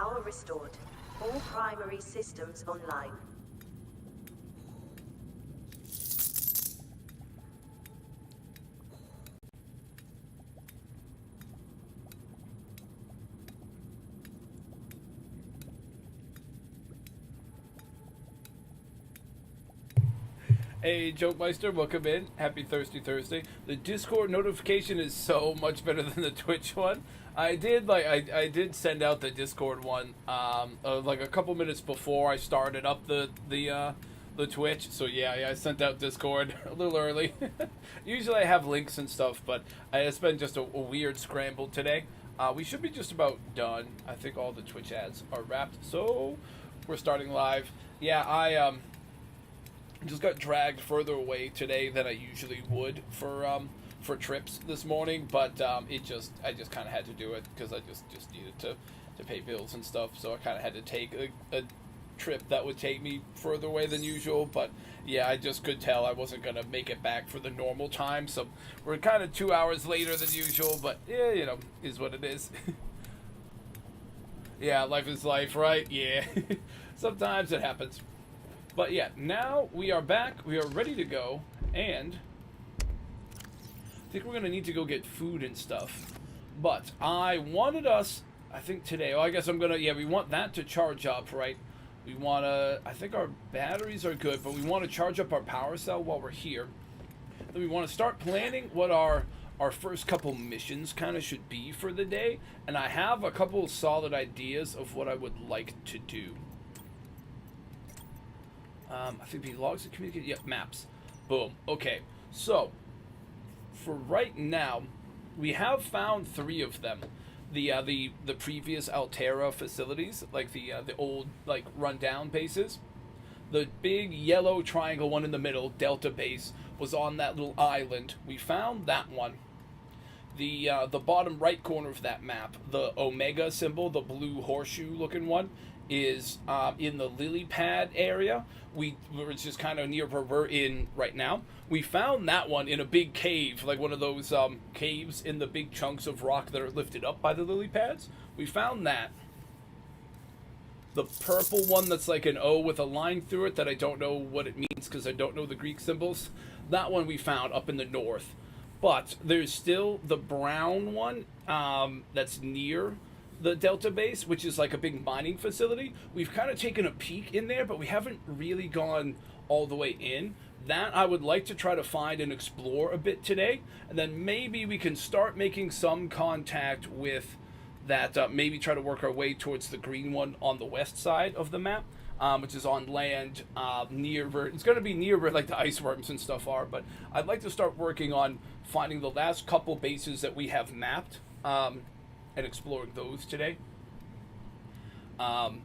Power restored. All primary systems online. Hey, Jokemeister, welcome in. Happy Thirsty Thursday. The Discord notification is so much better than the Twitch one. I did send out the Discord one like a couple minutes before I started up the Twitch. So yeah, I sent out Discord a little early. Usually I have links and stuff, but it's been just a weird scramble today. We should be just about done. I think all the Twitch ads are wrapped, so we're starting live. Yeah, I just got dragged further away today than I usually would for trips this morning, but I just kind of had to do it because I just needed to pay bills and stuff. So I kind of had to take a trip that would take me further away than usual. But yeah, I just could tell I wasn't gonna make it back for the normal time. So we're kind of 2 hours later than usual. But yeah, you know, is what it is. Yeah, life is life, right? Yeah, sometimes it happens. But yeah, now we are back. We are ready to go, and I think we're going to need to go get food and stuff. But I wanted us, I think today, I guess I'm going to, yeah, we want that to charge up, right? We want to, I think our batteries are good, but we want to charge up our power cell while we're here. Then we want to start planning what our first couple missions kind of should be for the day. And I have a couple solid ideas of what I would like to do. I think the logs and communicate. Yep, maps. Boom. Okay. So, for right now, we have found 3 of them. The previous Alterra facilities, like the old like rundown bases. The big yellow triangle one in the middle, Delta base, was on that little island. We found that one. The bottom right corner of that map, the Omega symbol, the blue horseshoe looking one, is in the lily pad area. We're just kind of near where we're in right now. We found that one in a big cave, like one of those caves in the big chunks of rock that are lifted up by the lily pads. We found that. The purple one that's like an O with a line through it that I don't know what it means because I don't know the Greek symbols. That one we found up in the north. But there's still the brown one that's near the Delta base, which is like a big mining facility. We've kind of taken a peek in there, but we haven't really gone all the way in. That I would like to try to find and explore a bit today, and then maybe we can start making some contact with that, maybe try to work our way towards the green one on the west side of the map, which is on land near where, it's going to be near where like the iceworms and stuff are, but I'd like to start working on finding the last couple bases that we have mapped, and exploring those today. And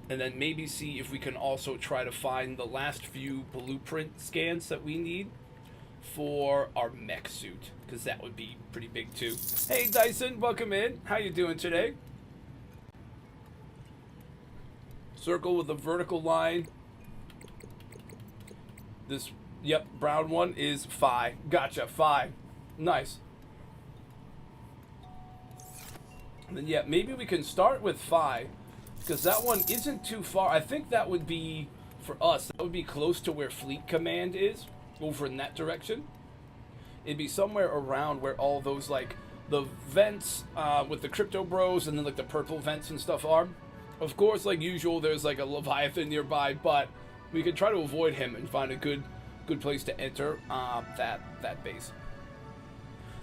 then maybe see if we can also try to find the last few blueprint scans that we need for our mech suit, because that would be pretty big too. Hey Dyson, welcome in. How you doing today? Circle with a vertical line. This, yep, brown one is Phi. Gotcha, Phi. Nice. And then, yeah, maybe we can start with Phi, because that one isn't too far. I think that would be, for us, that would be close to where Fleet Command is, over in that direction. It'd be somewhere around where all those, like, the vents with the Crypto Bros and then, like, the purple vents and stuff are. Of course, like usual, there's, like, a Leviathan nearby, but we could try to avoid him and find a good place to enter that base.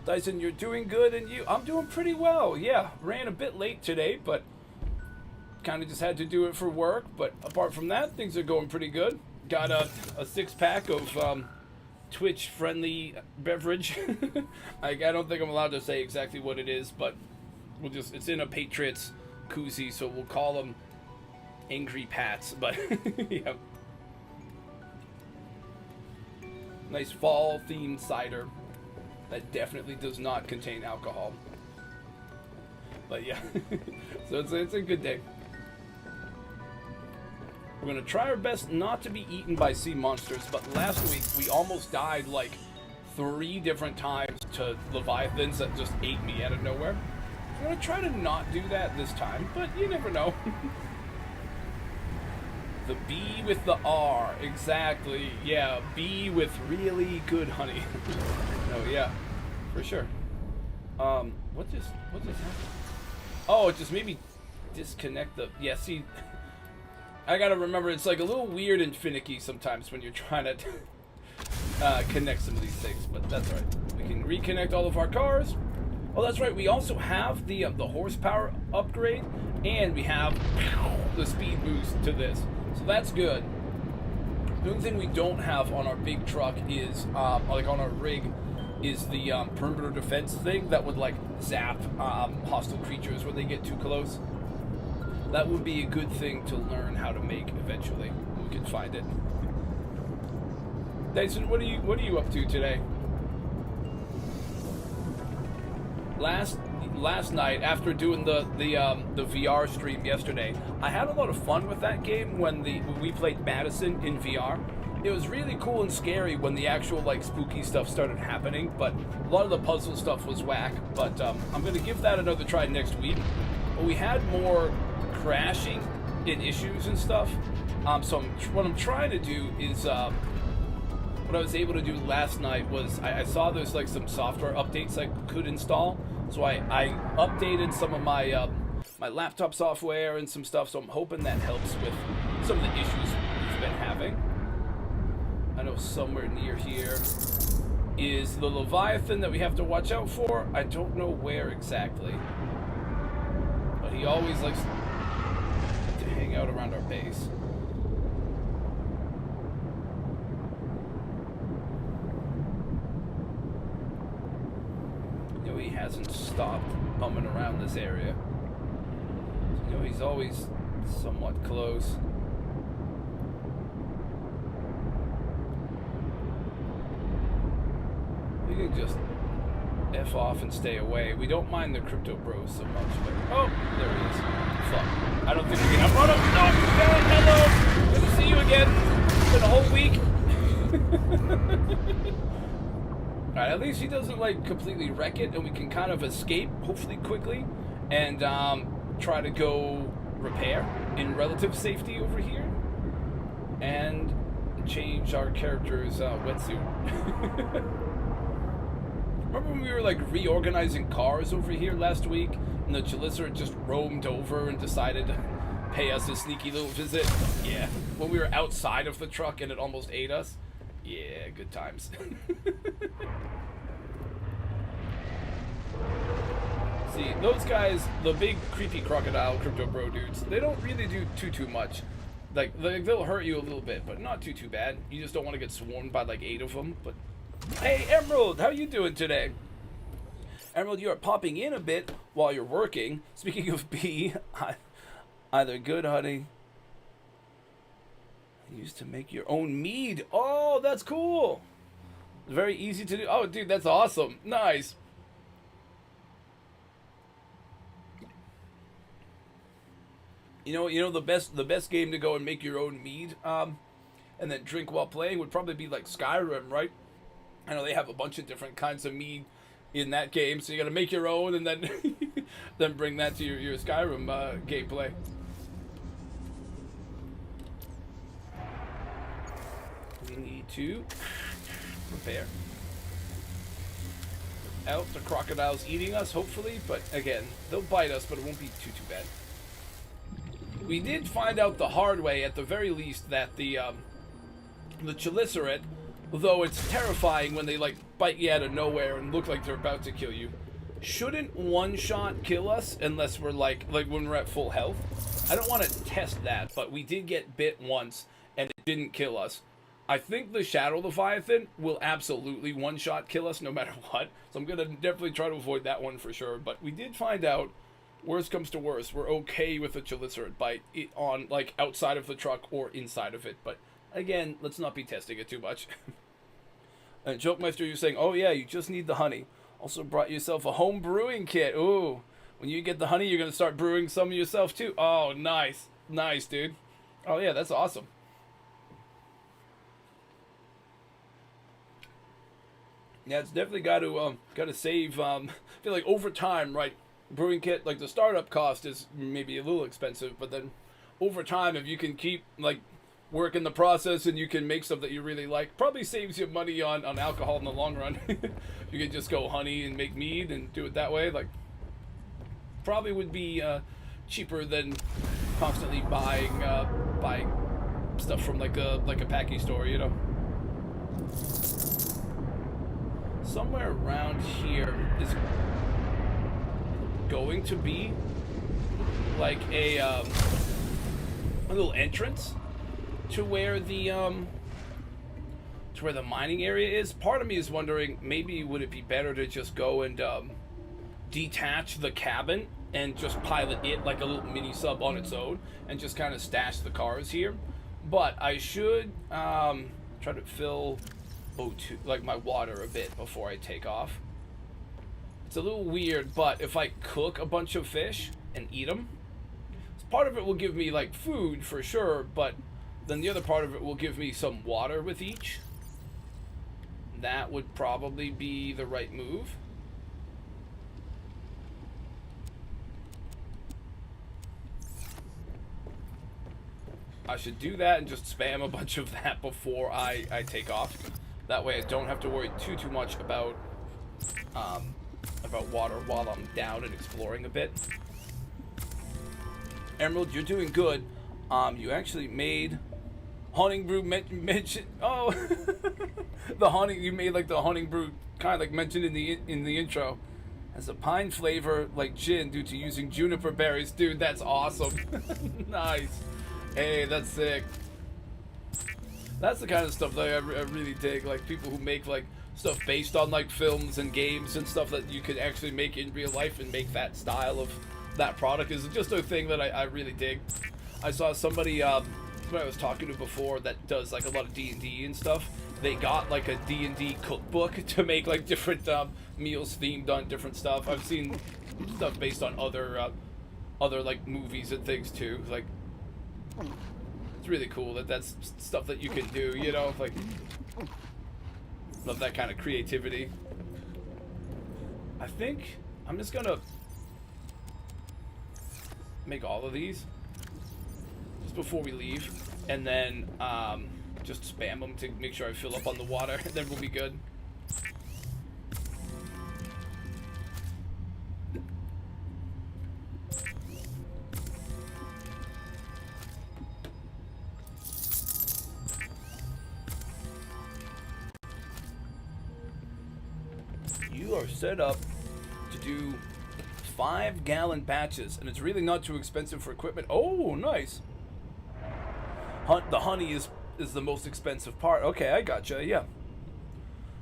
Dyson, you're doing good, and you? I'm doing pretty well, yeah. Ran a bit late today, but kind of just had to do it for work. But apart from that, things are going pretty good. Got a 6-pack of Twitch-friendly beverage. I don't think I'm allowed to say exactly what it is, but it's in a Patriots koozie, so we'll call them Angry Pats, but yeah. Nice fall-themed cider. That definitely does not contain alcohol. But yeah, so it's a good day. We're going to try our best not to be eaten by sea monsters, but last week we almost died like 3 different times to Leviathans that just ate me out of nowhere. I'm going to try to not do that this time, but you never know. The B with the R, exactly. Yeah, B with really good honey. Oh yeah, for sure. What just happened? Oh, it just made me disconnect the. Yeah, see, I gotta remember it's like a little weird and finicky sometimes when you're trying to connect some of these things, but that's all right. We can reconnect all of our cars. Oh, that's right. We also have the horsepower upgrade, and we have the speed boost to this, so that's good. The only thing we don't have on our big truck is, like on our rig, is the perimeter defense thing that would like zap hostile creatures when they get too close. That would be a good thing to learn how to make eventually. We can find it. Dyson, what are you up to today? Last night, after doing the VR stream yesterday, I had a lot of fun with that game when we played Madison in VR. It was really cool and scary when the actual like spooky stuff started happening, but a lot of the puzzle stuff was whack. But I'm gonna give that another try next week. But we had more crashing in issues and stuff. So what I'm trying to do is what I was able to do last night was I saw there's like some software updates I could install. So I updated some of my my laptop software and some stuff. So I'm hoping that helps with some of the issues we've been having. I know somewhere near here is the Leviathan that we have to watch out for. I don't know where exactly, but he always likes to hang out around our base. You know, he hasn't stopped bumming around this area. You know, he's always somewhat close. We can just F off and stay away. We don't mind the crypto bros so much, but oh, there he is. Fuck. I don't think we can outrun him. No, hello! Good to see you again. It's been a whole week. Alright, at least he doesn't like completely wreck it, and we can kind of escape, hopefully quickly, and try to go repair in relative safety over here, and change our character's wetsuit. Remember when we were like reorganizing cars over here last week, and the Chelicera just roamed over and decided to pay us a sneaky little visit? Yeah. When we were outside of the truck and it almost ate us? Yeah, good times. See, those guys, the big creepy crocodile crypto bro dudes, they don't really do too much. Like, they'll hurt you a little bit, but not too bad. You just don't want to get swarmed by like 8 of them, but... Hey, Emerald, how you doing today? Emerald, you are popping in a bit while you're working. Speaking of bee, either good, honey. I used to make your own mead. Oh, that's cool. Very easy to do. Oh, dude, that's awesome. Nice. You know the best game to go and make your own mead, and then drink while playing would probably be like Skyrim, right? I know they have a bunch of different kinds of mead in that game, so you got to make your own and then then bring that to your Skyrim gameplay. We need to prepare. Out the crocodile's eating us, hopefully, but again, they'll bite us, but it won't be too bad. We did find out the hard way, at the very least, that the Chelicera, although it's terrifying when they like bite you out of nowhere and look like they're about to kill you, shouldn't one-shot kill us unless we're like when we're at full health. I don't want to test that, but we did get bit once and it didn't kill us. I think the Shadow Leviathan will absolutely one-shot kill us no matter what, so I'm gonna definitely try to avoid that one for sure. But we did find out, worst comes to worst, we're okay with the Chelicera bite on like outside of the truck or inside of it, but again, let's not be testing it too much. And Jokemeister, you're saying, oh yeah, you just need the honey. Also brought yourself a home brewing kit. Ooh, when you get the honey, you're going to start brewing some yourself too. Oh, nice. Nice, dude. Oh yeah, that's awesome. Yeah, it's definitely got to save, I feel like over time, right, brewing kit, like the startup cost is maybe a little expensive, but then over time, if you can keep, like, work in the process and you can make stuff that you really like, probably saves you money on alcohol in the long run. You can just go honey and make mead and do it that way, like, probably would be cheaper than constantly buying stuff from like a package store, you know. Somewhere around here is going to be like a little entrance to where the mining area is. Part of me is wondering, maybe would it be better to just go and detach the cabin and just pilot it like a little mini sub on its own and just kind of stash the cars here. But I should try to fill O2, like my water, a bit before I take off. It's a little weird, but if I cook a bunch of fish and eat them, part of it will give me like food for sure, but then the other part of it will give me some water with each. That would probably be the right move. I should do that and just spam a bunch of that before I take off. That way I don't have to worry too much about water while I'm down and exploring a bit. Emerald, you're doing good. You actually made Hunting Brew mention. Oh, the honey, you made like the Hunting Brew kind of like mentioned in the intro, has a pine flavor like gin due to using juniper berries. Dude, that's awesome. Nice. Hey, that's sick. That's the kind of stuff that I really dig. Like people who make like stuff based on like films and games and stuff that you can actually make in real life and make that style of that product is just a thing that I really dig. I saw somebody who I was talking to before that does like a lot of D&D and stuff. They got like a D&D cookbook to make like different meals themed on different stuff. I've seen stuff based on other like movies and things too. Like it's really cool that that's stuff that you can do, you know, like love that kind of creativity. I think I'm just gonna make all of these just before we leave, and then just spam them to make sure I fill up on the water, and then we'll be good. You are set up to do 5-gallon batches, and it's really not too expensive for equipment. Oh, nice. The honey is the most expensive part. Okay, I gotcha. Yeah.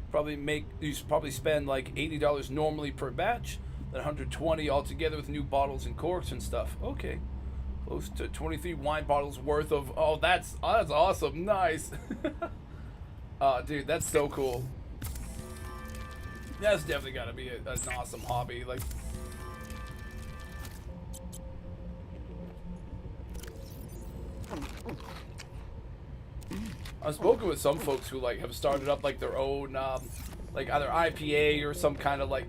You probably spend like $80 normally per batch, then $120 altogether with new bottles and corks and stuff. Okay, close to 23 wine bottles worth of. Oh, that's awesome. Nice. Dude, that's so cool. That's definitely got to be an awesome hobby. Like. I've spoken with some folks who like have started up like their own like either IPA or some kind of like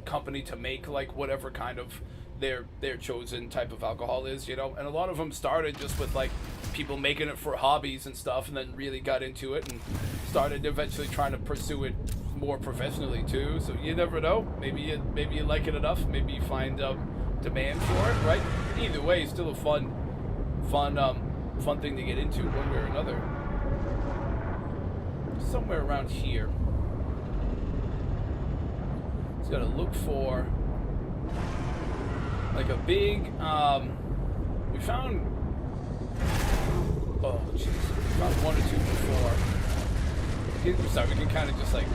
company to make like whatever kind of their chosen type of alcohol is, you know. And a lot of them started just with like people making it for hobbies and stuff, and then really got into it and started eventually trying to pursue it more professionally too. So you never know. Maybe you like it enough. Maybe you find demand for it, right? Either way, it's still a fun thing to get into one way or another. Somewhere around here. Just gotta look for like a big we found one or two before. Sorry, we can kind of just like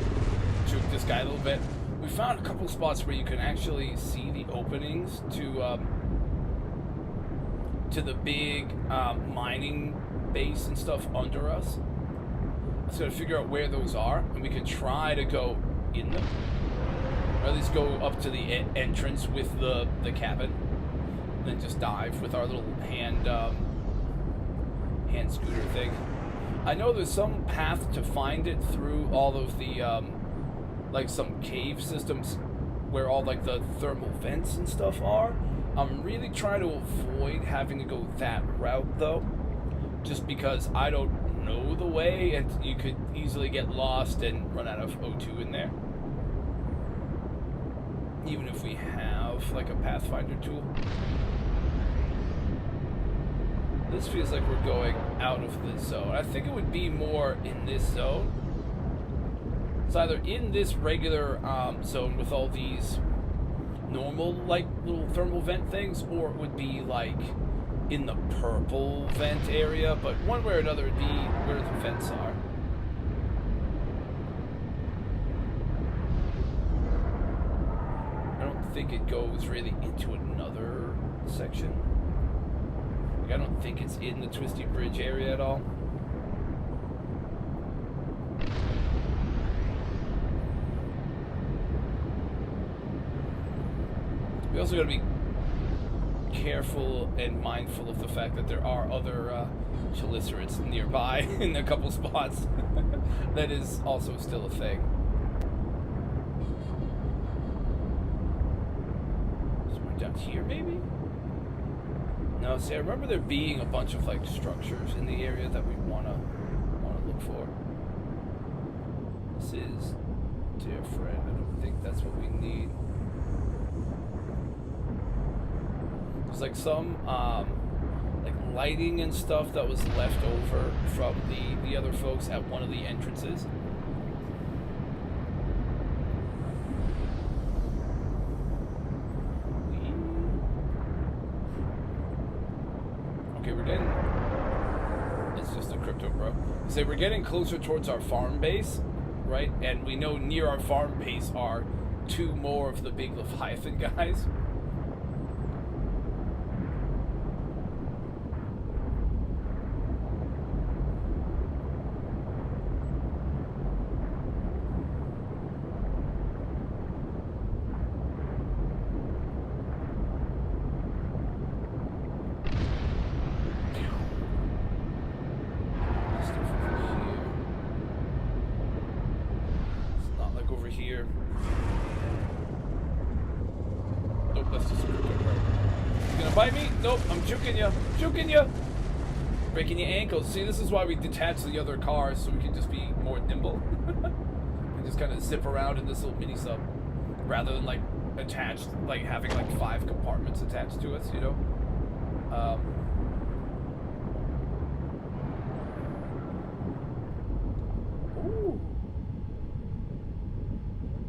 juke this guy a little bit. We found a couple spots where you can actually see the openings to the big mining base and stuff under us. Just gotta figure out where those are, and we can try to go in them, or at least go up to the entrance with the cabin, and then just dive with our little hand scooter thing. I know there's some path to find it through all of the like some cave systems where all like the thermal vents and stuff are. I'm really trying to avoid having to go that route though, just because I don't know the way, and you could easily get lost and run out of O2 in there, even if we have like a Pathfinder tool. This feels like we're going out of this zone. I think it would be more in this zone It's either in this regular zone with all these normal, like, little thermal vent things, or it would be, like, in the purple vent area, but one way or another would be where the vents are. I don't think it goes really into another section. Like, I don't think it's in the Twisty Bridge area at all. We also gotta be careful and mindful of the fact that there are other chelicerates nearby in a couple spots. That is also still a thing. Somewhere down here, maybe? No, see, I remember there being a bunch of like structures in the area that we wanna look for. This is different. I don't think that's what we need. There's like some like lighting and stuff that was left over from the other folks at one of the entrances. Okay, we're getting... It's just a crypto, bro. So we're getting closer towards our farm base, right? And we know near our farm base are two more of the big Leviathan guys. Here. Nope, that's just a crypto card. You gonna bite me? Nope, I'm juking you. Juking you! Breaking your ankles. See, this is why we detach the other cars, so we can just be more nimble. And just kind of zip around in this little mini sub. Rather than, like, attached, like, having, like, 5 compartments attached to us, you know? Ooh.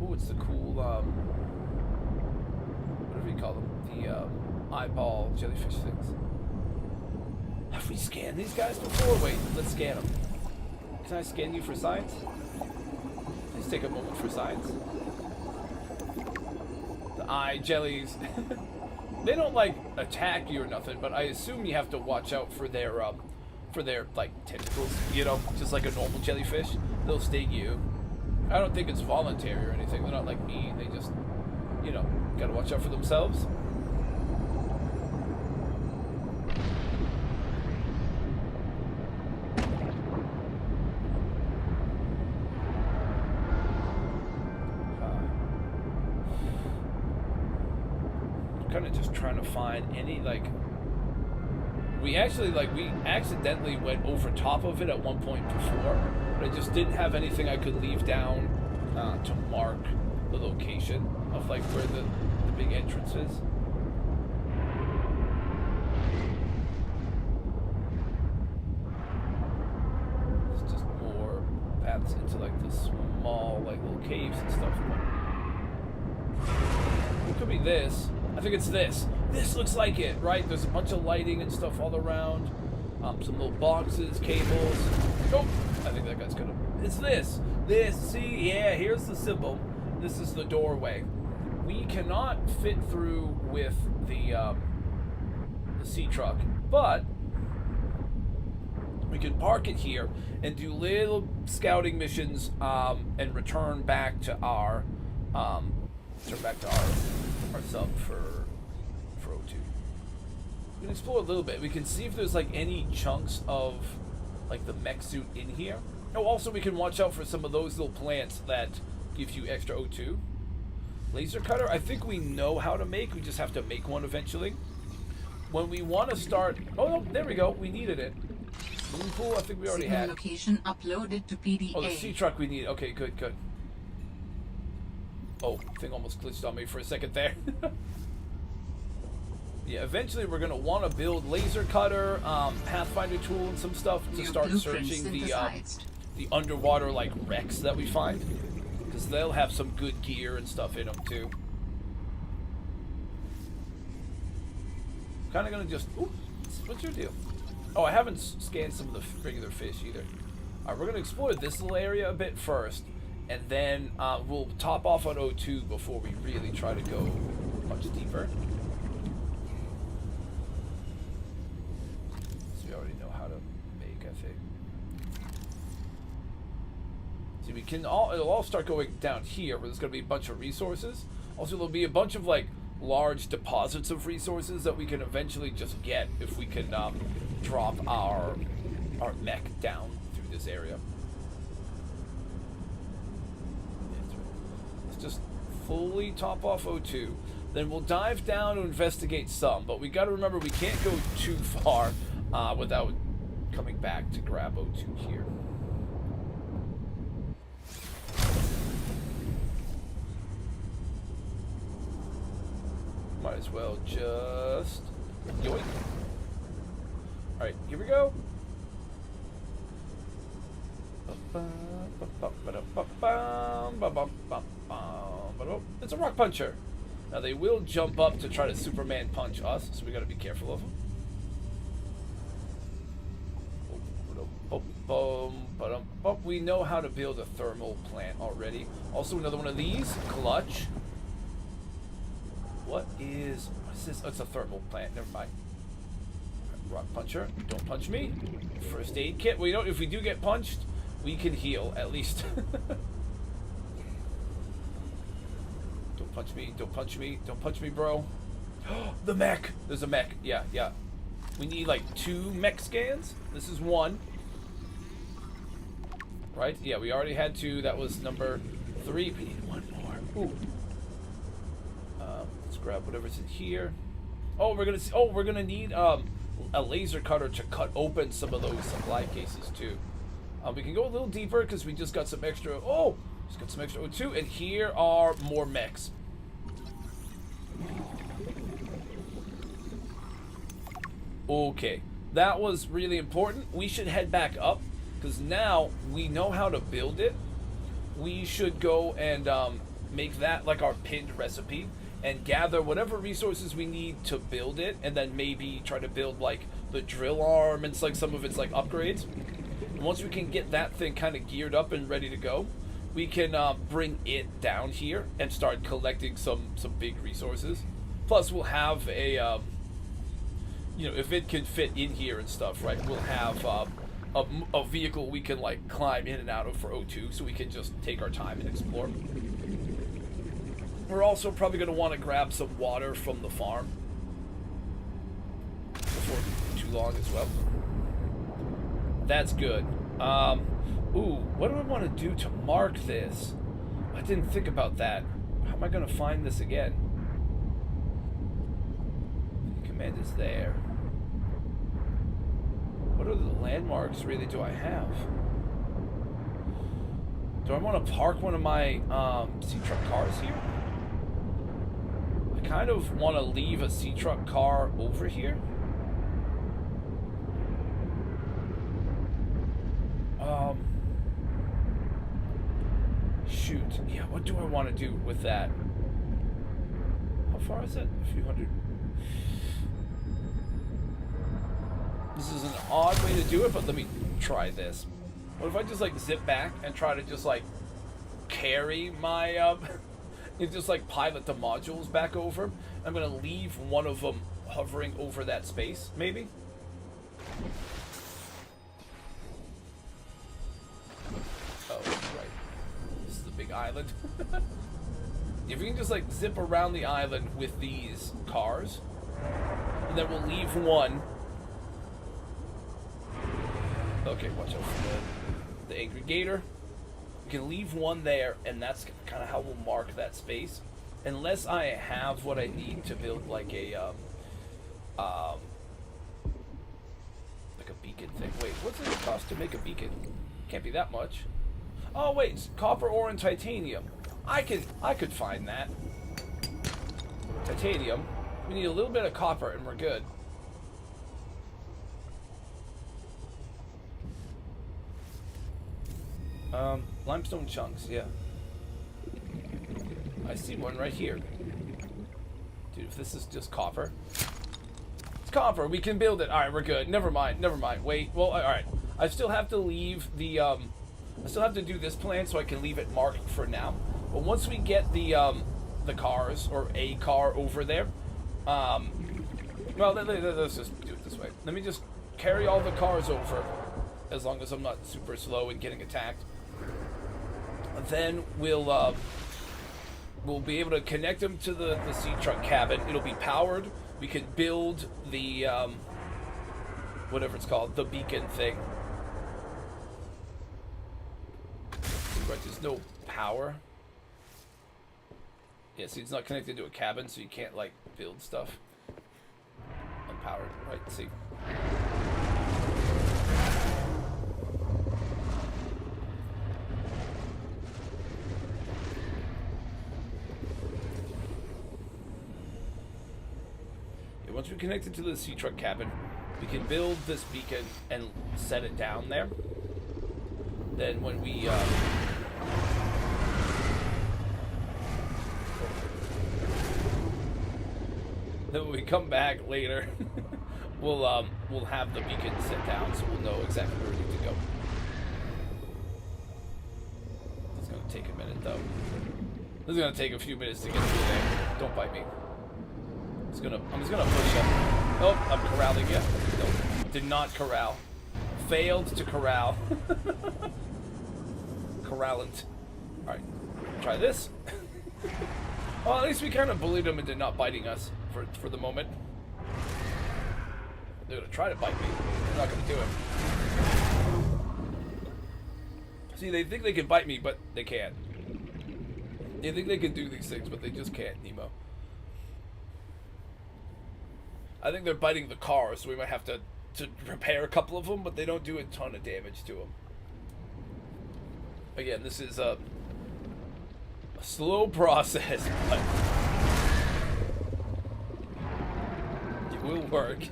Ooh, it's the cool, what do we call them? The, eyeball jellyfish things. Have we scanned these guys before? Wait, let's scan them. Can I scan you for science? Please take a moment for science. The eye jellies. They don't, like, attack you or nothing, but I assume you have to watch out for their, like, tentacles, you know? Just like a normal jellyfish. They'll sting you. I don't think it's voluntary or anything. They're not like me. They just, you know, gotta watch out for themselves. Kind of just trying to find any, like... We accidentally went over top of it at one point before, but I just didn't have anything I could leave down to mark the location of, like, where the big entrance is. It's just more paths into, like, the small, like, little caves and stuff. It could be this. I think it's this. This looks like it, right? There's a bunch of lighting and stuff all around. Some little boxes, cables. Oh, I think that guy's gonna... It's this. This, see? Yeah, here's the symbol. This is the doorway. We cannot fit through with the sea truck, but we can park it here and do little scouting missions and return back to our our sub for O2. We can explore a little bit. We can see if there's like any chunks of like the mech suit in here. Oh, also we can watch out for some of those little plants that give you extra O2. Laser cutter, I think we know how to make. We just have to make one eventually. When we want to start... Oh, no, there we go. We needed it. Moon pool, I think we already had. Location uploaded to PDA. Oh, the sea truck we need. Okay, good, good. Oh, thing almost glitched on me for a second there. Yeah, eventually we're going to want to build laser cutter, Pathfinder tool and some stuff to start searching the underwater, like, wrecks that we find. because they'll have some good gear and stuff in them too. Kind of gonna just. Ooh, what's your deal? Oh, I haven't scanned some of the regular fish either. Alright, we're gonna explore this little area a bit first, and then we'll top off on O2 before we really try to go much deeper. So we already know how to make, I think. See, we can it'll all start going down here where there's gonna be a bunch of resources. Also, there'll be a bunch of like large deposits of resources that we can eventually just get if we can drop our mech down through this area. Let's just fully top off O2. Then we'll dive down to investigate some, but we got to remember we can't go too far without coming back to grab O2 here. Might as well just yoink. Alright, here we go. It's a rock puncher. Now they will jump up to try to Superman punch us, so we gotta be careful of them. We know how to build a thermal plant already. Also another one of these, clutch. What is this? Oh, it's a thermal plant. Never mind. Rock puncher. Don't punch me. First aid kit. Well, you know, if we do get punched, we can heal at least. Don't punch me. Don't punch me. Don't punch me, bro. The mech. There's a mech. Yeah, yeah. We need like 2 mech scans. This is 1. Right? Yeah, we already had 2. That was number 3. We need 1 more. Ooh. Grab whatever's in here. Oh, we're gonna need a laser cutter to cut open some of those supply cases too. We can go a little deeper because we just got some extra. Oh, just got some extra O2, and here are more mechs. Okay, that was really important. We should head back up because now we know how to build it. We should go and make that like our pinned recipe. And gather whatever resources we need to build it, and then maybe try to build like the drill arm and like some of its like upgrades. And once we can get that thing kind of geared up and ready to go, we can bring it down here and start collecting some big resources. Plus, we'll have a you know, if it can fit in here and stuff, right? We'll have a vehicle we can like climb in and out of for O2, so we can just take our time and explore. We're also probably going to want to grab some water from the farm before too long as well. That's good. Ooh, what do I want to do to mark this? I didn't think about that. How am I going to find this again? The command is there. What other landmarks really do I have? Do I want to park one of my C-Truck cars here? I kind of want to leave a C-Truck car over here. Shoot. Yeah, what do I want to do with that? How far is it? A few hundred. This is an odd way to do it, but let me try this. What if I just like zip back and try to just like carry my and just like pilot the modules back over? I'm gonna leave one of them hovering over that space, maybe. Oh, right. This is a big island. If we can just like zip around the island with these cars, and then we'll leave one. Okay, watch out for the angry gator. We can leave one there, and that's kind of how we'll mark that space. Unless I have what I need to build like a beacon thing. Wait, what's it cost to make a beacon? Can't be that much. Oh wait, it's copper ore and titanium. I could find that. Titanium. We need a little bit of copper, and we're good. Limestone chunks, yeah. I see one right here. Dude, if this is just copper. It's copper. We can build it. All right, we're good. Never mind. Never mind. Wait. Well, all right. I still have to leave the, I still have to do this plan so I can leave it marked for now. But once we get the cars, or a car over there, well, let's just do it this way. Let me just carry all the cars over, as long as I'm not super slow and getting attacked. Then we'll be able to connect them to the sea truck cabin. It'll be powered. We can build the, whatever it's called, the beacon thing. Right, there's no power. Yeah, see, it's not connected to a cabin, so you can't, like, build stuff. Unpowered, right, see. Yeah, once we connect it to the sea truck cabin, we can build this beacon and set it down there. Then when we, then when we come back later, we'll have the beacon set down, so we'll know exactly where we need to go. It's gonna take a minute though. This is gonna take a few minutes to get through there. Don't bite me. I'm just gonna push you. Oh, I'm corralling you. No, did not corral. Failed to corral. Corrallant. Alright, try this. Well, at least we kind of bullied them into not biting us for the moment. They're gonna try to bite me. They're not gonna do it. See, they think they can bite me, but they can't. They think they can do these things, but they just can't, Nemo. I think they're biting the car, so we might have to repair a couple of them, but they don't do a ton of damage to them. Again, this is a slow process, but it will work.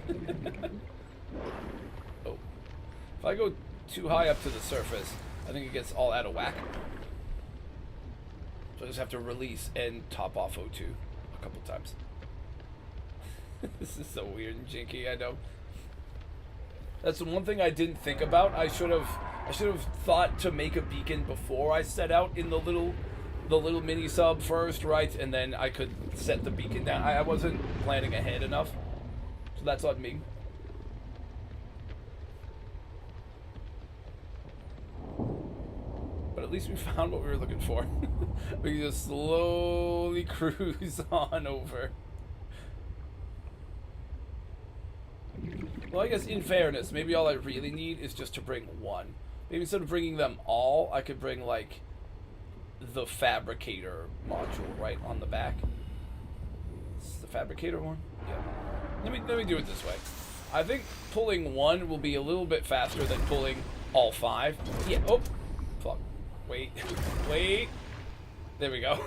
Oh. If I go too high up to the surface, I think it gets all out of whack. So I just have to release and top off O2 a couple times. This is so weird and janky, I know. That's the one thing I didn't think about. I should have thought to make a beacon before I set out in the little mini sub first, right? And then I could set the beacon down. I wasn't planning ahead enough. So that's on me. But at least we found what we were looking for. We can just slowly cruise on over. Well, I guess in fairness, maybe all I really need is just to bring one. Maybe instead of bringing them all, I could bring, like, the fabricator module right on the back. Is the fabricator one? Yeah. Let me do it this way. I think pulling one will be a little bit faster than pulling all 5. Yeah. Oh, fuck. Wait. Wait. There we go.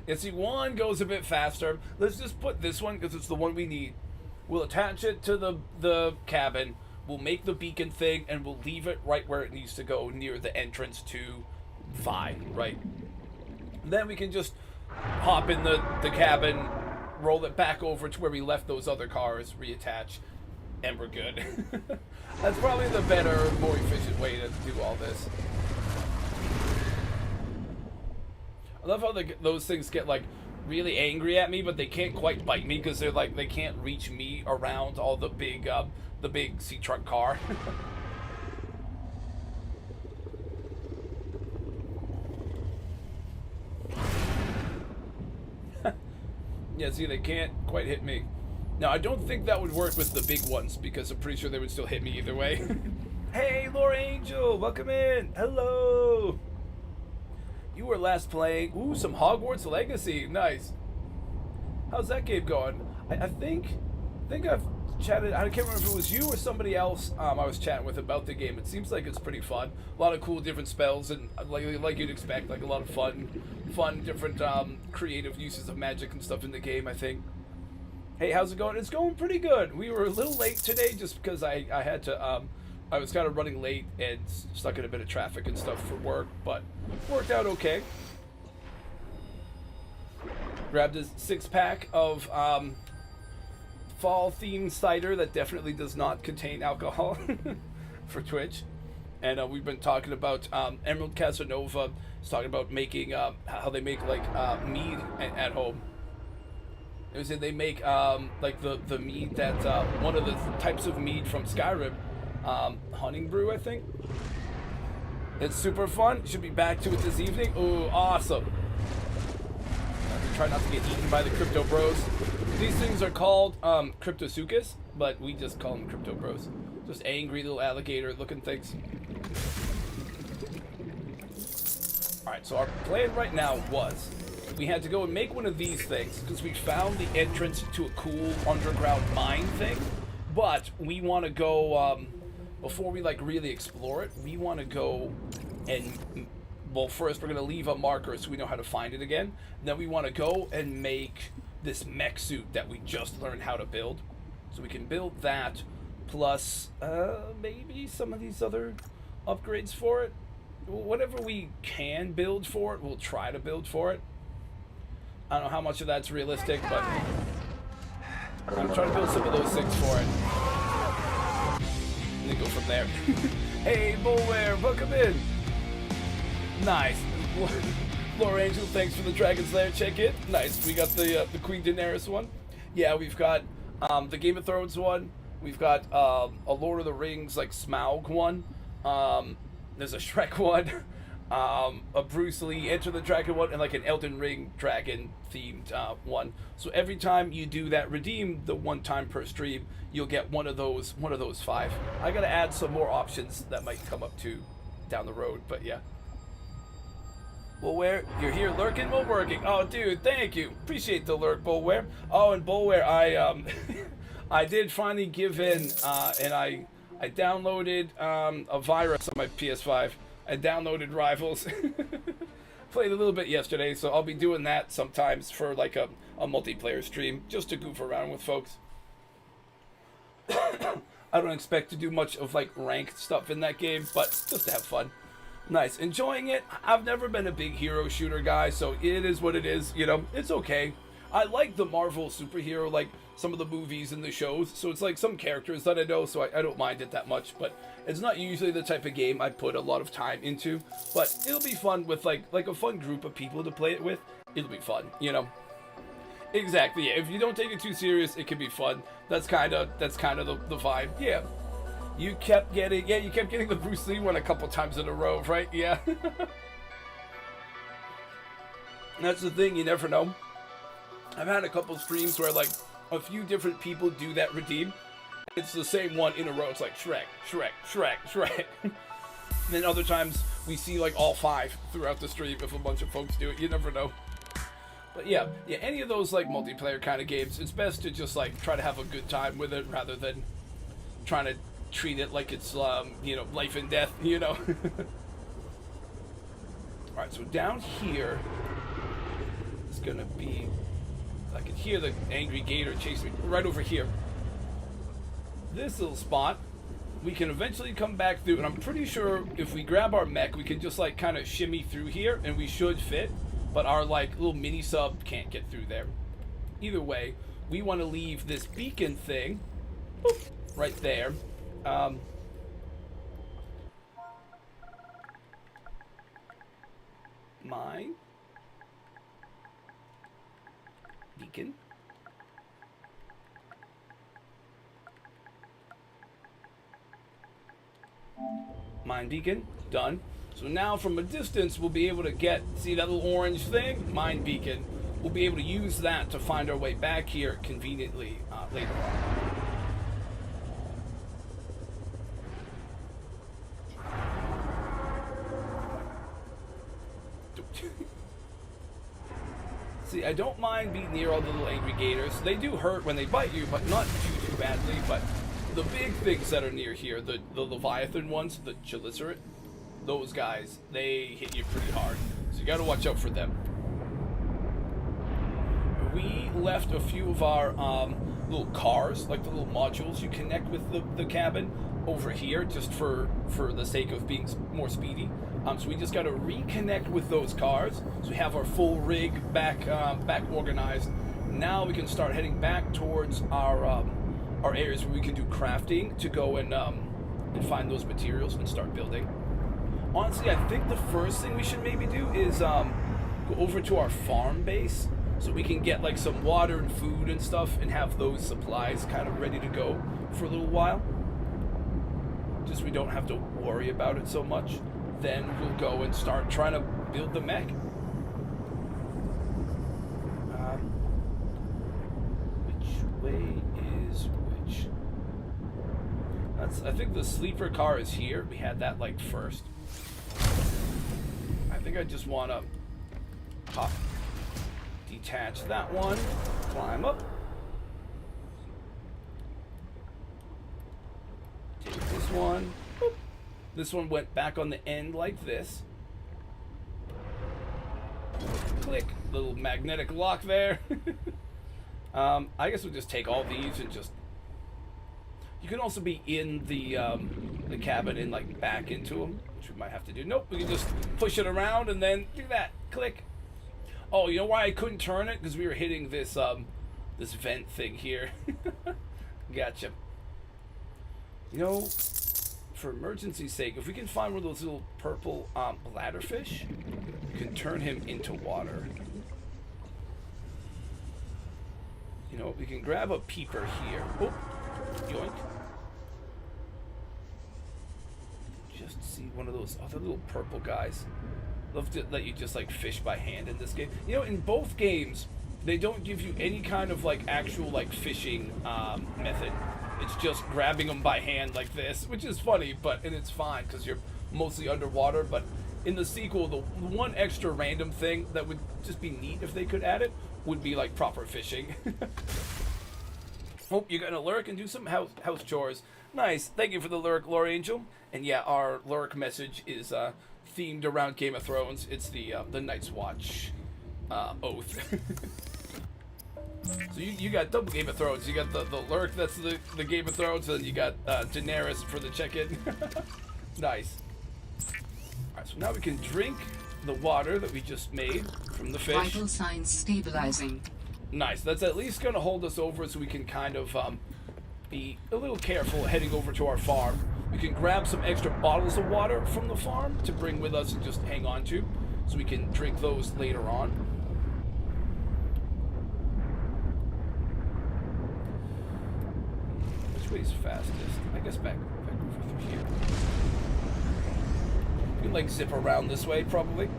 Yeah, see, one goes a bit faster. Let's just put this one because it's the one we need. We'll attach it to the cabin. We'll make the beacon thing, and we'll leave it right where it needs to go, near the entrance to 5, right? Then we can just hop in the cabin, roll it back over to where we left those other cars, reattach, and we're good. That's probably the better, more efficient way to do all this. I love how those things get, like, really angry at me, but they can't quite bite me because they're like, they can't reach me around all the big sea truck car. Yeah, see, they can't quite hit me. Now, I don't think that would work with the big ones because I'm pretty sure they would still hit me either way. Hey, Laura Angel, welcome in. Hello. You were last playing, ooh, some Hogwarts Legacy. Nice. How's that game going? I think I've chatted, I can't remember if it was you or somebody else I was chatting with about the game. It seems like it's pretty fun. A lot of cool different spells and like you'd expect, like a lot of fun different creative uses of magic and stuff in the game, I think. Hey, how's it going? It's going pretty good. We were a little late today just because I had to I was kind of running late and stuck in a bit of traffic and stuff for work, but worked out okay. Grabbed a 6-pack of fall-themed cider that definitely does not contain alcohol for Twitch. And we've been talking about Emerald Casanova is talking about making how they make like mead at home. It was they make like the mead that one of the types of mead from Skyrim, Hunting Brew, I think. It's super fun. Should be back to it this evening. Ooh, awesome. Try not to get eaten by the crypto bros. These things are called Cryptosuchus, but we just call them crypto bros. Just angry little alligator looking things. Alright, so our plan right now was we had to go and make one of these things because we found the entrance to a cool underground mine thing, but we want to go before we like really explore it, we want to go and, well, first we're going to leave a marker so we know how to find it again. Then we want to go and make this mech suit that we just learned how to build. So we can build that, plus maybe some of these other upgrades for it. Whatever we can build for it, we'll try to build for it. I don't know how much of that's realistic, but I'm trying to build some of those things for it. And then go from there. Hey, Bullware, welcome in. Nice. Laura Angel, thanks for the Dragon Slayer check-in. Nice. We got the Queen Daenerys one. Yeah, we've got the Game of Thrones one. We've got a Lord of the Rings, like, Smaug one. There's a Shrek one. A Bruce Lee Enter the Dragon one, and like an Elden Ring dragon themed one. So every time you do that redeem, the one time per stream, you'll get one of those 5. I gotta add some more options that might come up too down the road, but yeah. Bullware, you're here lurking while working. Oh, dude, thank you. Appreciate the lurk, Bullware. Oh, and Bullware, I I did finally give in, and I downloaded a virus on my PS5. I downloaded Rivals. Played a little bit yesterday, so I'll be doing that sometimes for like a multiplayer stream, just to goof around with folks. I don't expect to do much of like ranked stuff in that game, but just to have fun. Nice. Enjoying it. I've never been a big hero shooter guy, so it is what it is. You know, it's okay. I like the Marvel superhero, like some of the movies and the shows, so it's like some characters that I know, so I don't mind it that much, but it's not usually the type of game I put a lot of time into, but it'll be fun with like a fun group of people to play it with. It'll be fun, you know. Exactly, yeah. If you don't take it too serious, it can be fun. That's kind of the vibe. Yeah. You kept getting the Bruce Lee one a couple times in a row, right? Yeah. That's the thing, you never know. I've had a couple streams where like a few different people do that redeem. It's the same one in a row. It's like Shrek, Shrek, Shrek, Shrek. And then other times we see like all 5 throughout the stream if a bunch of folks do it. You never know. But yeah, any of those like multiplayer kind of games, it's best to just like try to have a good time with it rather than trying to treat it like it's you know, life and death, you know. Alright, so down here is gonna be, I can hear the angry gator chasing me right over here. This little spot, we can eventually come back through, and I'm pretty sure if we grab our mech, we can just like kind of shimmy through here, and we should fit, but our like little mini sub can't get through there. Either way, we want to leave this beacon thing right there. Mine. Beacon. Mine beacon. Done. So now from a distance we'll be able to see that little orange thing? Mine beacon. We'll be able to use that to find our way back here conveniently later on. See, I don't mind being near all the little angry gators. They do hurt when they bite you, but not too badly. But the big things that are near here, the Leviathan ones, the Chalicerate, those guys, they hit you pretty hard. So you gotta watch out for them. we left a few of our little cars, like the little modules you connect with the cabin, over here, just for the sake of being more speedy. So we just got to reconnect with those cars. So we have our full rig back organized. Now we can start heading back towards our areas where we can do crafting to go and find those materials and start building. Honestly, I think the first thing we should maybe do is go over to our farm base so we can get like some water and food and stuff and have those supplies kind of ready to go for a little while. Just so we don't have to worry about it so much. Then we'll go and start trying to build the mech. Which way is which? I think the sleeper car is here. We had that like first. I think I just want to detach that one, climb up, take this one. Boop. This one went back on the end like this. Click, little magnetic lock there. I guess we'll just take all these and just. You can also be in the cabin and like back into them, which we might have to do. Nope, we can just push it around and then do that. Click. Oh, you know why I couldn't turn it? Because we were hitting this this vent thing here. Gotcha. You know, for emergency's sake, if we can find one of those little purple bladderfish, we can turn him into water. You know, we can grab a peeper here. Oh, yoink. Just see one of those other little purple guys. Love to let you just like fish by hand in this game. You know, in both games, they don't give you any kind of like actual like fishing method. It's just grabbing them by hand like this, which is funny, and it's fine because you're mostly underwater. But in the sequel, the one extra random thing that would just be neat if they could add it would be like proper fishing. Hope you're gonna lurk and do some house chores. Nice. Thank you for the lurk, Lore Angel. And yeah, our lurk message is themed around Game of Thrones. It's the Night's Watch oath. So you got double Game of Thrones. You got the lurk, that's the Game of Thrones, and you got Daenerys for the check-in. Nice. Alright, so now we can drink the water that we just made from the fish. Vital signs stabilizing. Nice. That's at least going to hold us over so we can kind of be a little careful heading over to our farm. We can grab some extra bottles of water from the farm to bring with us and just hang on to so we can drink those later on. Which way's fastest? I guess back over through here. We can like zip around this way probably.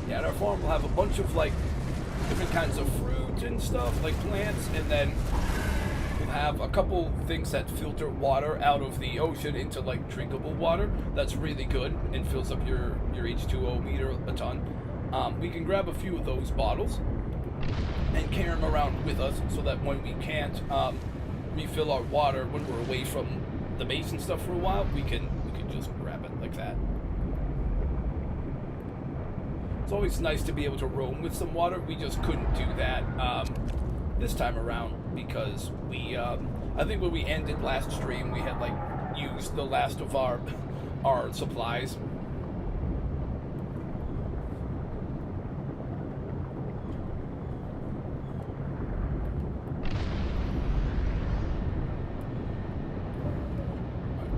Yeah, at our farm we'll have a bunch of like different kinds of fruit and stuff, like plants, and then we'll have a couple things that filter water out of the ocean into like drinkable water. That's really good and fills up your H2O meter a ton. We can grab a few of those bottles and carry them around with us so that when we can't refill our water when we're away from the base and stuff for a while, we can just grab it like that. It's always nice to be able to roam with some water. We just couldn't do that this time around because we, I think when we ended last stream, we had like used the last of our supplies.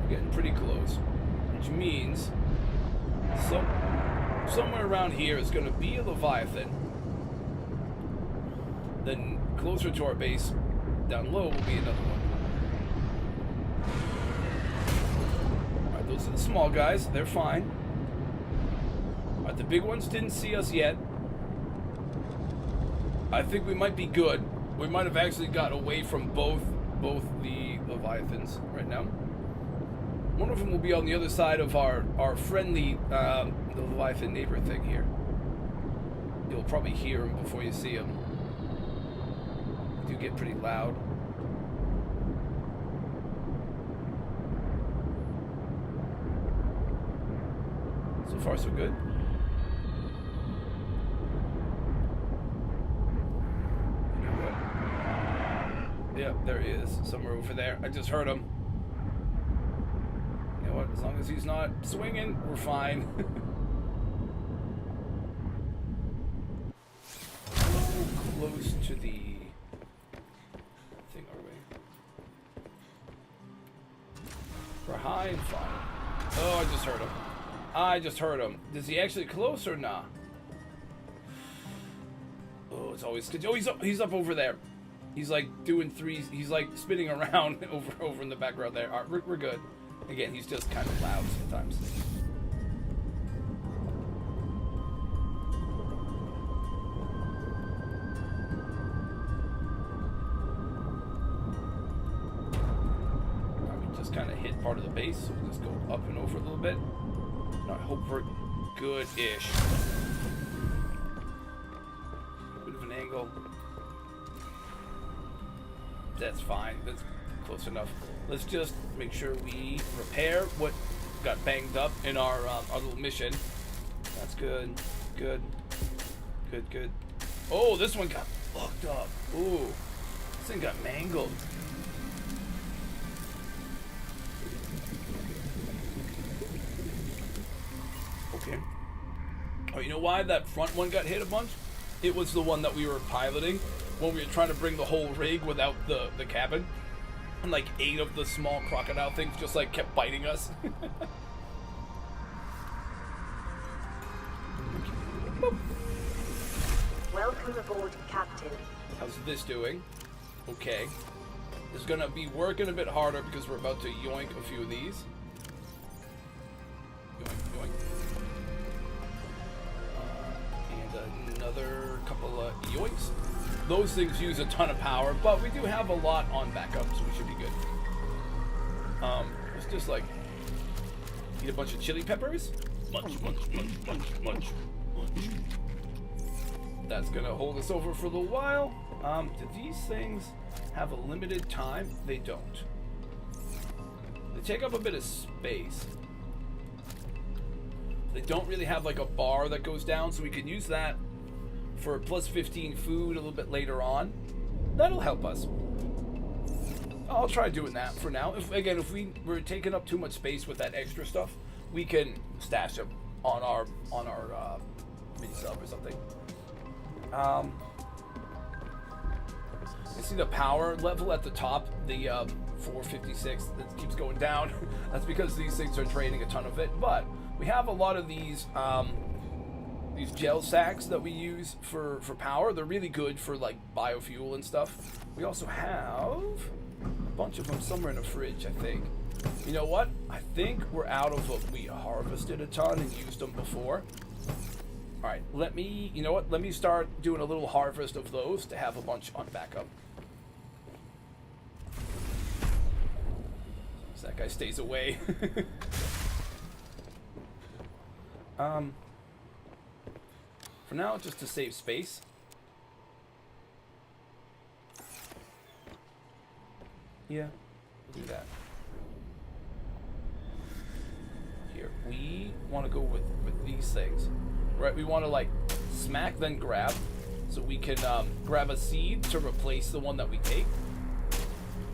We're getting pretty close, which means somewhere around here is going to be a Leviathan. Then closer to our base, down low, will be another one. Alright, those are the small guys. They're fine. Alright, the big ones didn't see us yet. I think we might be good. We might have actually got away from both the Leviathans right now. One of them will be on the other side of our friendly the Leviathan neighbor thing here. You'll probably hear him before you see him. They do get pretty loud. So far, so good. You know what? Yep, there he is. Somewhere over there. I just heard him. You know what? As long as he's not swinging, we're fine. How close to the thing are we? We're high and fine. Oh, I just heard him. I just heard him. Is he actually close or nah? Oh, it's always good. Oh, he's up over there. He's like doing threes. He's like spinning around over in the background there. All right, we're good. Again, he's just kind of loud sometimes. We just kind of hit part of the base, so we'll just go up and over a little bit. I hope we're good-ish. Bit of an angle. That's fine. That's close enough. Let's just make sure we repair what got banged up in our little mission. That's good. Good. Good, good. Oh, this one got fucked up. Ooh. This thing got mangled. Okay. Oh, you know why that front one got hit a bunch? It was the one that we were piloting when we were trying to bring the whole rig without the cabin. And like 8 of the small crocodile things just like kept biting us. Welcome aboard, Captain. How's this doing? Okay. It's gonna be working a bit harder because we're about to yoink a few of these. Yoink, yoink. And another couple of yoinks. Those things use a ton of power, but we do have a lot on backup, so we should be good. Let's just like eat a bunch of chili peppers. Munch, munch, munch, munch, munch, munch. That's gonna hold us over for a little while. Do these things have a limited time? They don't. They take up a bit of space. They don't really have like a bar that goes down, so we can use that for plus 15 food a little bit later on. That'll help us. I'll try doing that for now. If we were taking up too much space with that extra stuff, we can stash them on our mini sub or something. You see the power level at the top, the 456 that keeps going down. That's because these things are draining a ton of it. But we have a lot of these gel sacks that we use for power. They're really good for like biofuel and stuff. We also have a bunch of them somewhere in a fridge, I think. You know what? I think we're out of them. We harvested a ton and used them before. All right, let me start doing a little harvest of those to have a bunch on backup. So that guy stays away. For now, just to save space. Yeah, we'll do that. Here, we want to go with these things. Right, we want to like smack, then grab, so we can grab a seed to replace the one that we take.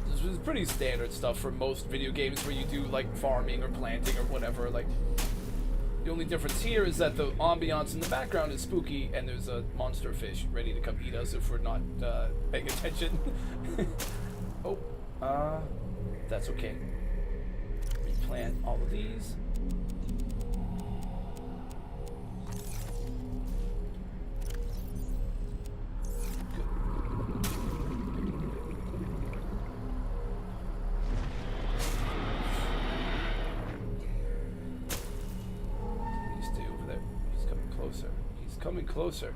This is pretty standard stuff for most video games where you do like farming or planting or whatever. Like, the only difference here is that the ambiance in the background is spooky, and there's a monster fish ready to come eat us if we're not paying attention. Oh, that's okay. Replant all of these. Coming closer.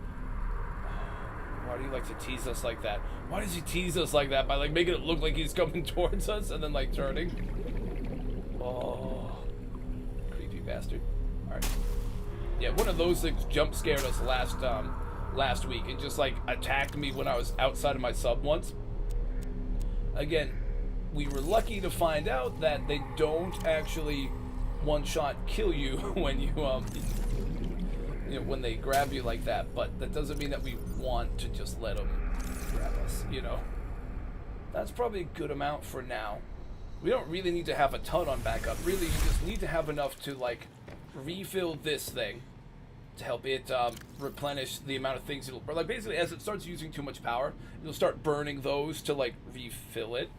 Why do you like to tease us like that? Why does he tease us like that by like making it look like he's coming towards us and then like turning? Oh, creepy bastard. All right. Yeah, one of those things jump scared us last week and just like attacked me when I was outside of my sub once. Again, we were lucky to find out that they don't actually one-shot kill you when you when they grab you like that, but that doesn't mean that we want to just let them grab us, That's probably a good amount for now. We don't really need to have a ton on backup. Really, you just need to have enough to, like, refill this thing to help it replenish the amount of things it'll... Or, like, basically, as it starts using too much power, it'll start burning those to, like, refill it.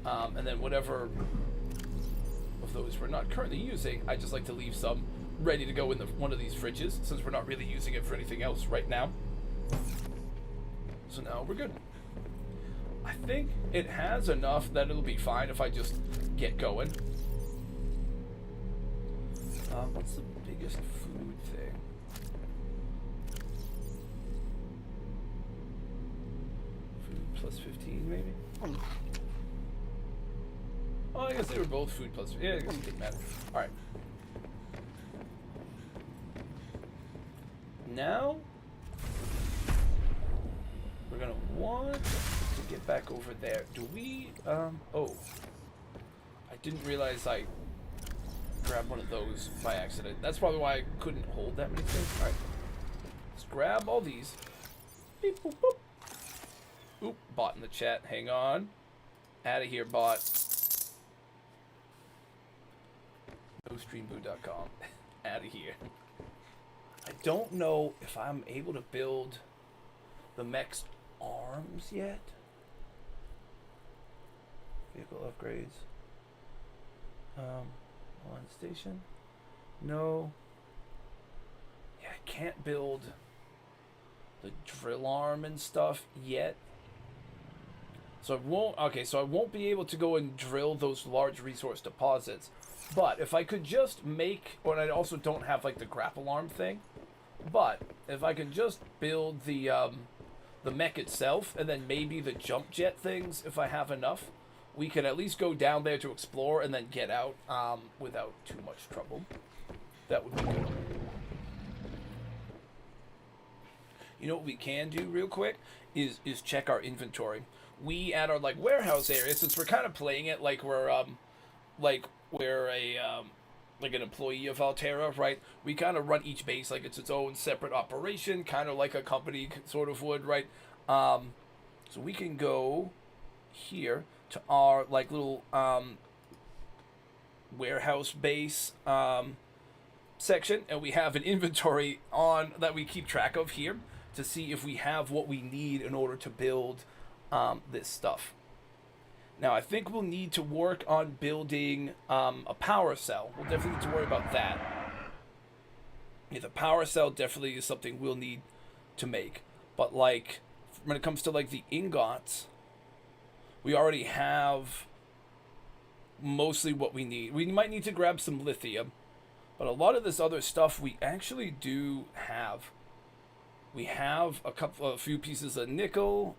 And then whatever of those we're not currently using, I just like to leave some ready to go in one of these fridges, since we're not really using it for anything else right now. So now we're good. I think it has enough that it'll be fine if I just get going. What's the biggest food thing? Food plus 15, maybe? Oh, I guess they were both food plus... Yeah, I guess it didn't matter. Alright. Now, we're going to want to get back over there. Do we... oh. I didn't realize I grabbed one of those by accident. That's probably why I couldn't hold that many things. Alright. Let's grab all these. Beep, boop, boop. Oop, bot in the chat. Hang on. Out of here, bot. NoStreamBoo.com. Out of here. I don't know if I'm able to build the mech's arms yet. Vehicle upgrades. On station. No. Yeah, I can't build the drill arm and stuff yet. So I won't. Okay, so I won't be able to go and drill those large resource deposits. But if I could just make, or I also don't have like the grapple arm thing. But if I could just build the mech itself, and then maybe the jump jet things, if I have enough, we could at least go down there to explore and then get out without too much trouble. That would be good. You know what we can do real quick is check our inventory. We at our like warehouse area, since we're kind of playing it like we're like an employee of Alterra, right? We kind of run each base like it's its own separate operation, kind of like a company sort of would, right? So we can go here to our like little warehouse base section, and we have an inventory on that we keep track of here to see if we have what we need in order to build this stuff. Now, I think we'll need to work on building a power cell. We'll definitely need to worry about that. Yeah, the power cell definitely is something we'll need to make. But, like, when it comes to, like, the ingots, we already have mostly what we need. We might need to grab some lithium. But a lot of this other stuff we actually do have. We have a few pieces of nickel.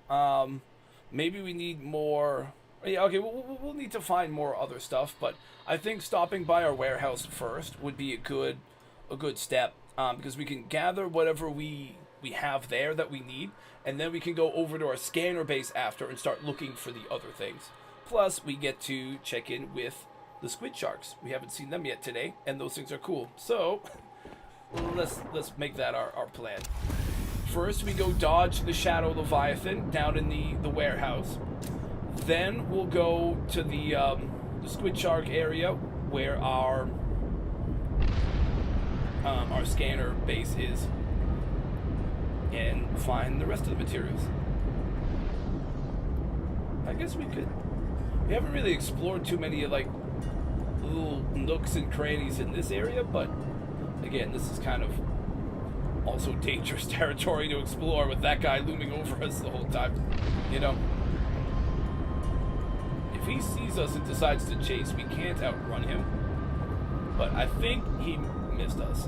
Maybe we need more... Yeah, okay, we'll need to find more other stuff, but I think stopping by our warehouse first would be a good step, because we can gather whatever we have there that we need, and then we can go over to our scanner base after and start looking for the other things. Plus, we get to check in with the squid sharks. We haven't seen them yet today, and those things are cool. So, let's make that our plan. First, we go dodge the Shadow Leviathan down in the warehouse. Then we'll go to the squid shark area where our scanner base is, and find the rest of the materials. I guess we haven't really explored too many like little nooks and crannies in this area, but again, this is kind of also dangerous territory to explore with that guy looming over us the whole time, you know. If he sees us and decides to chase, we can't outrun him. But I think he missed us.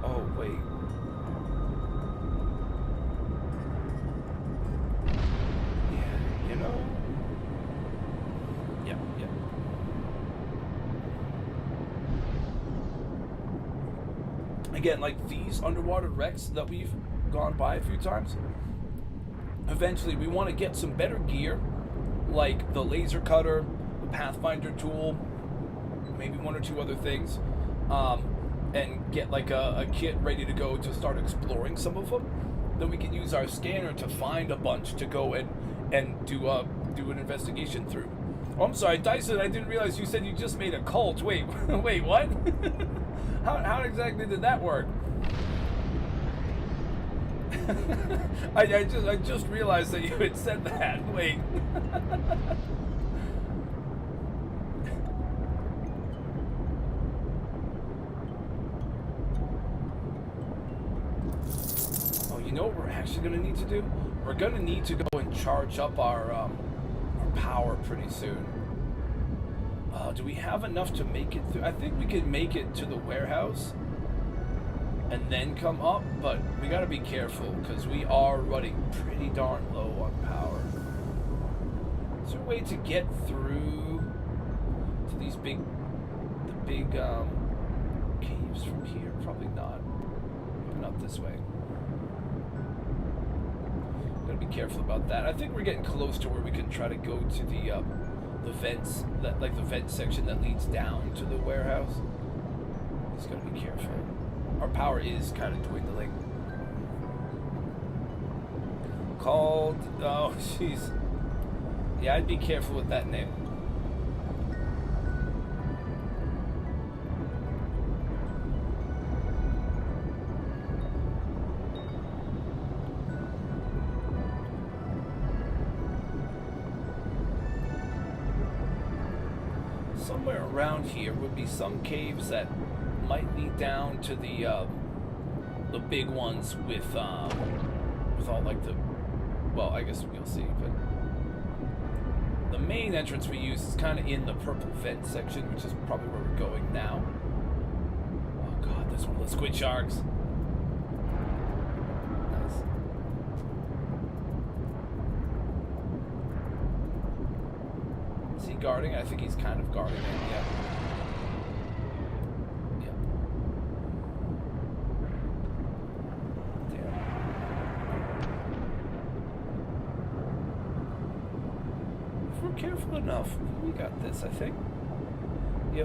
Oh, wait. Yeah, you know. Yeah. again, like these underwater wrecks that we've gone by a few times, eventually we want to get some better gear, like the laser cutter, the Pathfinder tool, maybe one or two other things, and get like a kit ready to go to start exploring some of them. Then we can use our scanner to find a bunch to go and do an investigation through. Oh, I'm sorry, Dyson, I didn't realize you said you just made a cult. Wait, wait, what? How exactly did that work? I just realized that you had said that. Wait. Oh, you know what we're actually gonna need to do? We're gonna need to go and charge up our power pretty soon. Do we have enough to make it through? I think we can make it to the warehouse and then come up, but we gotta be careful because we are running pretty darn low on power. Is there a way to get through to these big caves from here? Probably not. Maybe not this way. Gotta be careful about that. I think we're getting close to where we can try to go to the vents, that like the vent section that leads down to the warehouse. Just gotta be careful. Our power is kind of dwindling. Called, oh jeez. Yeah, I'd be careful with that name. Somewhere around here would be some caves that might lead down to the big ones with all like the, well, I guess we'll see, but the main entrance we use is kind of in the purple vent section, which is probably where we're going now. Oh god, there's one of the squid sharks. Nice. Is he guarding? I think he's kind of guarding it, yeah. Careful enough. We got this, I think. Yeah,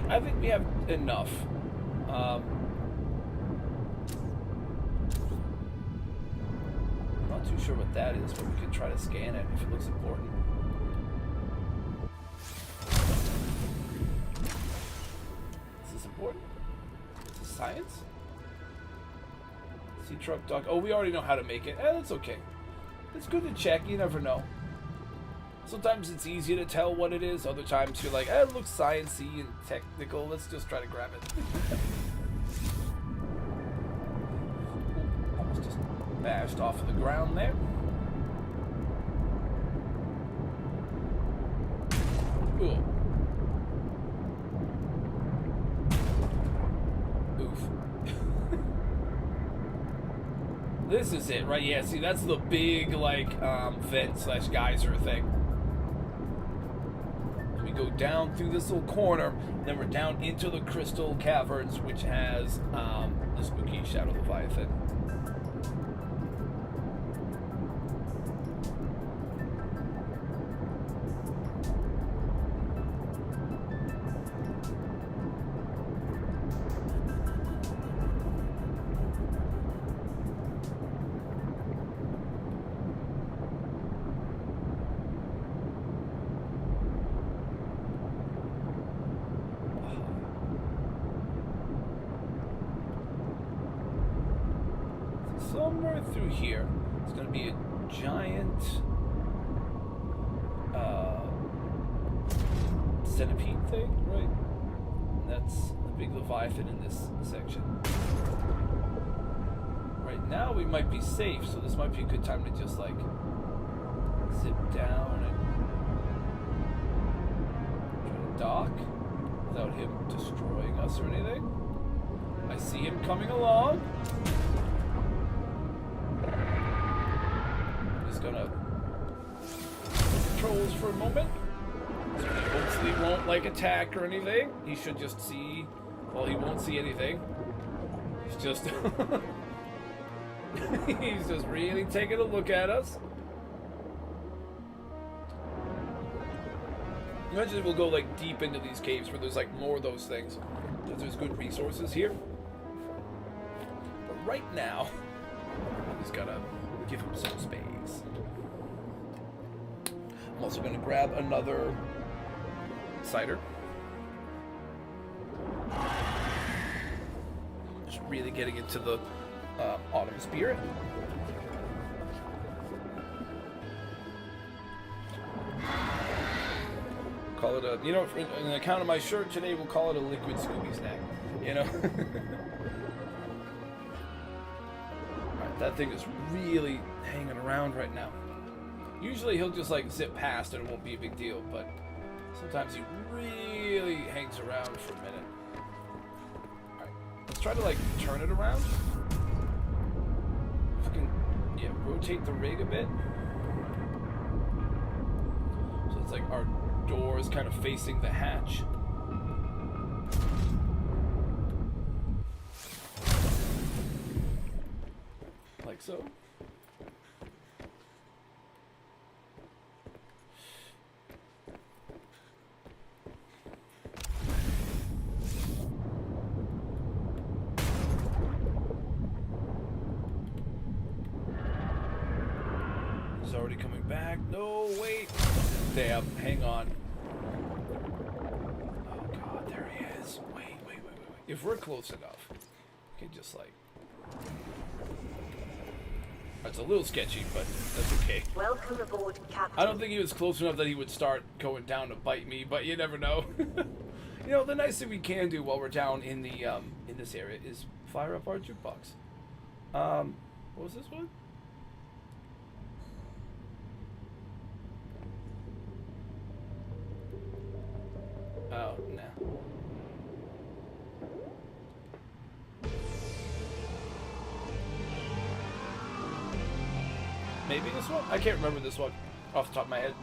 I think we have enough. I'm not too sure what that is, but we can try to scan it if it looks important. Is this important? Is this science? Sea truck dock. Oh, we already know how to make it. That's okay. It's good to check. You never know. Sometimes it's easy to tell what it is. Other times you're like, it looks sciencey and technical. Let's just try to grab it. Ooh, almost just bashed off of the ground there. Ooh. Oof. This is it, right? Yeah, see, that's the big, like, vent slash geyser thing. Go down through this little corner, then we're down into the crystal caverns, which has the spooky Shadow Leviathan. Somewhere through here, it's going to be a giant centipede thing, right? And that's the big Leviathan in this section. Right now we might be safe, so this might be a good time to just like zip down and try to dock without him destroying us or anything. I see him coming along. Gonna controls for a moment, so he hopefully won't like attack or anything. He should just see, well, he won't see anything. He's just he's just really taking a look at us. Eventually we'll go like deep into these caves where there's like more of those things. Because there's good resources here. But right now, we just gotta give him some space. I'm also gonna grab another cider. Just really getting into the autumn spirit. Call it a, you know, in the account of my shirt today, we'll call it a liquid Scooby snack. You know? Alright, that thing is really hanging around right now. Usually he'll just like zip past and it won't be a big deal, but sometimes he really hangs around for a minute. Alright, let's try to like turn it around. If we can, yeah, rotate the rig a bit. So it's like our door is kind of facing the hatch. Like so. He's already coming back. No, wait. Damn, hang on. If we're close enough, we can just like... It's a little sketchy, but that's okay. Welcome aboard, Captain. I don't think he was close enough that he would start going down to bite me, but you never know. You know, the nice thing we can do while we're down in the in this area is fire up our jukebox. What was this one? Oh, no. Maybe this one? I can't remember this one off the top of my head.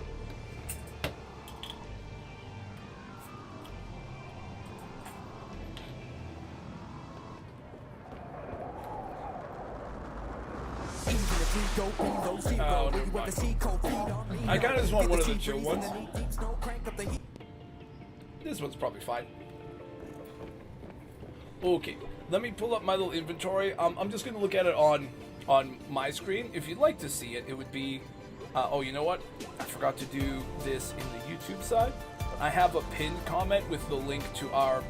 Oh, never mind. I kind of just want one of the chill ones. This one's probably fine. Okay, let me pull up my little inventory. I'm just gonna look at it on my screen. If you'd like to see it, it would be. Oh, you know what? I forgot to do this in the YouTube side. I have a pinned comment with the link to our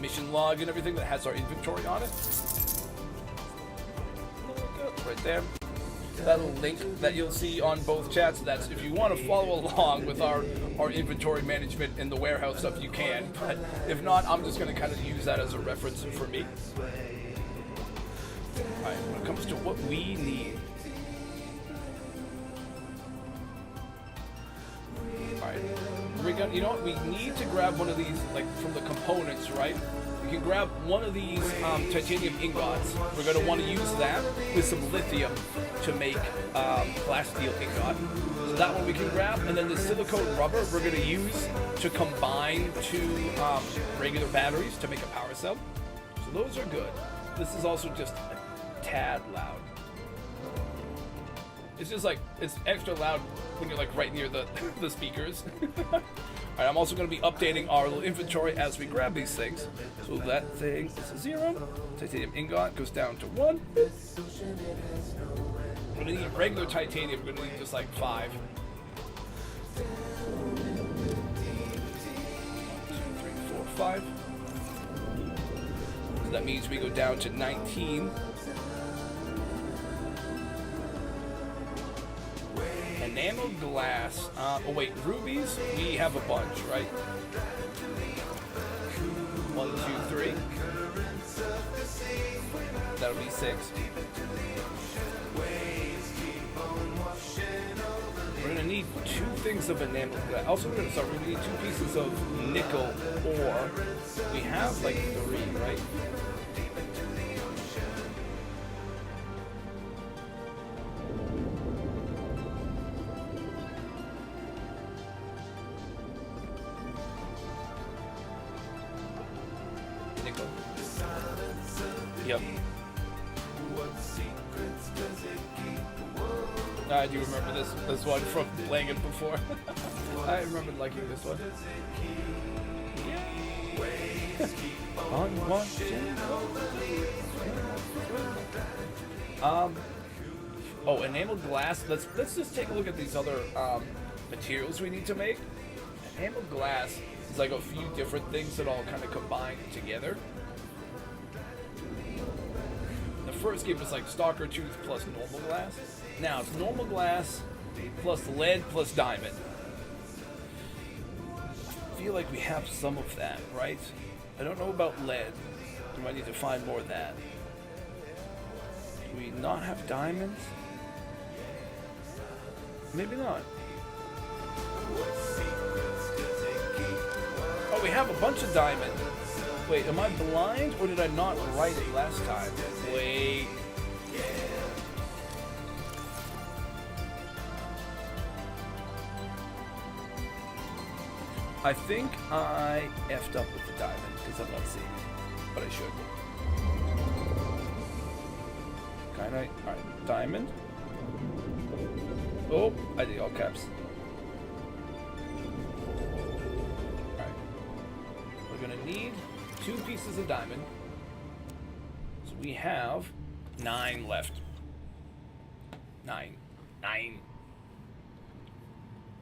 mission log and everything that has our inventory on it. Right there. That'll link that you'll see on both chats. That's if you want to follow along with our inventory management in the warehouse stuff, you can. But if not, I'm just going to kind of use that as a reference for me. Alright, when it comes to what we need. Alright, we're gonna, you know what? We need to grab one of these, like from the components, right? We can grab one of these titanium ingots. We're going to want to use that with some lithium to make glass steel ingot. So that one we can grab. And then the silicone rubber we're going to use to combine two regular batteries to make a power cell. So those are good. This is also just a tad loud. It's just like, it's extra loud when you're like right near the speakers. Alright, I'm also going to be updating our little inventory as we grab these things. So that thing is a 0. Titanium ingot goes down to 1. We're going to need regular titanium. We're going to need just like 5. 1, 2, 3, 4, 5. So that means we go down to 19. Enameled glass. Oh wait, rubies. We have a bunch, right? 1, 2, 3. That'll be 6. We're gonna need 2 things of enameled glass. Also, we're gonna need 2 pieces of nickel ore. We have like 3, right? I do remember this one from playing it before. I remember liking this one. Oh, enameled glass. Let's just take a look at these other materials we need to make. Enameled glass is like a few different things that all kind of combine together. The first game was like stalker tooth plus normal glass. Now it's normal glass plus lead plus diamond. I feel like we have some of that, right? I don't know about lead. We might need to find more of that. Do we not have diamonds? Maybe not. Oh, we have a bunch of diamonds. Wait, am I blind or did I not write it last time? Wait. I think I effed up with the diamond because I'm not seeing it, but I should. Can I? Alright, diamond. Oh, I did all caps. Alright. We're gonna need 2 pieces of diamond. So we have 9 left. 9.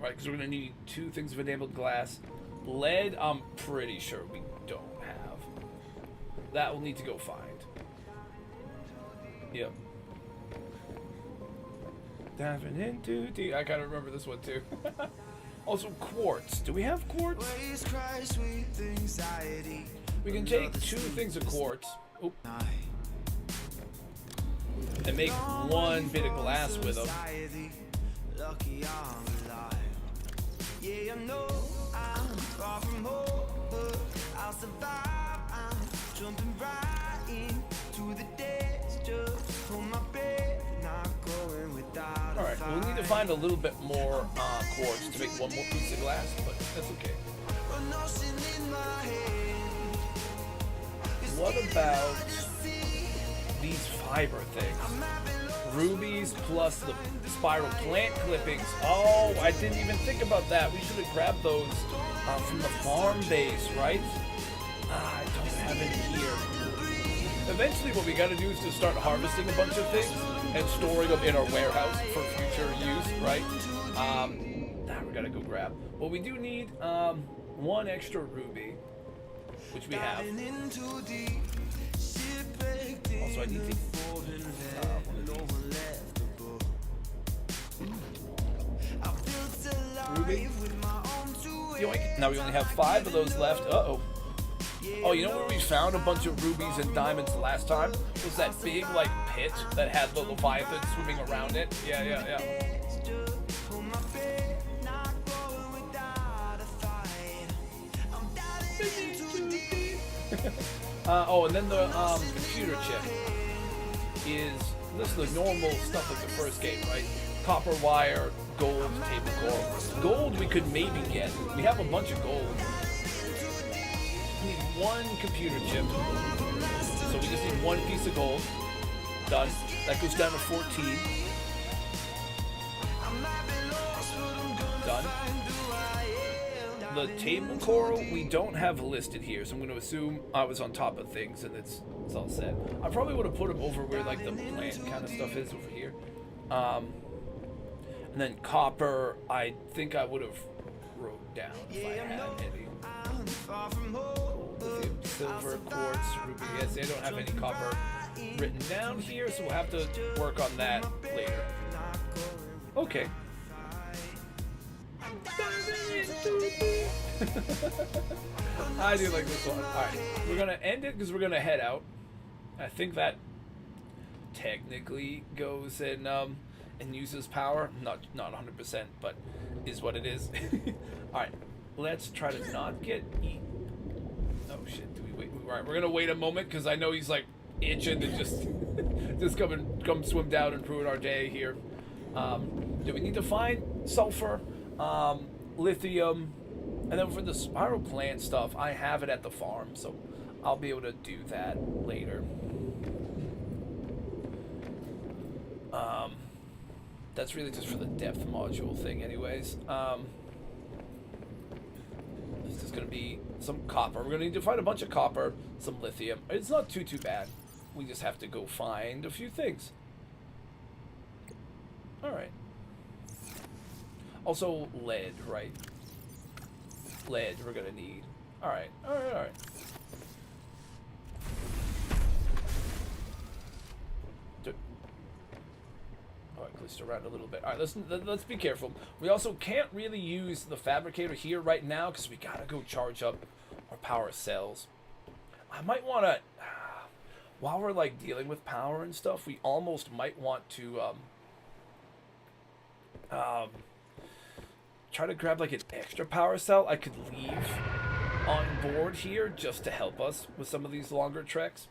Right, because we're gonna need 2 things of enameled glass. Lead, I'm pretty sure we don't have. That will need to go find. Yep. Diving into deep. I kind of remember this one too. Also, quartz. Do we have quartz? We can take 2 things of quartz. Oop. And make 1 bit of glass with them. Yeah, I know I'm far from home, but I'll survive. I'm jumping right into the days, just on my bed, not going without. All right, we'll need to find a little bit more quartz to make 1 more piece of glass, but that's okay. What about these fiber things? Rubies plus the spiral plant clippings. Oh, I didn't even think about that. We should have grabbed those from the farm base, right? I don't have any here. Eventually what we got to do is to start harvesting a bunch of things and storing them in our warehouse for future use, right? That we got to go grab. Well, we do need 1 extra ruby, which we have. Also, I need to ruby. Yoink. Now we only have 5 of those left. Uh-oh. Oh, you know where we found a bunch of rubies and diamonds last time? Was that big, like, pit that had the Leviathan swimming around it? Yeah. Oh, and then the computer chip this is the normal stuff like the first game, right? Copper wire, gold, table core. Gold we could maybe get. We have a bunch of gold. We need 1 computer chip. So we just need 1 piece of gold. Done. That goes down to 14. Done. The table coral we don't have listed here, so I'm going to assume I was on top of things and it's all set. I probably would have put them over where like the plant kind of stuff is over here. And then copper, I think I would have wrote down if I had any. Gold, lithium, silver, quartz, ruby. Yes, I don't have any copper written down here, so we'll have to work on that later. Okay. I do like this one. Alright, we're gonna end it because we're gonna head out. I think that technically goes and uses power. Not 100%, but is what it is. Alright, let's try to not get eaten. Oh shit, do we wait? Alright, we're gonna wait a moment because I know he's like itching to just come swim down and ruin our day here. Do we need to find sulfur, lithium, and then for the spiral plant stuff, I have it at the farm, so I'll be able to do that later. That's really just for the depth module thing anyways. This is going to be some copper. We're going to need to find a bunch of copper, some lithium. It's not too bad. We just have to go find a few things. Alright. Also, lead, right? Lead we're going to need. Alright. Alright. Twist around a little bit. All right, let's be careful. We also can't really use the fabricator here right now because we gotta go charge up our power cells. I might want to, while we're like dealing with power and stuff, we almost might want to try to grab like an extra power cell I could leave on board here just to help us with some of these longer treks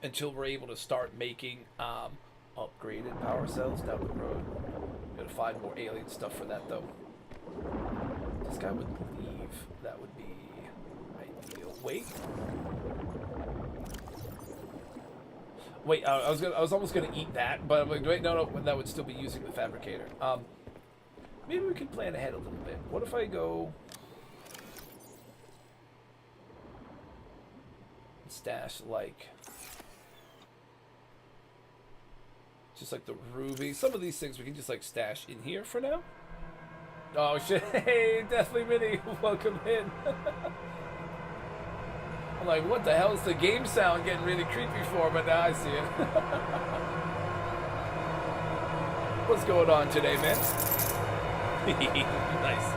until we're able to start making upgraded power cells down the road. Gotta find more alien stuff for that though. This guy would leave. That would be ideal. Wait, I was almost gonna eat that, but I'm like, wait, no, that would still be using the fabricator. Maybe we can plan ahead a little bit. What if I go stash like just like the ruby. Some of these things we can just like stash in here for now. Oh shit! Hey, Deathly Mini, welcome in. I'm like, what the hell is the game sound getting really creepy for? But now I see it. What's going on today, man? Nice.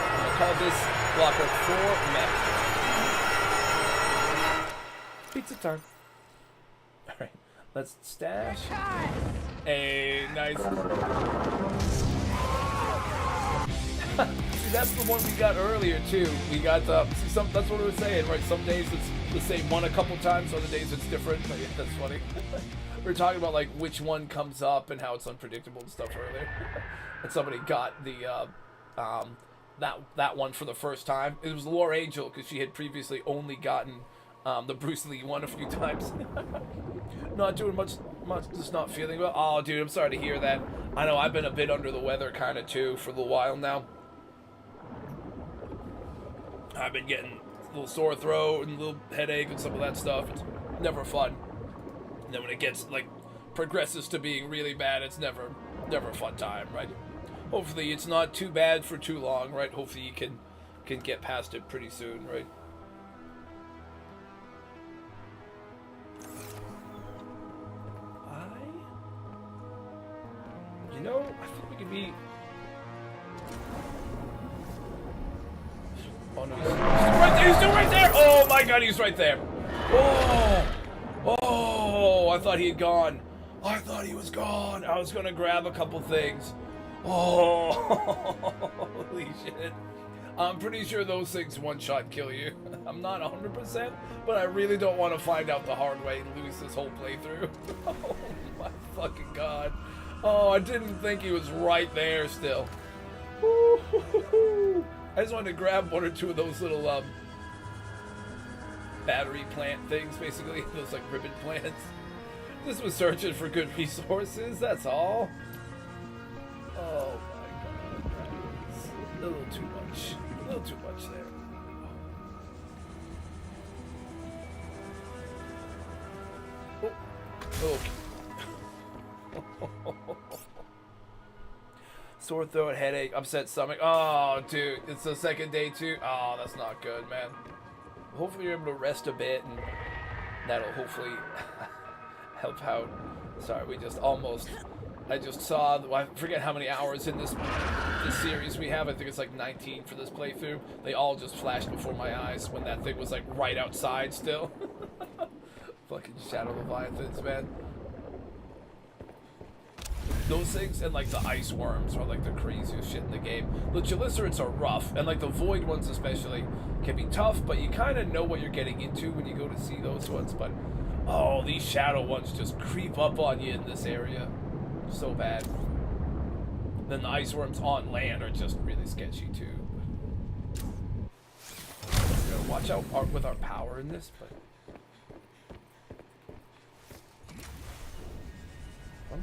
I'm gonna call this blocker 4 mech. Pizza time. Alright, let's stash. Hey, nice. See, that's the one we got earlier, too. We got, that's what we were saying, right? Some days it's the same one a couple times, other days it's different. But yeah, that's funny. We were talking about, like, which one comes up and how it's unpredictable and stuff earlier. And somebody got the, that one for the first time. It was Laura Angel, because she had previously only gotten the Bruce Lee one a few times. Not doing much, just not feeling well. Oh, dude, I'm sorry to hear that. I know I've been a bit under the weather kind of too for a little while now. I've been getting a little sore throat and a little headache and some of that stuff. It's never fun. And then when it gets, like, progresses to being really bad, it's never a fun time, right? Hopefully it's not too bad for too long, right? Hopefully you can get past it pretty soon, right? You know, I think we could be... Oh no, he's still right there! He's still right there! Oh my god, he's right there! Oh, I thought he had gone. I thought he was gone. I was gonna grab a couple things. Oh, holy shit. I'm pretty sure those things one-shot kill you. I'm not 100%, but I really don't want to find out the hard way and lose this whole playthrough. Oh my fucking god. Oh, I didn't think he was right there still. Woo-hoo-hoo-hoo. I just wanted to grab one or two of those little battery plant things, basically. Those like ribbon plants. This was searching for good resources, that's all. Oh my god. That's a little too much. A little too much there. Oh. Okay. Sore throat, headache, upset stomach. Oh, dude, it's the second day too. Oh, that's not good, man. Hopefully you're able to rest a bit, and that'll hopefully help out. Sorry, I just saw, I forget how many hours in this series we have. I think it's like 19 for this playthrough. They all just flashed before my eyes when that thing was like right outside still. Fucking Shadow Leviathans, man. Those things and like the ice worms are like the craziest shit in the game. The chelicerates are rough, and like the void ones especially can be tough, but you kind of know what you're getting into when you go to see those ones. But oh, these shadow ones just creep up on you in this area so bad. Then the ice worms on land are just really sketchy too. We gotta watch out with our power in this, but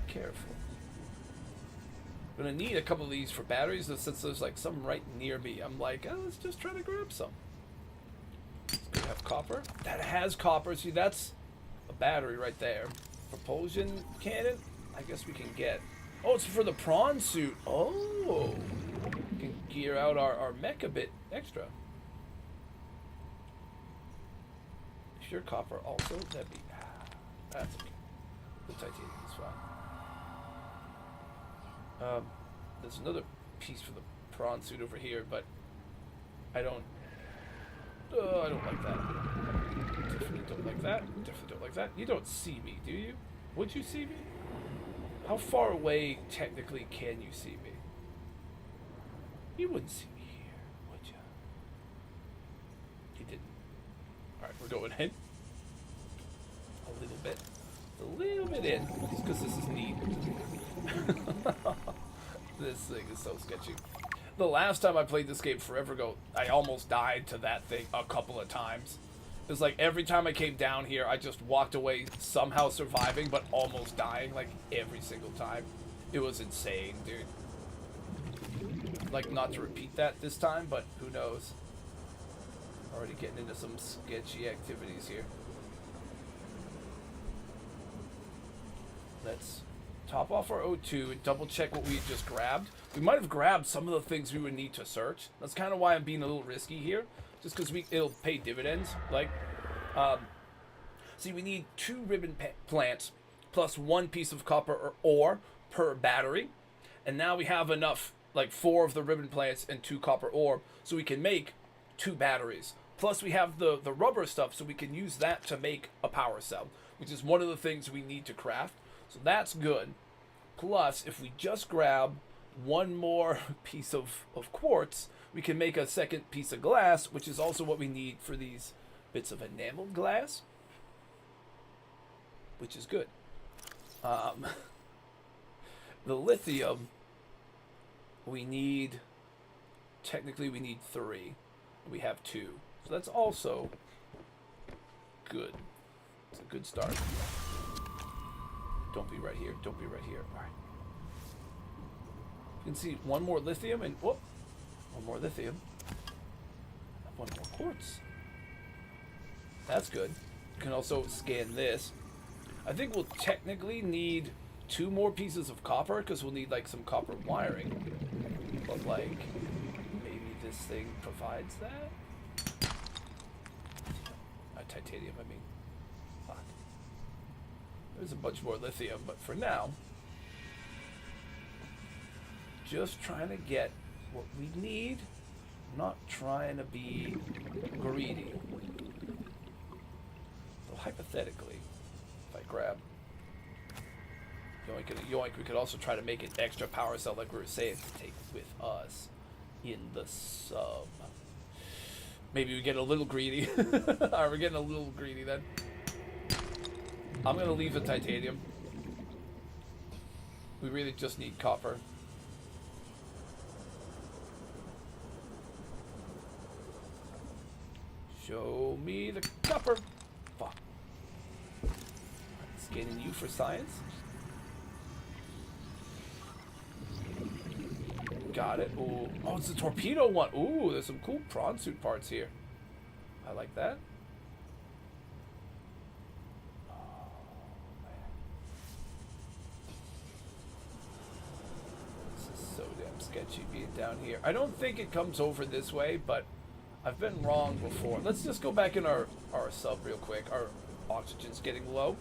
careful. I'm gonna need a couple of these for batteries, and since there's like some right near me, I'm like, oh, let's just try to grab some. It's gonna have copper. That has copper. See, that's a battery right there. Propulsion cannon. I guess we can get. Oh, it's for the prawn suit. Oh, we can gear out our mech a bit extra. Sure, copper also. That'd be. That's okay. The titanium is fine. There's another piece for the prawn suit over here, but I don't like that. Definitely don't like that. Definitely don't like that. You don't see me, do you? Would you see me? How far away, technically, can you see me? You wouldn't see me here, would you? You didn't. Alright, we're going in. A little bit. A little bit in. Just because this is neat. This thing is so sketchy. The last time I played this game forever ago, I almost died to that thing a couple of times. It was like every time I came down here, I just walked away somehow surviving, but almost dying, like every single time. It was insane, dude. Like, not to repeat that this time, but who knows. Already getting into some sketchy activities here. Let's top off our O2 and double check what we just grabbed. We might have grabbed some of the things we would need to search. That's kind of why I'm being a little risky here. Just because it'll pay dividends. Like, see, we need 2 ribbon plants plus 1 piece of copper or ore per battery. And now we have enough, like 4 of the ribbon plants and 2 copper ore, so we can make 2 batteries. Plus we have the rubber stuff, so we can use that to make a power cell, which is one of the things we need to craft. So that's good. Plus, if we just grab 1 more piece of quartz, we can make a second piece of glass, which is also what we need for these bits of enameled glass, which is good. The lithium, technically we need 3. We have 2. So that's also good. It's a good start. Don't be right here. Don't be right here. All right. You can see 1 more lithium and whoop. 1 more lithium. 1 more quartz. That's good. You can also scan this. I think we'll technically need 2 more pieces of copper because we'll need like some copper wiring. But like, maybe this thing provides that? Titanium, I mean. Fuck. There's a bunch more lithium, but for now, just trying to get what we need, not trying to be greedy. So hypothetically, if I grab yoink and a yoink, we could also try to make an extra power cell like we were saying to take with us in the sub. Maybe we get a little greedy. Alright, we're getting a little greedy then. I'm gonna leave the titanium. We really just need copper. Show me the copper. Fuck. Scanning you for science. Got it. Ooh. Oh, it's the torpedo one. Ooh, there's some cool prawn suit parts here. I like that. Oh, man. This is so damn sketchy being down here. I don't think it comes over this way, but I've been wrong before. Let's just go back in our sub real quick. Our oxygen's getting low.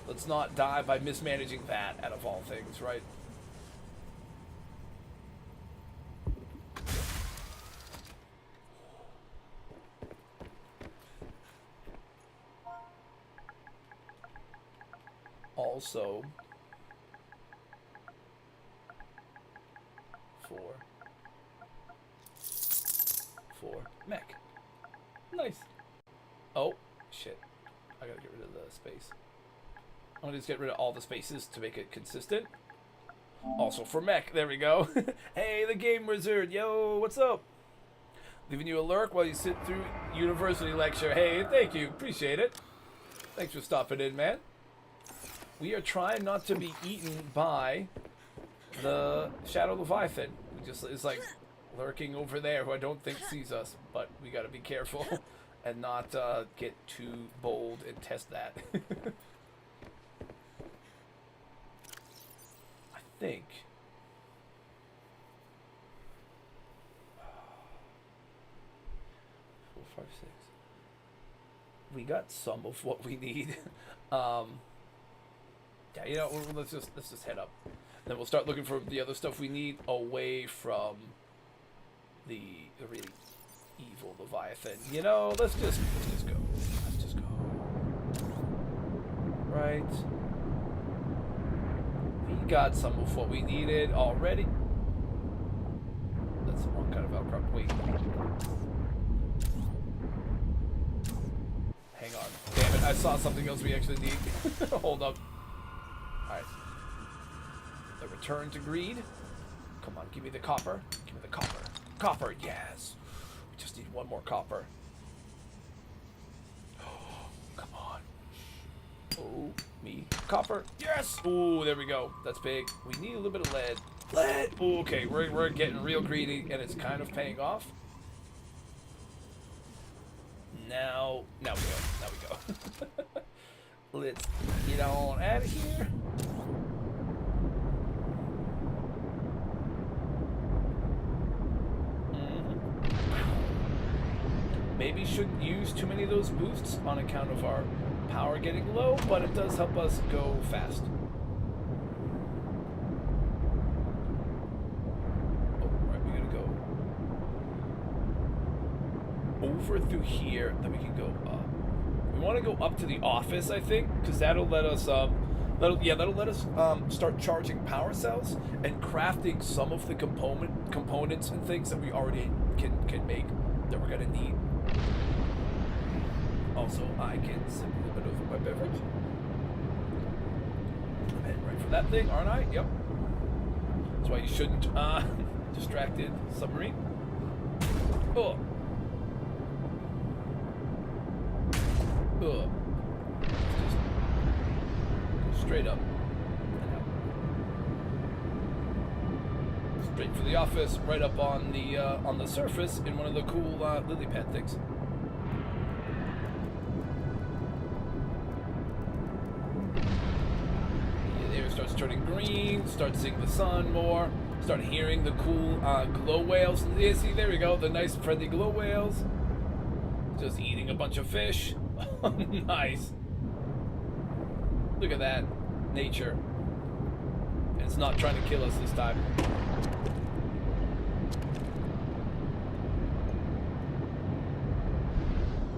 Let's not die by mismanaging that out of all things, right? Also, 4 mech. Nice. Oh, shit. I gotta get rid of the space. I'm gonna just get rid of all the spaces to make it consistent. Also for mech. There we go. Hey, the game wizard. Yo, what's up? Leaving you a lurk while you sit through university lecture. Hey, thank you. Appreciate it. Thanks for stopping in, man. We are trying not to be eaten by the Shadow Leviathan. We just is like lurking over there, who I don't think sees us, but we gotta be careful and not get too bold and test that. I think. 4, 5, 6. We got some of what we need. Yeah, you know, let's just head up. Then we'll start looking for the other stuff we need away from the really evil Leviathan. You know, let's just go. Let's just go. Right. We got some of what we needed already. That's the wrong kind of outcrop. Wait. Hang on. Damn it, I saw something else we actually need. Hold up. Alright. The return to greed. Come on, give me the copper. Give me the copper. Copper, yes. We just need one more copper. Oh, come on. Oh, me. Copper. Yes! Oh, there we go. That's big. We need a little bit of lead. Lead! Ooh, okay, we're getting real greedy, and it's kind of paying off. Now we go. Now we go. Let's get on out of here. Maybe shouldn't use too many of those boosts on account of our power getting low, but it does help us go fast. Oh, right, we gotta go over through here, then we can go up. We want to go up to the office, I think, because that'll let us that'll let us start charging power cells and crafting some of the components and things that we already can make that we're gonna need. Also, I can sip a little bit of my beverage. I'm heading right for that thing, aren't I? Yep. That's why you shouldn't distracted submarine. Oh. Oh. Just go straight up and out. Straight for the office, right up on the surface in one of the cool lily pad things. Starts turning green, start seeing the sun more, start hearing the cool glow whales. Yeah, see, there we go, the nice friendly glow whales. Just eating a bunch of fish. Nice. Look at that. Nature. It's not trying to kill us this time.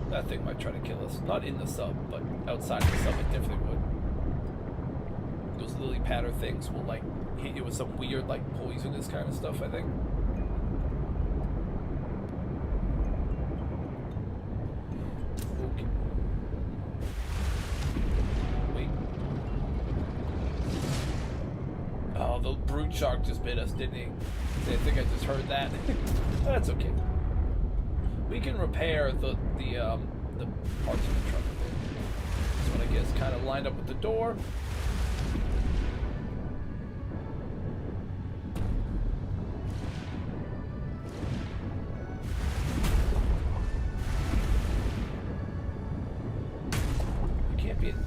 That thing might try to kill us. Not in the sub, but outside the sub it definitely would. Those lily patter things will like hit you with some weird like poisonous kind of stuff, I think. Okay. Wait. Oh, the brute shark just bit us, didn't he? I think I just heard that. That's okay. We can repair the parts of the truck. This one I guess kind of lined up with the door.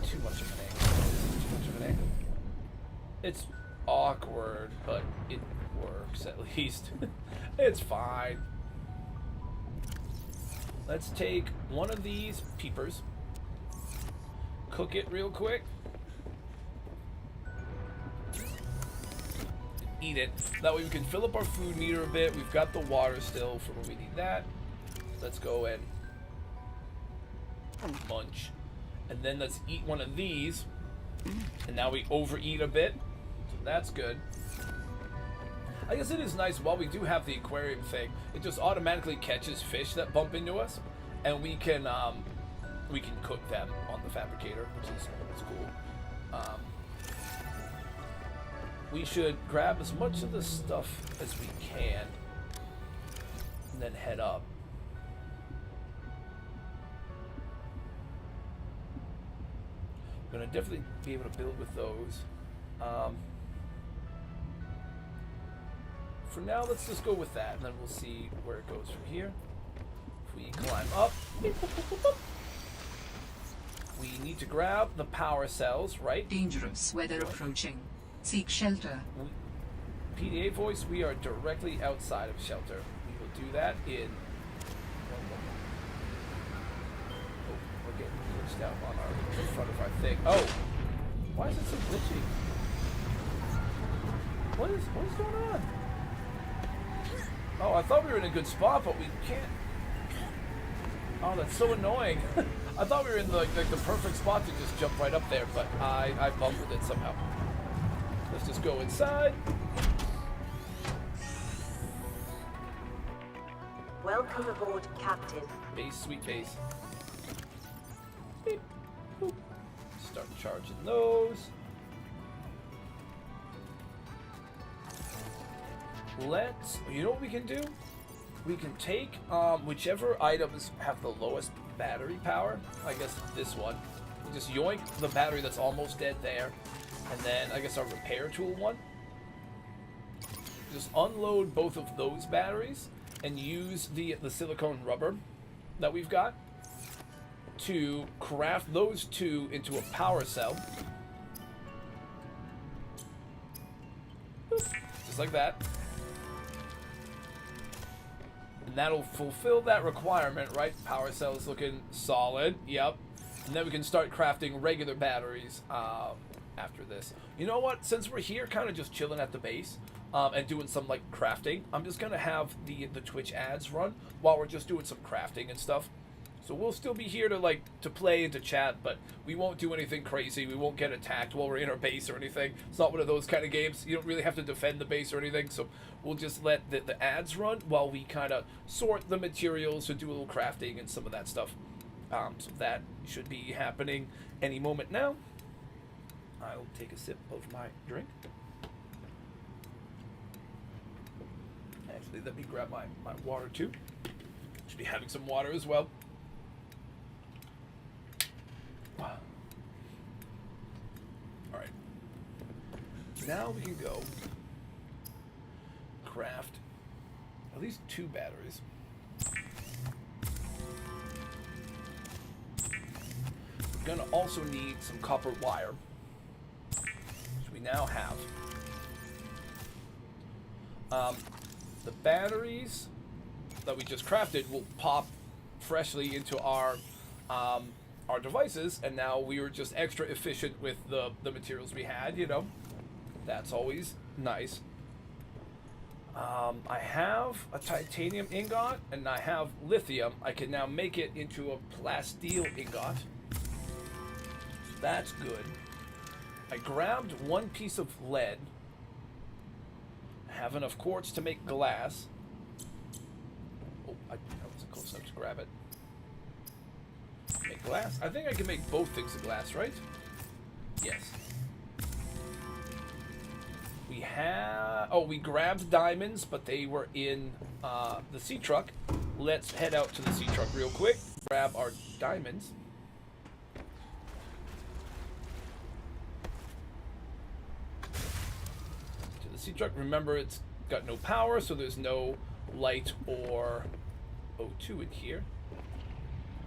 Too much of an angle. It's awkward, but it works at least. It's fine. Let's take one of these peepers, cook it real quick, eat it. That way we can fill up our food meter a bit. We've got the water still for when we need that. Let's go and munch. And then let's eat one of these. And now we overeat a bit. So that's good. I guess it is nice while we do have the aquarium thing, it just automatically catches fish that bump into us. And we can cook them on the fabricator, which is cool. We should grab as much of the stuff as we can and then head up. Gonna definitely be able to build with those. For now, let's just go with that, and then we'll see where it goes from here. If we climb up, we need to grab the power cells, right? Dangerous weather approaching. Seek shelter. PDA voice, we are directly outside of shelter. We will do that in one moment. Oh, we're getting glitched out on our in front of our thing. Oh! Why is it so glitchy? What is going on? Oh, I thought we were in a good spot, but we can't. Oh, that's so annoying. I thought we were in like the perfect spot to just jump right up there, but I bumbled it somehow. Let's just go inside. Welcome aboard, Captain. Base, sweet base. Beep, boop. Start charging those. You know what we can do? We can take whichever items have the lowest battery power. I guess this one. We just yoink the battery that's almost dead there. And then I guess our repair tool one. Just unload both of those batteries and use the silicone rubber that we've got to craft those two into a power cell. Boop. Just like that. And that'll fulfill that requirement, right? Power cell is looking solid. Yep. And then we can start crafting regular batteries after this. You know what? Since we're here kind of just chilling at the base and doing some like crafting, I'm just going to have the Twitch ads run while we're just doing some crafting and stuff. So we'll still be here to play and to chat, but we won't do anything crazy. We won't get attacked while we're in our base or anything. It's not one of those kind of games. You don't really have to defend the base or anything. So we'll just let the ads run while we kind of sort the materials and do a little crafting and some of that stuff. So that should be happening any moment now. I'll take a sip of my drink. Actually, let me grab my water too. Should be having some water as well. Alright. Now we can go craft at least 2 batteries. We're gonna also need some copper wire, which we now have. The batteries that we just crafted will pop freshly into our devices, and now we were just extra efficient with the materials we had, you know. That's always nice. I have a titanium ingot, and I have lithium. I can now make it into a plasteel ingot. That's good. I grabbed 1 piece of lead. I have enough quartz to make glass. Oh, I wasn't close enough to grab it. Make glass? I think I can make both things of glass, right? Yes. We have... Oh, we grabbed diamonds, but they were in the sea truck. Let's head out to the sea truck real quick. Grab our diamonds. To the sea truck. Remember, it's got no power, so there's no light or O2 in here.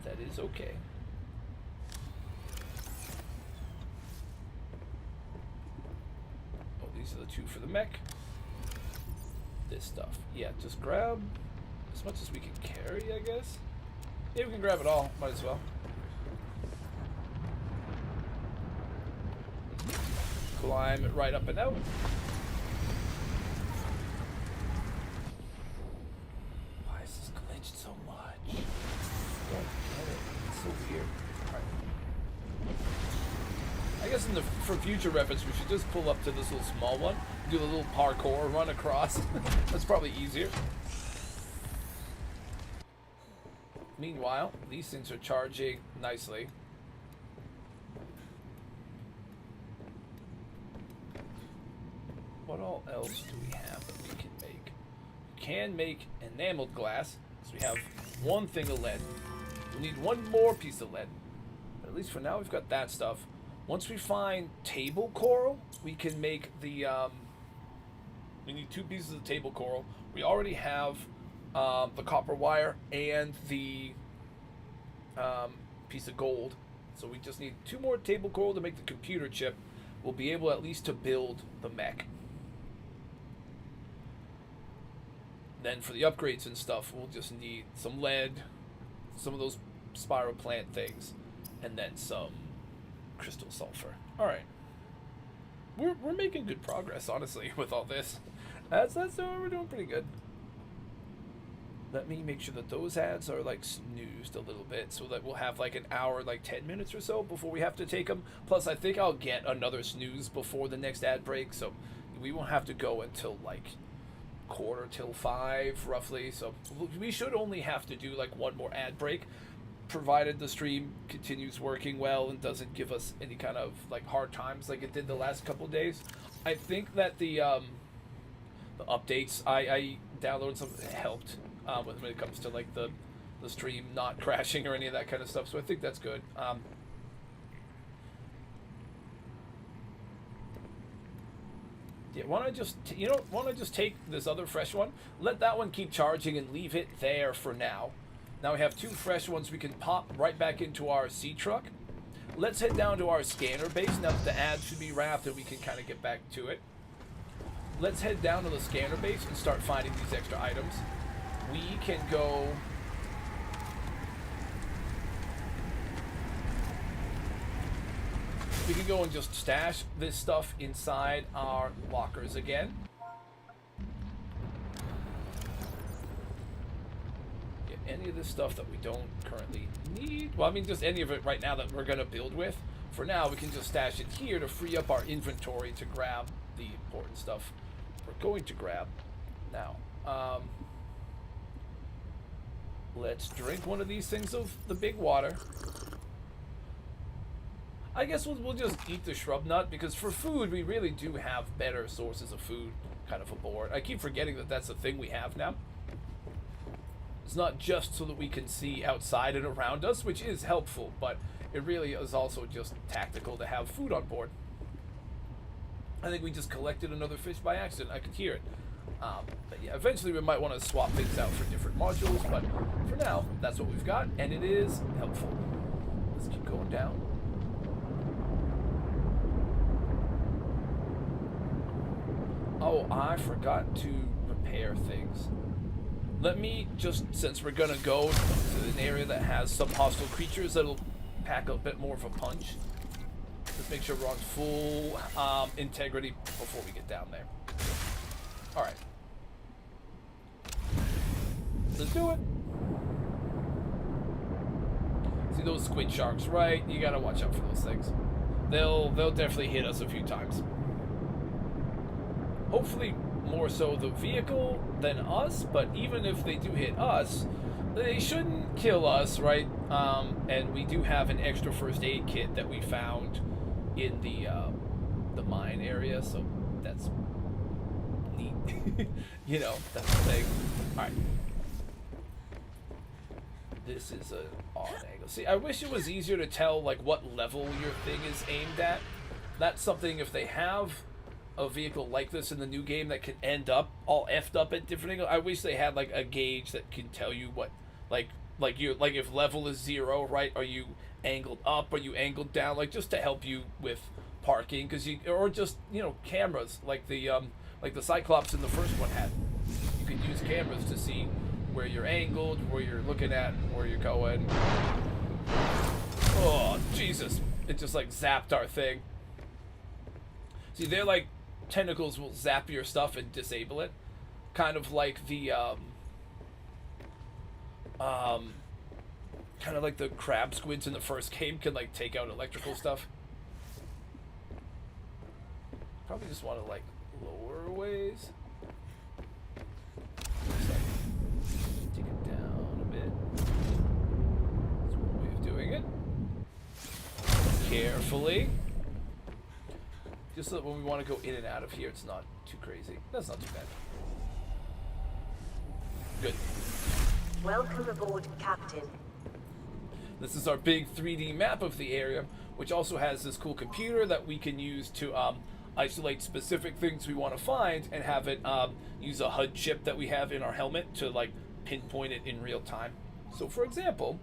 That is okay. Oh, these are the 2 for the mech. This stuff. Yeah, just grab as much as we can carry, I guess. Yeah, we can grab it all. Might as well. Climb it right up and out. Why is this glitched so much? Don't get it. It's so weird. Alright. I guess for future reference, we should just pull up to this little small one, do a little parkour, run across. That's probably easier. Meanwhile, these things are charging nicely. What all else do we have that we can make? We can make enameled glass, so we have 1 thing of lead. We need 1 more piece of lead. But at least for now, we've got that stuff. Once we find table coral, we can make the, we need 2 pieces of table coral. We already have the copper wire and the piece of gold. So we just need 2 more table coral to make the computer chip. We'll be able at least to build the mech. Then for the upgrades and stuff, we'll just need some lead, some of those spiral plant things, and then some crystal sulfur. Alright. We're making good progress, honestly, with all this. We're doing pretty good. Let me make sure that those ads are like snoozed a little bit so that we'll have like an hour, like 10 minutes or so before we have to take them. Plus, I think I'll get another snooze before the next ad break, so we won't have to go until like 4:45 roughly. So we should only have to do like 1 more ad break, provided the stream continues working well and doesn't give us any kind of like hard times like it did the last couple of days. I think that the updates I downloaded some helped when it comes to like the stream not crashing or any of that kind of stuff. So I think that's good. Yeah, want to just take this other fresh one, let that one keep charging, and leave it there for now. Now we have 2 fresh ones we can pop right back into our sea truck. Let's head down to our scanner base now that the ad should be wrapped and we can kind of get back to it. Let's head down to the scanner base and start finding these extra items. We can go... We can go and just stash this stuff inside our lockers again. Get any of this stuff that we don't currently need. Well, I mean, just any of it right now that we're going to build with. For now, we can just stash it here to free up our inventory to grab the important stuff we're going to grab now. Let's drink one of these things of the big water. I guess we'll just eat the shrub nut, because for food, we really do have better sources of food kind of aboard. I keep forgetting that that's a thing we have now. It's not just so that we can see outside and around us, which is helpful, but it really is also just tactical to have food on board. I think we just collected another fish by accident. I could hear it. But yeah, eventually we might want to swap things out for different modules, but for now, that's what we've got, and it is helpful. Let's keep going down. Oh, I forgot to repair things. Let me just, since we're gonna go to an area that has some hostile creatures that'll pack a bit more of a punch, just make sure we're on full integrity before we get down there. Alright. Let's do it. See those squid sharks, right? You gotta watch out for those things. They'll definitely hit us a few times. Hopefully more so the vehicle than us, but even if they do hit us, they shouldn't kill us, right? And we do have an extra first aid kit that we found in the mine area, so that's neat. You know, that's the thing. Alright. This is an odd angle. See, I wish it was easier to tell like what level your thing is aimed at. That's something, if they have a vehicle like this in the new game that can end up all effed up at different angles, I wish they had like a gauge that can tell you what, like if level is 0, right? Are you angled up? Are you angled down? Like, just to help you with parking, because you, or just, you know, cameras like the Cyclops in the first one had. You could use cameras to see where you're angled, where you're looking at, where you're going. Oh Jesus! It just like zapped our thing. See, they're like tentacles will zap your stuff and disable it, kind of like the kind of like the crab squids in the first game can like take out electrical stuff. Probably just want to like lower ways. Take it down a bit. That's one way of doing it. Carefully. Just so that when we want to go in and out of here, it's not too crazy. That's not too bad. Good. Welcome aboard, Captain. This is our big 3D map of the area. which also has this cool computer that we can use to isolate specific things we want to find and have it use a HUD chip that we have in our helmet to like pinpoint it in real time. So for example,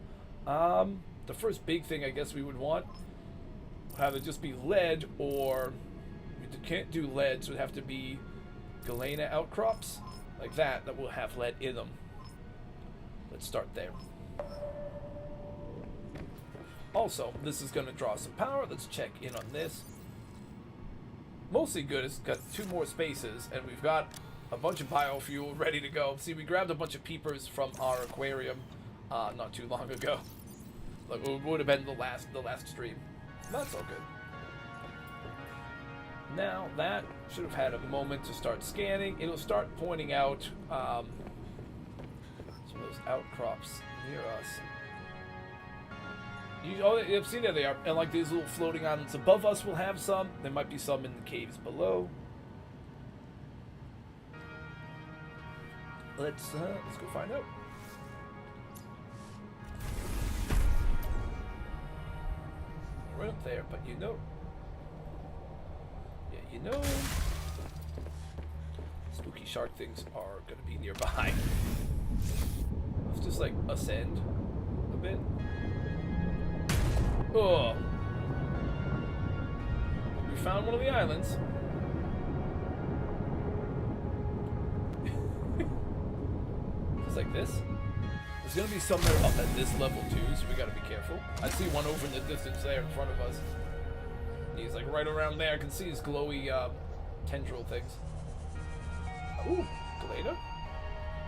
the first big thing I guess we would want would have it just be lead, or we can't do lead, so it would have to be galena outcrops like that will have lead in them. Let's start there. Also, this is going to draw some power. Let's check in on this. Mostly good. It's got 2 more spaces, and we've got a bunch of biofuel ready to go. See, we grabbed a bunch of peepers from our aquarium not too long ago. Like, it would have been the last stream. That's all good. Now, that should have had a moment to start scanning. It'll start pointing out some of those outcrops near us. You've seen there they are, and like these little floating islands above us will have some. There might be some in the caves below. Let's go find out. Right up there, but yeah, spooky shark things are gonna be nearby. Let's just like ascend a bit. Oh, we found one of the islands. Just like this. There's gonna be some that are up at this level too, so we gotta be careful. I see one over in the distance there in front of us. He's like right around there. I can see his glowy tendril things. Ooh, galena.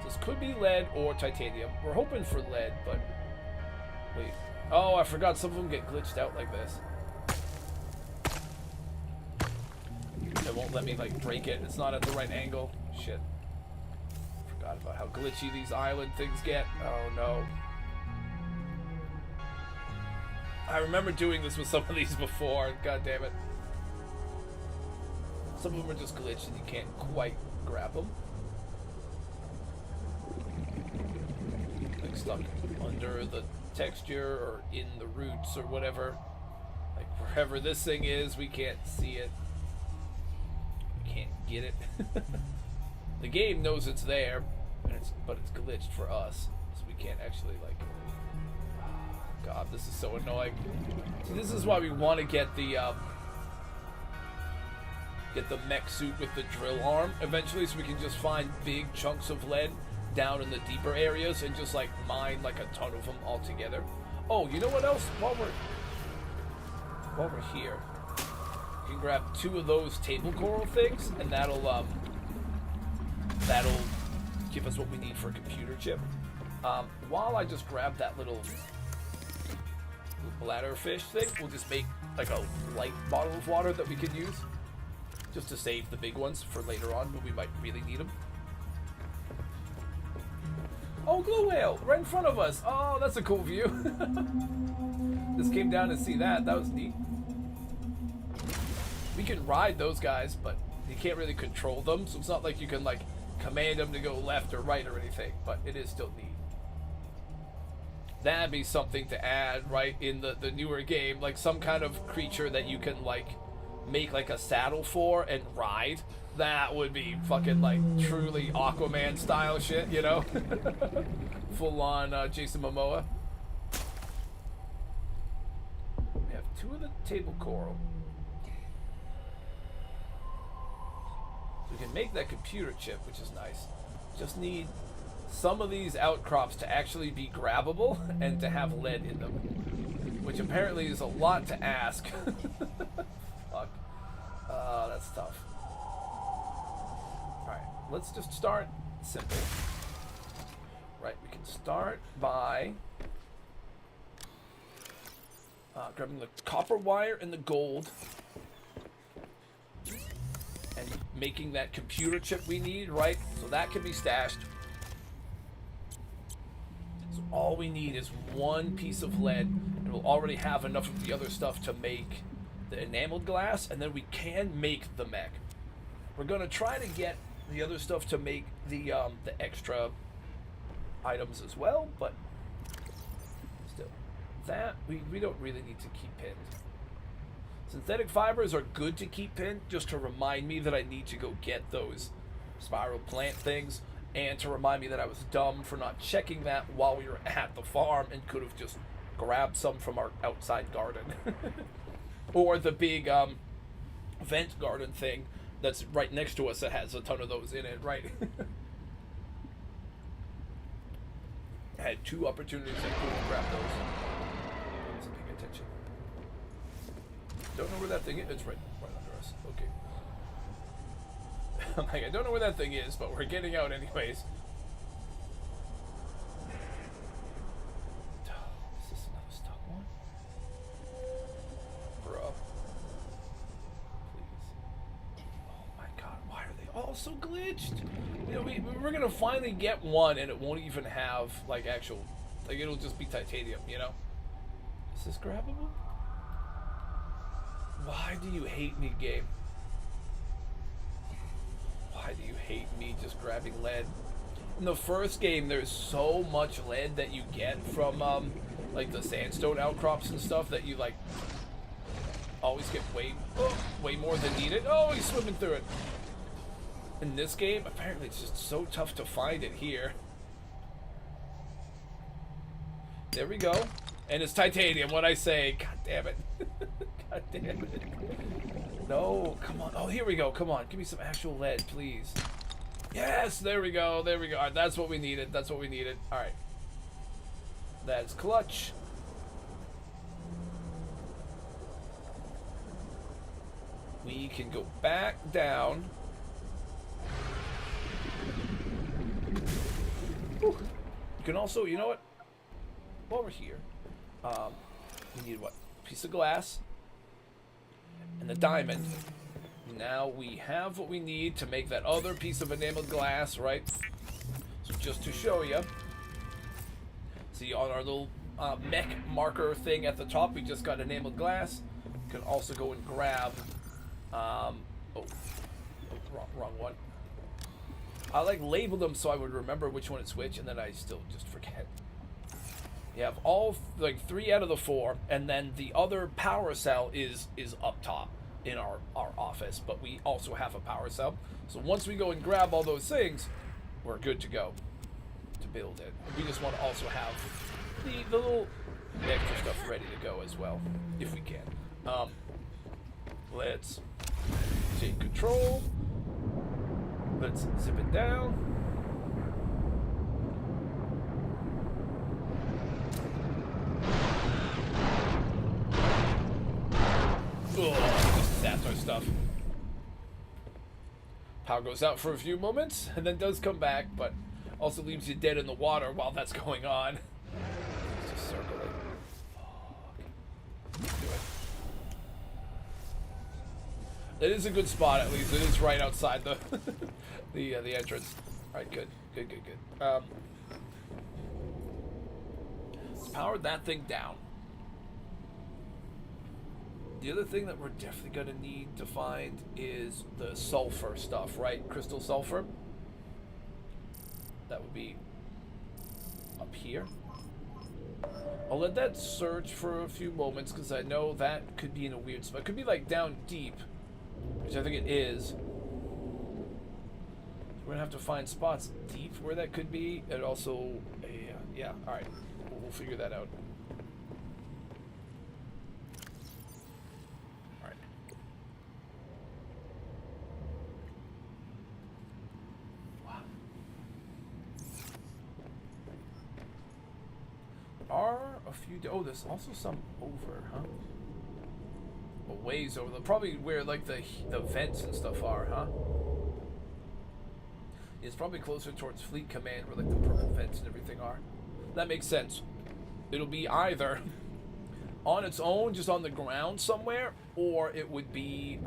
This could be lead or titanium. We're hoping for lead, but wait. Oh, I forgot some of them get glitched out like this. It won't let me like break it. It's not at the right angle. Shit. Forgot about how glitchy these island things get. Oh no. I remember doing this with some of these before. God damn it. Some of them are just glitched and you can't quite grab them. Like stuck under the texture or in the roots or whatever. Like wherever this thing is, we can't see it. We can't get it. The game knows it's there, but it's glitched for us, so we can't actually like. God, this is so annoying. See, this is why we want to get the mech suit with the drill arm eventually, so we can just find big chunks of lead down in the deeper areas and just like mine like a ton of them all together. Oh, you know what else? While we're here, you can grab 2 of those table coral things, and that'll give us what we need for a computer chip. While I just grab that little bladderfish thing, we'll just make like a light bottle of water that we can use just to save the big ones for later on, but we might really need them. Oh, glue whale right in front of us. Oh, that's a cool view. Just came down to see that. That was neat. We can ride those guys, but you can't really control them, so it's not like you can like command them to go left or right or anything, but it is still neat. That'd be something to add right in the newer game, like some kind of creature that you can like make like a saddle for and ride. That would be fucking like truly Aquaman style shit, you know? Full on Jason Momoa. We have 2 of the table coral. So we can make that computer chip, which is nice. Just need some of these outcrops to actually be grabbable and to have lead in them, which apparently is a lot to ask. Fuck. That's tough. Alright, let's just start simple. Right, we can start by grabbing the copper wire and the gold and making that computer chip we need, right? So that can be stashed. So all we need is 1 piece of lead, and we'll already have enough of the other stuff to make the enameled glass, and then we can make the mech. We're gonna try to get the other stuff to make the extra items as well, but still, that we don't really need to keep pinned. Synthetic fibers are good to keep pinned, just to remind me that I need to go get those spiral plant things, and to remind me that I was dumb for not checking that while we were at the farm and could have just grabbed some from our outside garden. Or the big vent garden thing that's right next to us that has a ton of those in it, right? I had 2 opportunities I couldn't grab those. I wasn't paying attention. Don't know where that thing is. It's right under us. Okay. I'm like, I don't know where that thing is, but we're getting out anyways. Is this another stuck one? Bro. Please. Oh my god, why are they all so glitched? You know, we're gonna finally get one and it won't even have, like, actual... Like, it'll just be titanium, you know? Is this grabbable? Why do you hate me, game? Why do you hate me just grabbing lead? In the first game, there's so much lead that you get from, like, the sandstone outcrops and stuff that you, like, always get way more than needed. Oh, he's swimming through it. In this game, apparently it's just so tough to find it here. There we go. And it's titanium, what'd I say? God damn it. God damn it. No, come on. Oh, here we go. Come on. Give me some actual lead, please. Yes, there we go. There we go. All right, that's what we needed. That's what we needed. All right. That's clutch. We can go back down. Whew. You can also, you know what? While we're here, we need what? Piece of glass and the diamond. Now we have what we need to make that other piece of enameled glass, right? So just to show you, see on our little mech marker thing at the top, we just got enameled glass. You can also go and grab, wrong one. I like label them so I would remember which one is which, and then I still just forget. You have all, like, 3 out of the 4, and then the other power cell is up top in our office, but we also have a power cell. So once we go and grab all those things, we're good to go to build it. We just want to also have the little extra stuff ready to go as well, if we can. Let's take control. Let's zip it down. Just zapped our stuff. Power goes out for a few moments and then does come back, but also leaves you dead in the water while that's going on. Let's just circle it. Let's do it. It is a good spot, at least. It is right outside the the entrance. All right, good. Let's power that thing down. The other thing that we're definitely going to need to find is the sulfur stuff, right? Crystal sulfur. That would be up here. I'll let that search for a few moments because I know that could be in a weird spot. It could be like down deep, which I think it is. We're going to have to find spots deep where that could be. And also, yeah, all right. We'll figure that out. Are a few... Oh, there's also some over, huh? A ways over. Probably where, like, the vents and stuff are, huh? It's probably closer towards Fleet Command where, like, the purple vents and everything are. That makes sense. It'll be either on its own, just on the ground somewhere, or it would be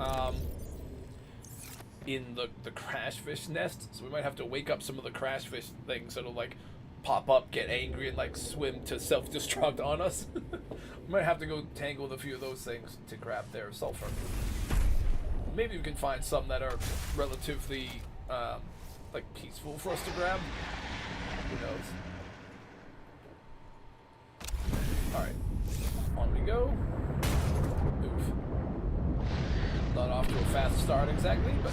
in the crash fish nest. So we might have to wake up some of the crash fish things that'll, like, pop up, get angry, and, like, swim to self-destruct on us. We might have to go tangle with a few of those things to grab their sulfur. Maybe we can find some that are relatively, like, peaceful for us to grab. Who knows? Alright. On we go. Move. not off to a fast start exactly, but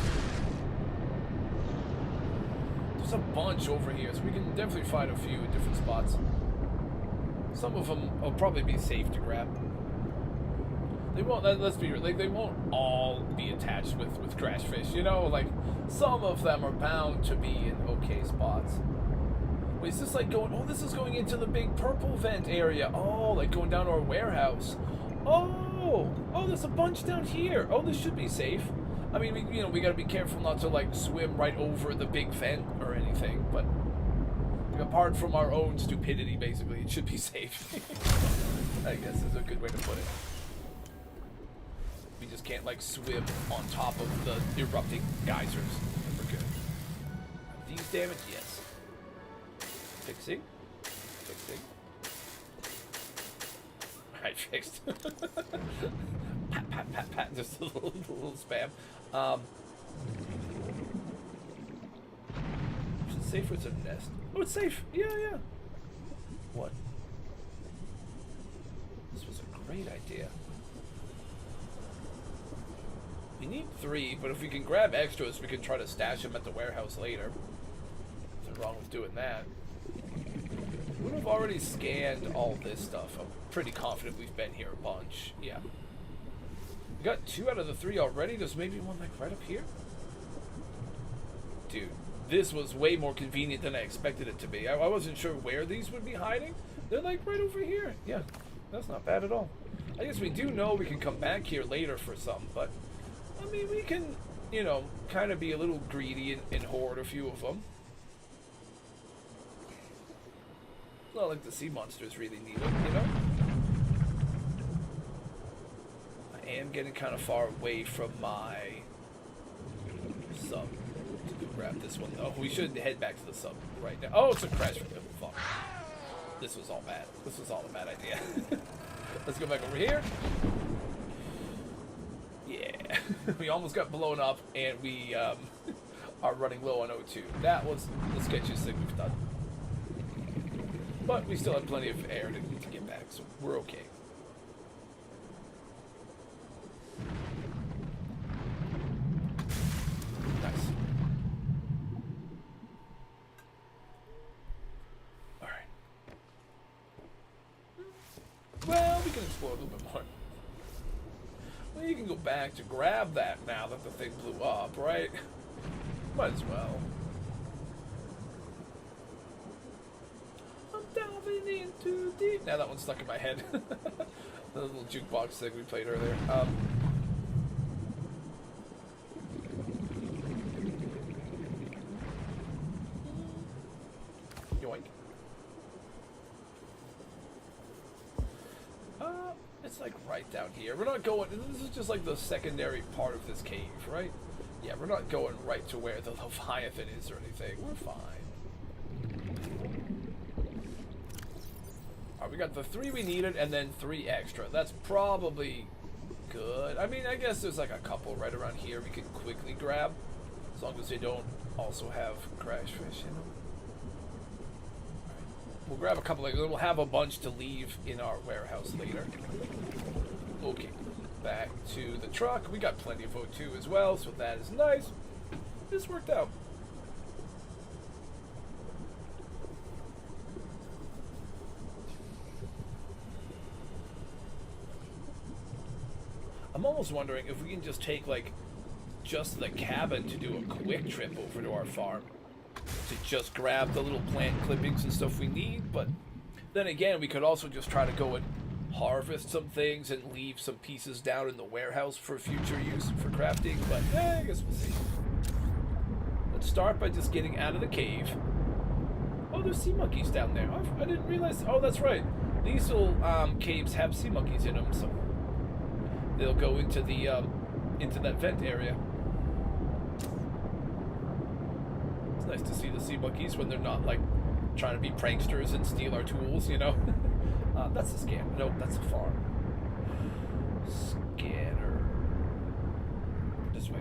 there's a bunch over here, so we can definitely find a few in different spots. Some of them will probably be safe to grab. They won't, let's be real, like, they won't all be attached with crash fish, you know? Like, some of them are bound to be in okay spots. Wait, is this like going, oh, this is going into the big purple vent area. Oh, like going down to our warehouse. Oh, there's a bunch down here. Oh, this should be safe. I mean, we gotta be careful not to, like, swim right over the big vent or anything, but apart from our own stupidity, basically, it should be safe. I guess is a good way to put it. We just can't, like, swim on top of the erupting geysers. We're good. These damage? Yes. Fixing. Alright, fixed. Pat. Just a little spam. Is it safe or it's a nest? Oh, it's safe. Yeah. What? This was a great idea. We need 3, but if we can grab extras, we can try to stash them at the warehouse later. Nothing wrong with doing that. We would have already scanned all this stuff. I'm pretty confident we've been here a bunch. Yeah. We got 2 out of the 3 already. There's maybe one, like, right up here. Dude, this was way more convenient than I expected it to be. I wasn't sure where these would be hiding. They're, like, right over here. Yeah, that's not bad at all. I guess we do know we can come back here later for some, but I mean, we can, kind of be a little greedy and hoard a few of them. Not like the sea monsters really need them, I am getting kind of far away from my sub to grab this one, though. We should head back to the sub right now. Oh, it's a crash. Oh, fuck. This was all bad. This was all a bad idea. Let's go back over here. Yeah. We almost got blown up, and we are running low on O2. That was the sketchiest thing we've done. But we still have plenty of air to get back, so we're okay. Nice. Alright. Well, we can explore a little bit more. Well, you can go back to grab that now that the thing blew up, right? Might as well. I'm diving in too deep. Now that one's stuck in my head. The little jukebox thing we played earlier. Yoink. It's like right down here. We're not going, this is just like the secondary part of this cave, right? Yeah, we're not going right to where the Leviathan is or anything. We're fine. Alright, we got the 3 we needed and then 3 extra. That's probably good. I mean, I guess there's like a couple right around here we can quickly grab. As long as they don't also have crash fish in them. We'll grab a couple, we'll have a bunch to leave in our warehouse later. Okay, back to the truck. We got plenty of O2 as well, so that is nice. This worked out. I'm almost wondering if we can just take, like, just the cabin to do a quick trip over to our farm. To just grab the little plant clippings and stuff we need, but then again, we could also just try to go and harvest some things and leave some pieces down in the warehouse for future use for crafting, but I guess we'll see. Let's start by just getting out of the cave. Oh, there's sea monkeys down there. I didn't realize. Oh, that's right. These little caves have sea monkeys in them, so they'll go into the into that vent area. Nice to see the sea monkeys when they're not, like, trying to be pranksters and steal our tools, That's a scanner. Nope, that's a farm. Scanner. This way.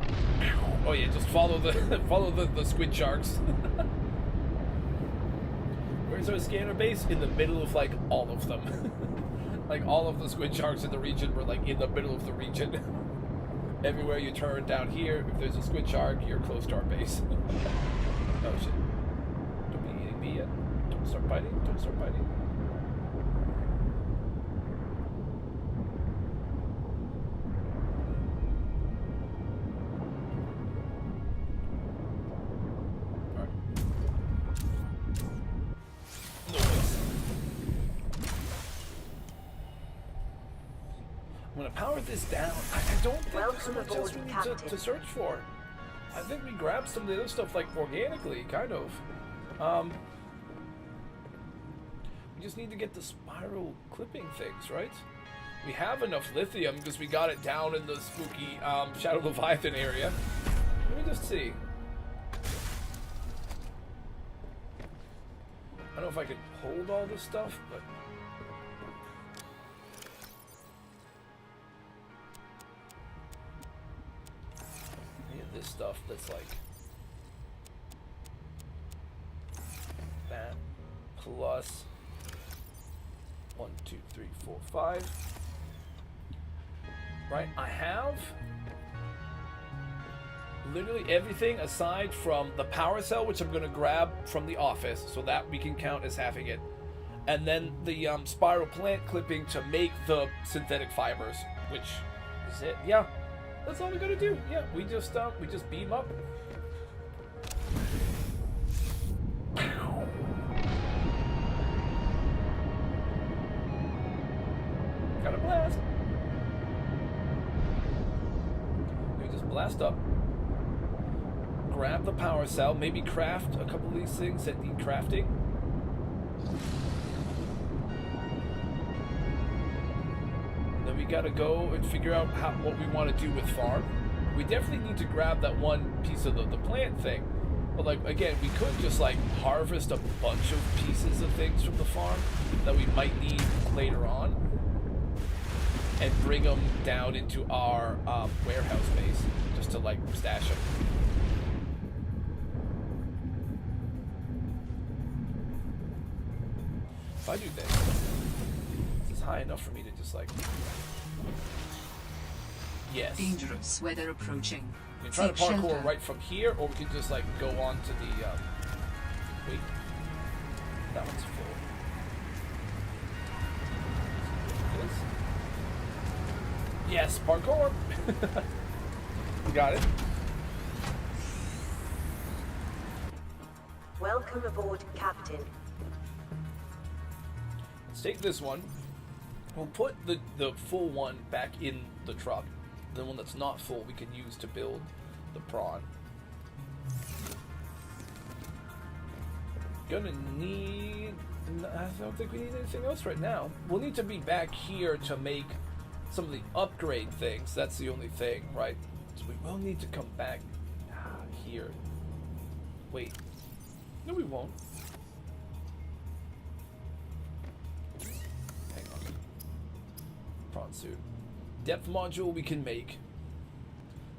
Oh yeah, just follow the squid sharks. Where's our scanner base? In the middle of, like, all of them. Like, all of the squid sharks in the region were, like, in the middle of the region. Everywhere you turn down here, if there's a squid shark, you're close to our base. Oh shit. Don't be eating me yet. Don't start biting. Don't start biting. Alright. Noise. I'm gonna power this down. I don't think there's Welcome much else aboard, we need Captain. to search for. I think we grabbed some of the other stuff like organically, kind of. We just need to get the spiral clipping things, right? We have enough lithium because we got it down in the spooky Shadow Leviathan area. Let me just see. I don't know if I can hold all this stuff, but... this stuff that's like that plus 1, 2, 3, 4, 5. Right, I have literally everything aside from the power cell, which I'm going to grab from the office so that we can count as having it, and then the spiral plant clipping to make the synthetic fibers, which is it. Yeah. That's all we gotta do. Yeah, we just beam up. Gotta blast. We just blast up. Grab the power cell. Maybe craft a couple of these things that need crafting. Then we gotta go and figure out what we want to do with farm. We definitely need to grab that one piece of the plant thing. But like, again, we could just like harvest a bunch of pieces of things from the farm that we might need later on and bring them down into our warehouse base just to like stash them. If I do this is high enough for me to just like... Yes. Dangerous weather approaching. We can try to Seek parkour shelter. right from here, or we can just like go on to the... wait. That one's full. This? Yes, parkour! We got it. Welcome aboard, Captain. Let's take this one. We'll put the full one back in the truck. The one that's not full we can use to build the prawn. Gonna need... I don't think we need anything else right now. We'll need to be back here to make some of the upgrade things. That's the only thing, right? So we will need to come back here. Wait. No, we won't. Hang on. Prawn suit. Depth module we can make.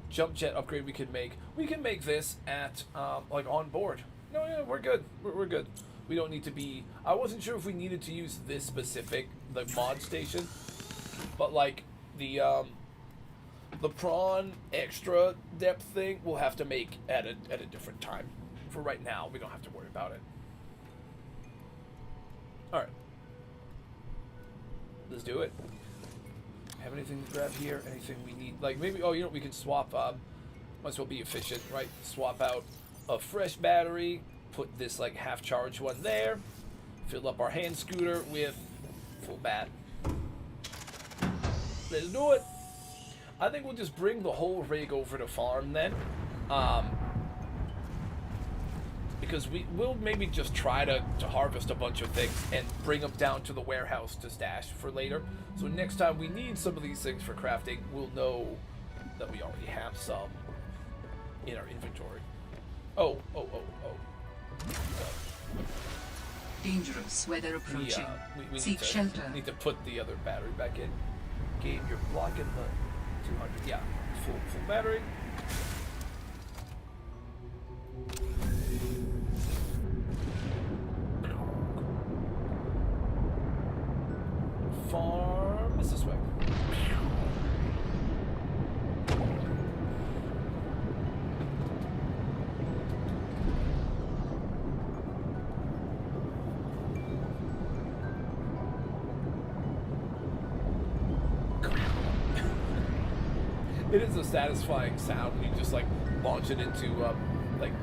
Jump jet upgrade we can make. We can make this at, like, on board. No, yeah, we're good. We're good. We don't need to be... I wasn't sure if we needed to use this specific, the mod station. But, like, the prawn extra depth thing we'll have to make at a different time. For right now, we don't have to worry about it. Alright. Let's do it. Have anything to grab here? Anything we need? Like, maybe... Oh, you know, we can swap... might as well be efficient, right? Swap out a fresh battery. Put this, like, half-charged one there. Fill up our hand scooter with full bat. Let's do it. I think we'll just bring the whole rig over to farm then. Because we'll maybe just try to harvest a bunch of things and bring them down to the warehouse to stash for later. So next time we need some of these things for crafting, we'll know that we already have some in our inventory. Oh. Dangerous weather approaching. We Seek shelter. need to put the other battery back in. Game, you're blocking the 200. Yeah, full battery. Farm is this way. It is a satisfying sound when you just like launch it into like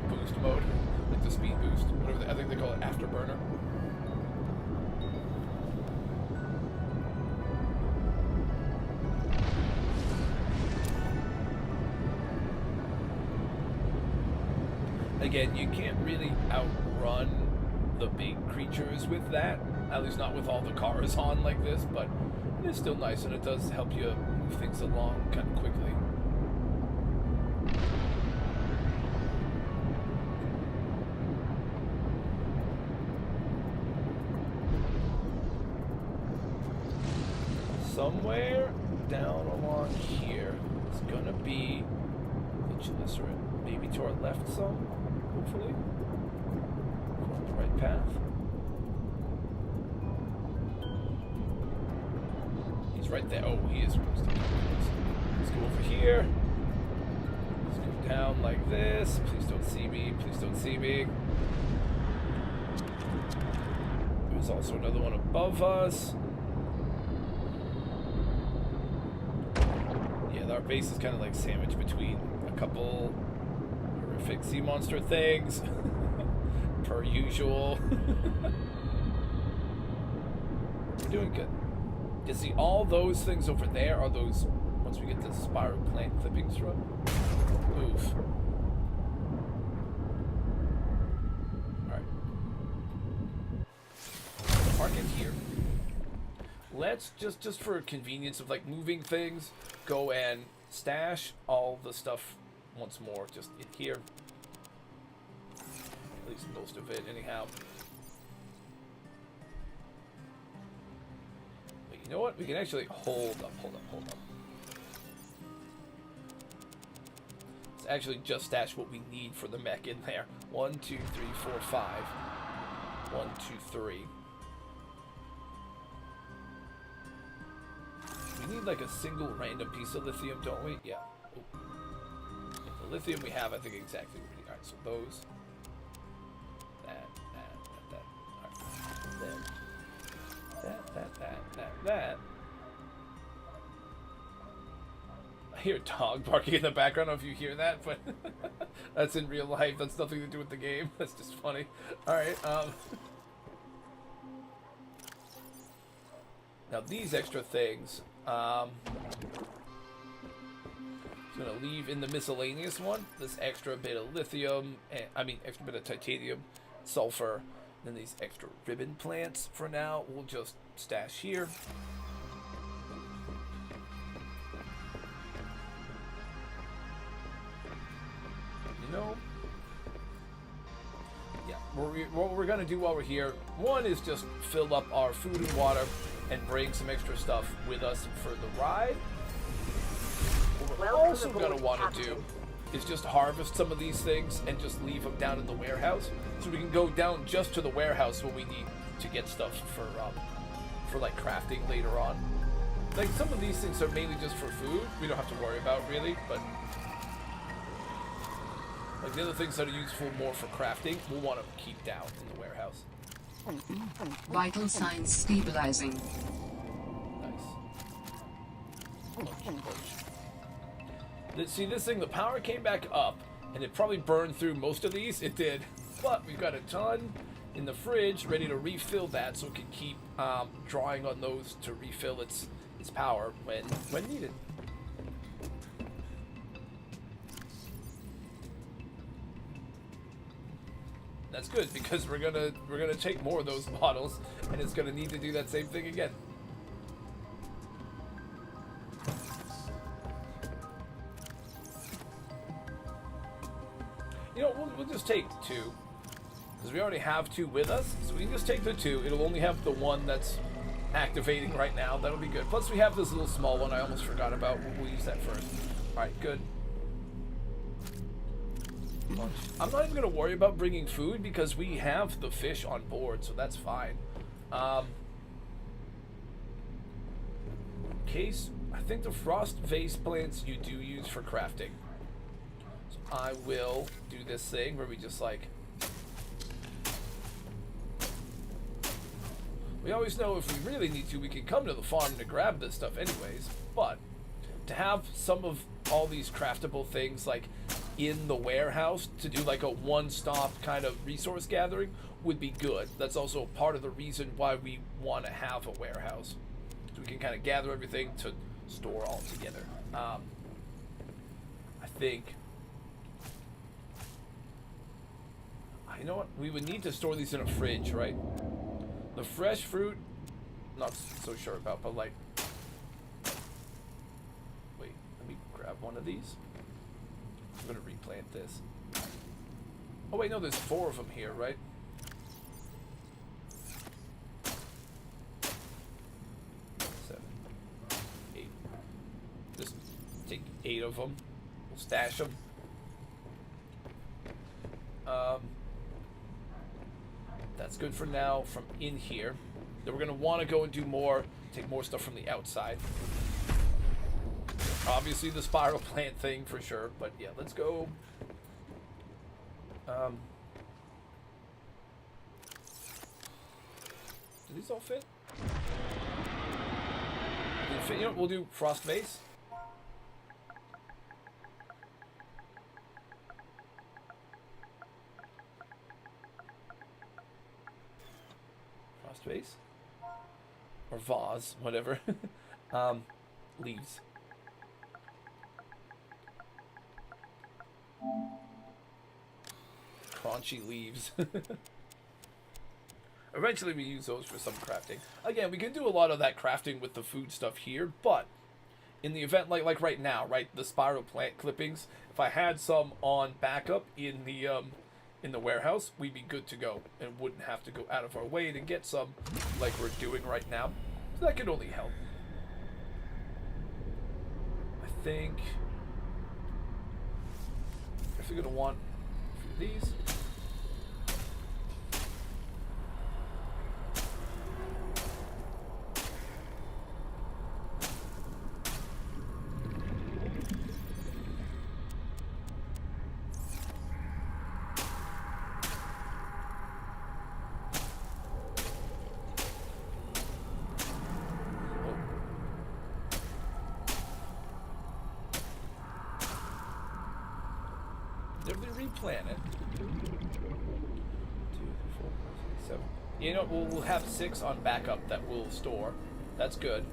boost mode, like the speed boost, whatever. I think they call it afterburner. Again, you can't really outrun the big creatures with that, at least not with all the cars on like this, but it's still nice and it does help you move things along kind of quickly. Somewhere down along here is gonna be the glycerin. Maybe to our left some, hopefully. We're on the right path. He's right there. Oh, he is. Let's go over here. Let's go down like this. Please don't see me. Please don't see me. There's also another one above us. Yeah, our base is kind of like sandwiched between a couple horrific sea monster things. Per usual. We're doing good. You see, all those things over there are those, once we get the spiral plant clippings from. Oof. Alright. Park it here. Let's, just for convenience of like moving things, go and stash all the stuff once more, just in here. At least most of it, anyhow. You know what? We can actually hold up. Let's actually just stash what we need for the mech in there. 1, 2, 3, 4, 5. 1, 2, 3. We need like a single random piece of lithium, don't we? Yeah. Oh. The lithium we have, I think exactly what we need. Alright, so those. That. Alright. Then. That. I hear a dog barking in the background. I don't know if you hear that, but that's in real life. That's nothing to do with the game. That's just funny. Alright, now these extra things, I'm gonna leave in the miscellaneous one this extra bit of lithium, extra bit of titanium, sulfur, then these extra ribbon plants for now. We'll just stash here. You know, yeah, what we're gonna do while we're here, one is just fill up our food and water and bring some extra stuff with us for the ride. What we're also gonna want to do is just harvest some of these things and just leave them down in the warehouse, so we can go down just to the warehouse when we need to get stuff for like crafting later on. Like some of these things are mainly just for food. We don't have to worry about really, but like the other things that are useful more for crafting, we'll want to keep down in the warehouse. Vital signs stabilizing. Nice. See, this thing, the power came back up, and it probably burned through most of these. It did. But we've got a ton in the fridge ready to refill that, so it can keep drawing on those to refill its power when needed. That's good, because we're gonna take more of those bottles, and it's gonna need to do that same thing again. You know, we'll just take 2, because we already have 2 with us, so we can just take the 2. It'll only have the one that's activating right now. That'll be good. Plus, we have this little small one I almost forgot about. We'll use that first. All right, good. I'm not even going to worry about bringing food, because we have the fish on board, so that's fine. Case, I think the frost vase plants you do use for crafting. I will do this thing where we just like, we always know if we really need to, we can come to the farm to grab this stuff anyways, but to have some of all these craftable things like in the warehouse to do like a one-stop kind of resource gathering would be good. That's also part of the reason why we want to have a warehouse, so we can kind of gather everything to store all together. I think, you know what, we would need to store these in a fridge, right? The fresh fruit, not so sure about, but like, wait, let me grab one of these. I'm gonna replant this. Oh wait, no, there's 4 of them here, right? Seven, 8. Just take 8 of them. We'll stash them. That's good for now from in here. Then we're gonna want to go and do more, take more stuff from the outside. Obviously the spiral plant thing for sure, but yeah, let's go. Do these all fit? Do they fit? You know what, we'll do frost vase. Frost vase? Or vase, whatever. Leaves. Crunchy leaves. Eventually we use those for some crafting. Again, we can do a lot of that crafting with the food stuff here, but in the event, like right now, right, the spiral plant clippings, if I had some on backup in the warehouse, we'd be good to go and wouldn't have to go out of our way to get some like we're doing right now. So that could only help. I think we're gonna want a few of these. Replant it. 2, 4, 5, 6, 7. You know, we'll have 6 on backup that we'll store. That's good.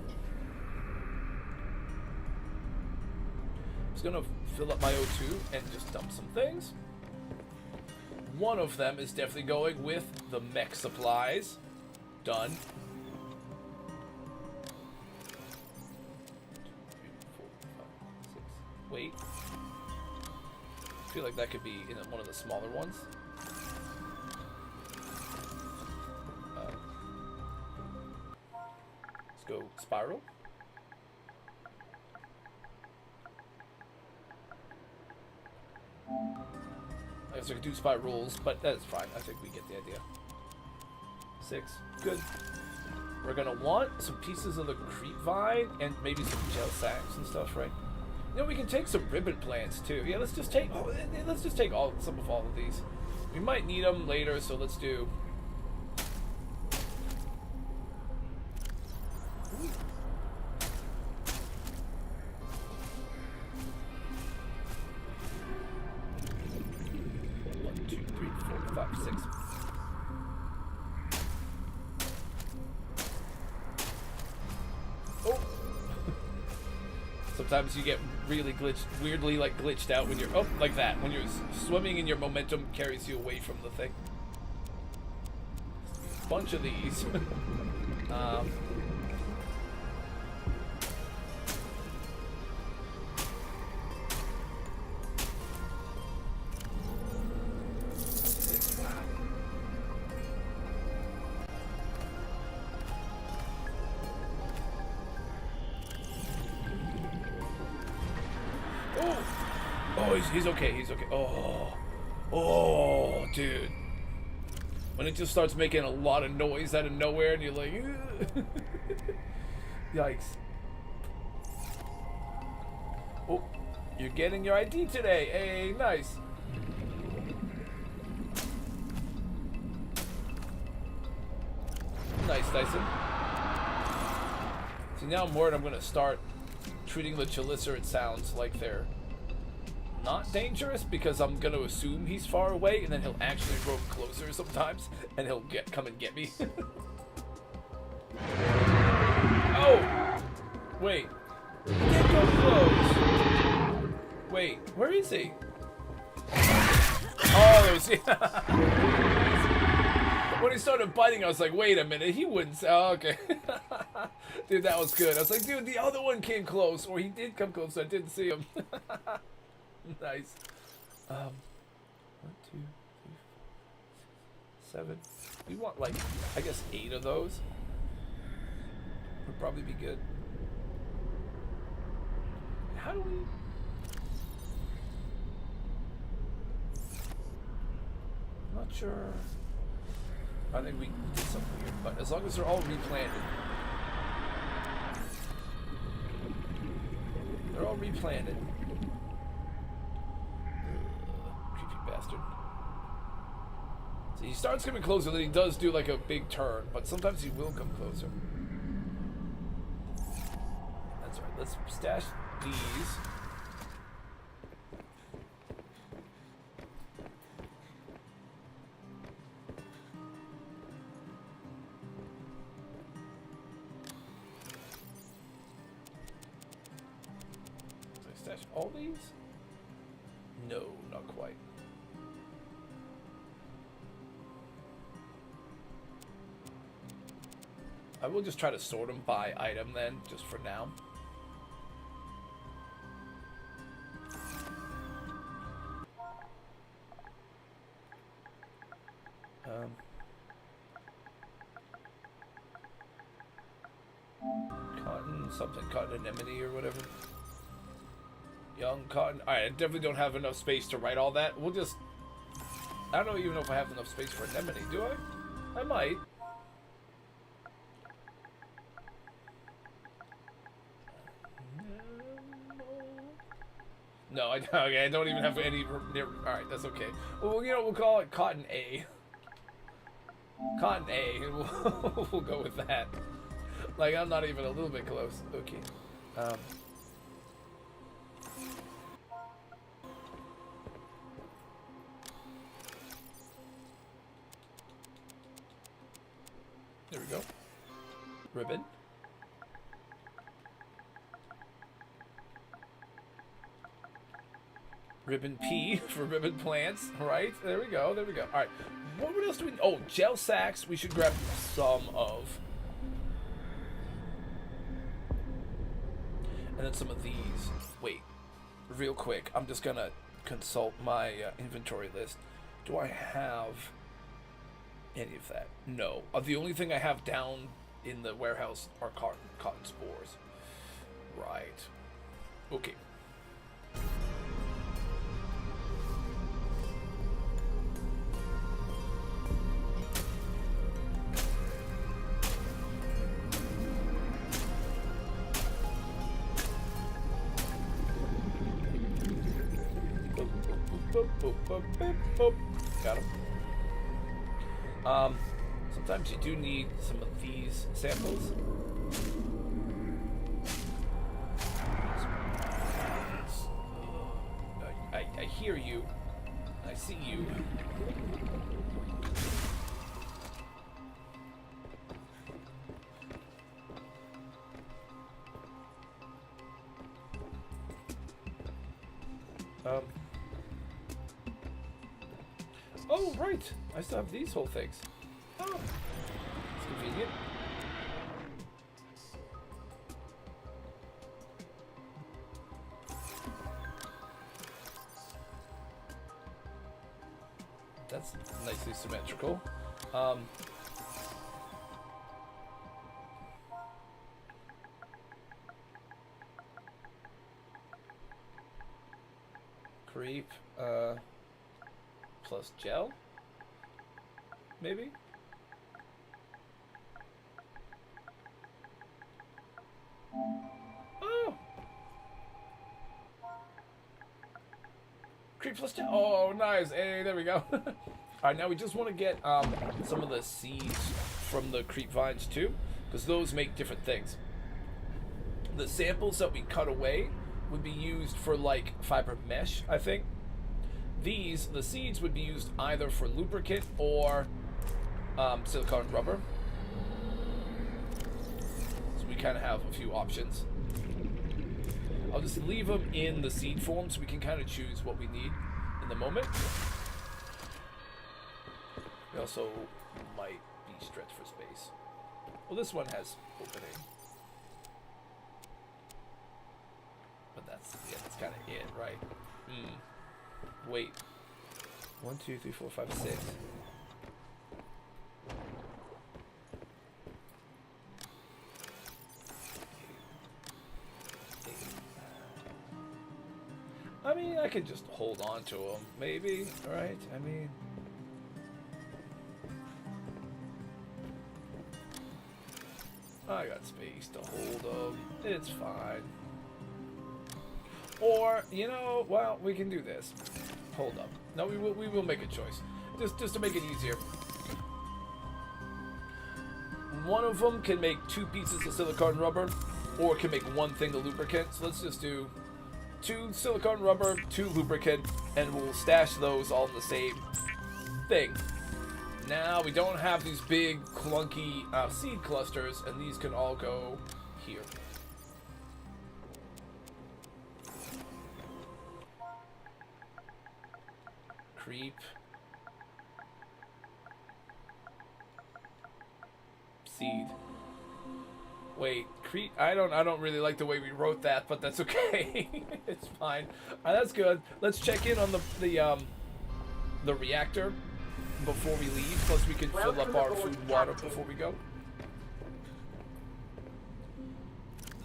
I'm just gonna fill up my O2 and just dump some things. One of them is definitely going with the mech supplies. Done. 2, 3, 4, 5, 6. Wait. I feel like that could be in one of the smaller ones. Let's go spiral. I guess I could do spirals, but that's fine. I think we get the idea. 6. Good. We're gonna want some pieces of the creep vine and maybe some gel sacks and stuff, right? You know, we can take some ribbon plants too. Yeah, let's just take some of all of these. We might need them later, so let's do. One, 2, 3, 4, 5, 6. Oh. Sometimes you get really weirdly glitched out when you're, like that. When you're swimming and your momentum carries you away from the thing. Bunch of these. Oh, he's okay, he's okay. Oh, dude. When it just starts making a lot of noise out of nowhere and you're like, yikes. Oh, you're getting your ID today. Hey, nice. Nice, Dyson. See, now I'm worried I'm going to start treating the Chelicerae sounds like they're not dangerous, because I'm gonna assume he's far away, and then he'll actually roam closer sometimes, and he'll come and get me. Oh! Wait. He did go close. Wait, where is he? Oh, there was... When he started biting, I was like, wait a minute, he wouldn't say... Oh, okay. Dude, that was good. I was like, dude, the other one came close, or he did come close, I didn't see him. Nice. 1, 2, 3, 4, 7. We want, like, I guess 8 of those. Would probably be good. How do we... I'm not sure. I think we did something weird, but as long as they're all replanted. They're all replanted. Creepy bastard. So he starts coming closer, then he does do like a big turn, but sometimes he will come closer. That's right, let's stash these. All these? No, not quite. I will just try to sort them by item then, just for now. Cotton, something, cotton anemone or whatever. Young cotton. Alright, I definitely don't have enough space to write all that. We'll just... I don't even know if I have enough space for anemone, do I? I might. No, okay, I don't even have any... Alright, that's okay. Well, you know, we'll call it Cotton A. Cotton A, and we'll go with that. Like, I'm not even a little bit close. Okay. There we go. Ribbon. Ribbon P for ribbon plants, right? There we go, there we go. Alright, what else do we... Oh, gel sacks we should grab some of. And then some of these. Wait, real quick, I'm just gonna consult my inventory list. Do I have any of that? No. The only thing I have down in the warehouse are cotton spores. Right. Okay. Got him. Sometimes you do need some of these samples. I hear you. I see you. Oh, right. I still have these whole things. Oh, it's convenient. That's nicely symmetrical. Creep, plus gel, maybe? Oh! Creep plus gel. Oh, nice. Hey, there we go. Alright, now we just want to get some of the seeds from the creep vines too, because those make different things. the samples that we cut away would be used for like fiber mesh, I think. These, the seeds, would be used either for lubricant or silicone rubber. So we kind of have a few options. I'll just leave them in the seed form so we can kind of choose what we need in the moment. We also might be stretched for space. Well, this one has opening. But that's kind of it, right? Wait. 1, 2, 3, 4, 5, 6. I mean, I could just hold on to them, maybe, right? I mean... I got space to hold them. It's fine. Or, you know, well, we can do this. Hold up. No, we will make a choice. Just to make it easier. One of them can make 2 pieces of silicone rubber, or can make 1 thing of lubricant. So let's just do 2 silicone rubber, 2 lubricant, and we'll stash those all in the same thing. Now we don't have these big clunky seed clusters, and these can all go here. Creep. Seed. Wait, creep. I don't really like the way we wrote that, but that's okay. It's fine. That's good. Let's check in on the reactor before we leave. Plus, we can fill up our food and water before we go.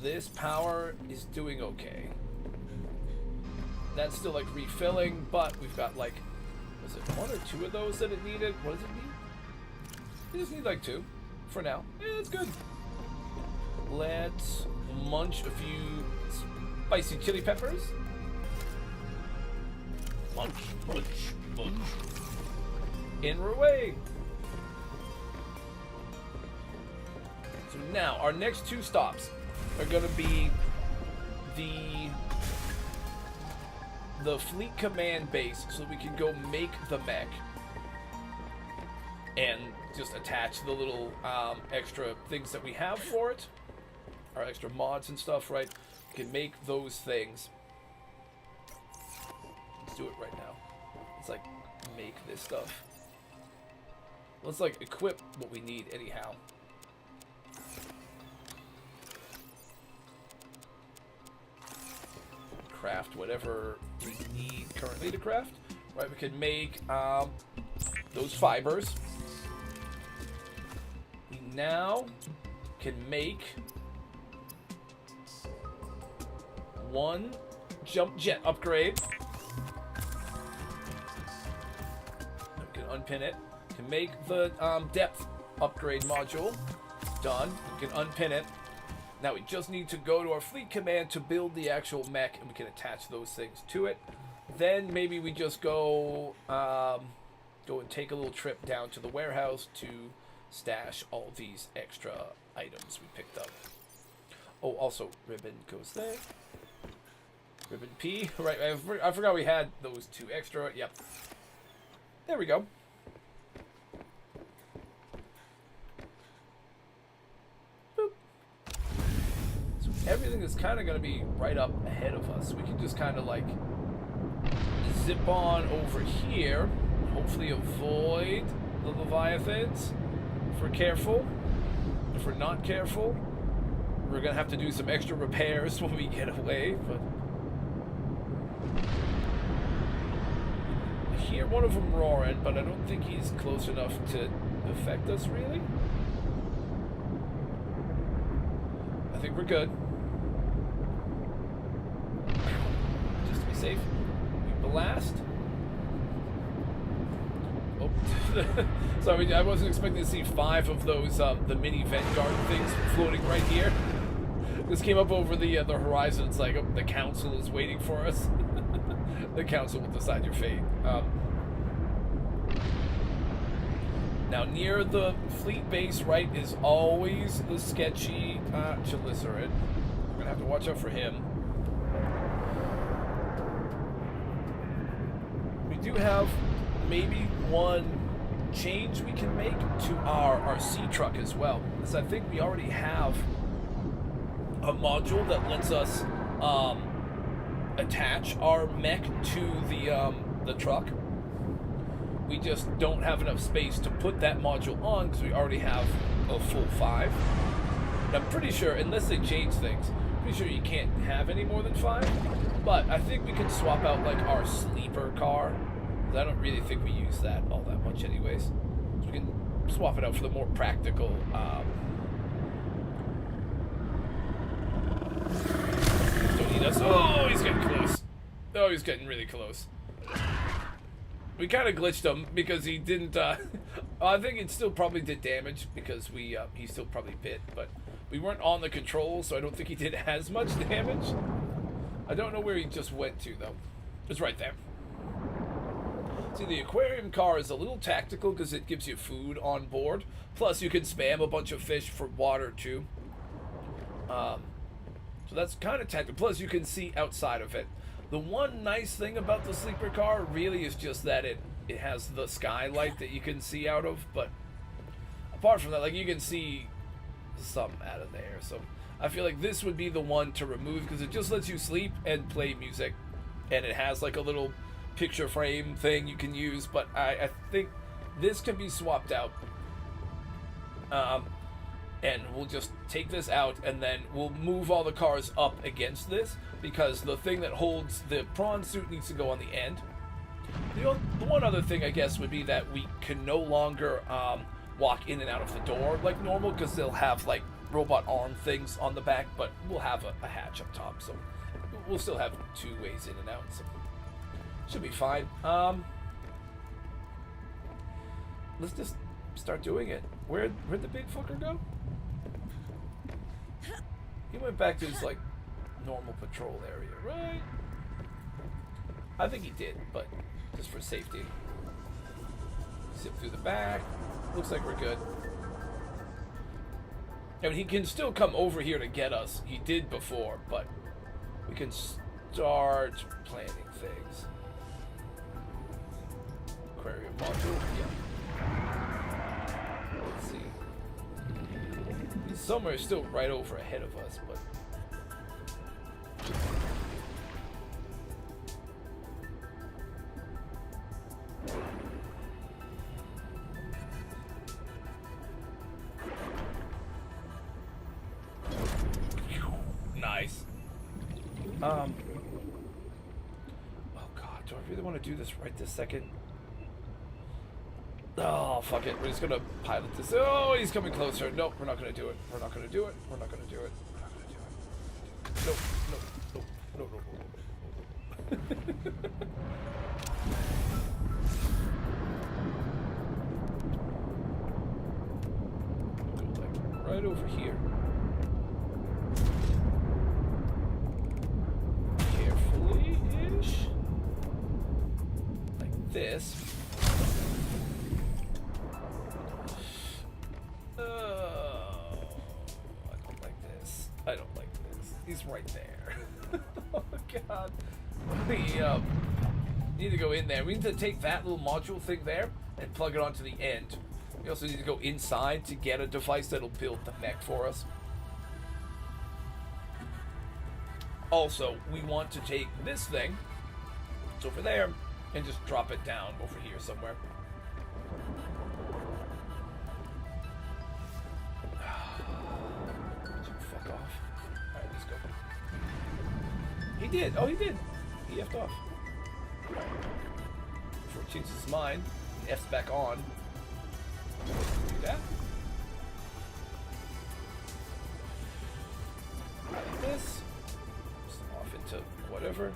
This power is doing okay. That's still like refilling, but we've got like, was it 1 or 2 of those that it needed? What does it need? We just need like 2 for now. Yeah, that's good. Let's munch a few spicy chili peppers. Munch, munch, munch. In we're away. So now our next 2 stops are going to be the fleet command base, so we can go make the mech and just attach the little extra things that we have for it, our extra mods and stuff, right? We can make those things. Let's do it right now. Let's like make this stuff. Let's like equip what we need anyhow. Craft whatever we need currently to craft. Right, we can make those fibers. We now can make 1 jump jet upgrade. We can unpin it. We can make the depth upgrade module. Done. We can unpin it. Now we just need to go to our fleet command to build the actual mech, and we can attach those things to it. Then maybe we just go and take a little trip down to the warehouse to stash all these extra items we picked up. Oh, also ribbon goes there. Ribbon P. Right, I forgot we had those 2 extra. Yep. There we go. Everything is kind of going to be right up ahead of us. We can just kind of like zip on over here. Hopefully avoid the Leviathans. If we're careful. If we're not careful, we're going to have to do some extra repairs when we get away. But I hear one of them roaring, but I don't think he's close enough to affect us really. I think we're good. Safe. We blast. Oh, sorry, I wasn't expecting to see 5 of those the mini Vanguard things floating right here. This came up over the horizon. It's like, oh, the council is waiting for us. The council will decide your fate. Now, near the fleet base, right, is always the sketchy Chalicerid. We're gonna have to watch out for him. We do have maybe one change we can make to our sea truck as well, because I think we already have a module that lets us attach our mech to the truck. We just don't have enough space to put that module on because we already have a full 5. And I'm pretty sure, unless they change things, pretty sure you can't have any more than 5. But I think we can swap out like our sleeper car. I don't really think we use that all that much anyways. So we can swap it out for the more practical don't need us. Oh, he's getting close. Oh, he's getting really close. We kind of glitched him because he didn't I think it still probably did damage because we he still probably bit, but we weren't on the controls, so I don't think he did as much damage. I don't know where he just went to though. It's right there. See, the aquarium car is a little tactical because it gives you food on board. Plus, you can spam a bunch of fish for water, too. So that's kind of tactical. Plus, you can see outside of it. The one nice thing about the sleeper car really is just that it has the skylight that you can see out of. But apart from that, like, you can see some out of there. So I feel like this would be the one to remove because it just lets you sleep and play music. And it has, like, a little picture frame thing you can use, but I think this can be swapped out, and we'll just take this out and then we'll move all the cars up against this because the thing that holds the prawn suit needs to go on the end. The one other thing I guess would be that we can no longer walk in and out of the door like normal because they'll have like robot arm things on the back, but we'll have a hatch up top, so we'll still have 2 ways in and out, so should be fine. Let's just start doing it. Where'd the big fucker go? He went back to his, like, normal patrol area, right? I think he did, but just for safety. Zip through the back. Looks like we're good. I mean, he can still come over here to get us. He did before, but we can start planning things. Aquarium module, yeah. Let's see. He's somewhere still right over ahead of us, but nice. Oh god, do I really want to do this right this second? Oh, fuck it. We're just gonna pilot this. Oh, he's coming closer. Nope, we're not gonna do it. We're not gonna do it. We're not gonna do it. We're not gonna do it. Nope, nope, nope, nope, nope, nope, nope. Go like right over here. Carefully-ish. Like this. I don't like this. He's right there. Oh god. We need to go in there. We need to take that little module thing there and plug it onto the end. We also need to go inside to get a device that'll build the mech for us. Also, we want to take this thing, it's over there, and just drop it down over here somewhere. He did. Oh, he did. He F'd off. Before he changes his mind, he F's back on. Do that. Like this. Just off into whatever.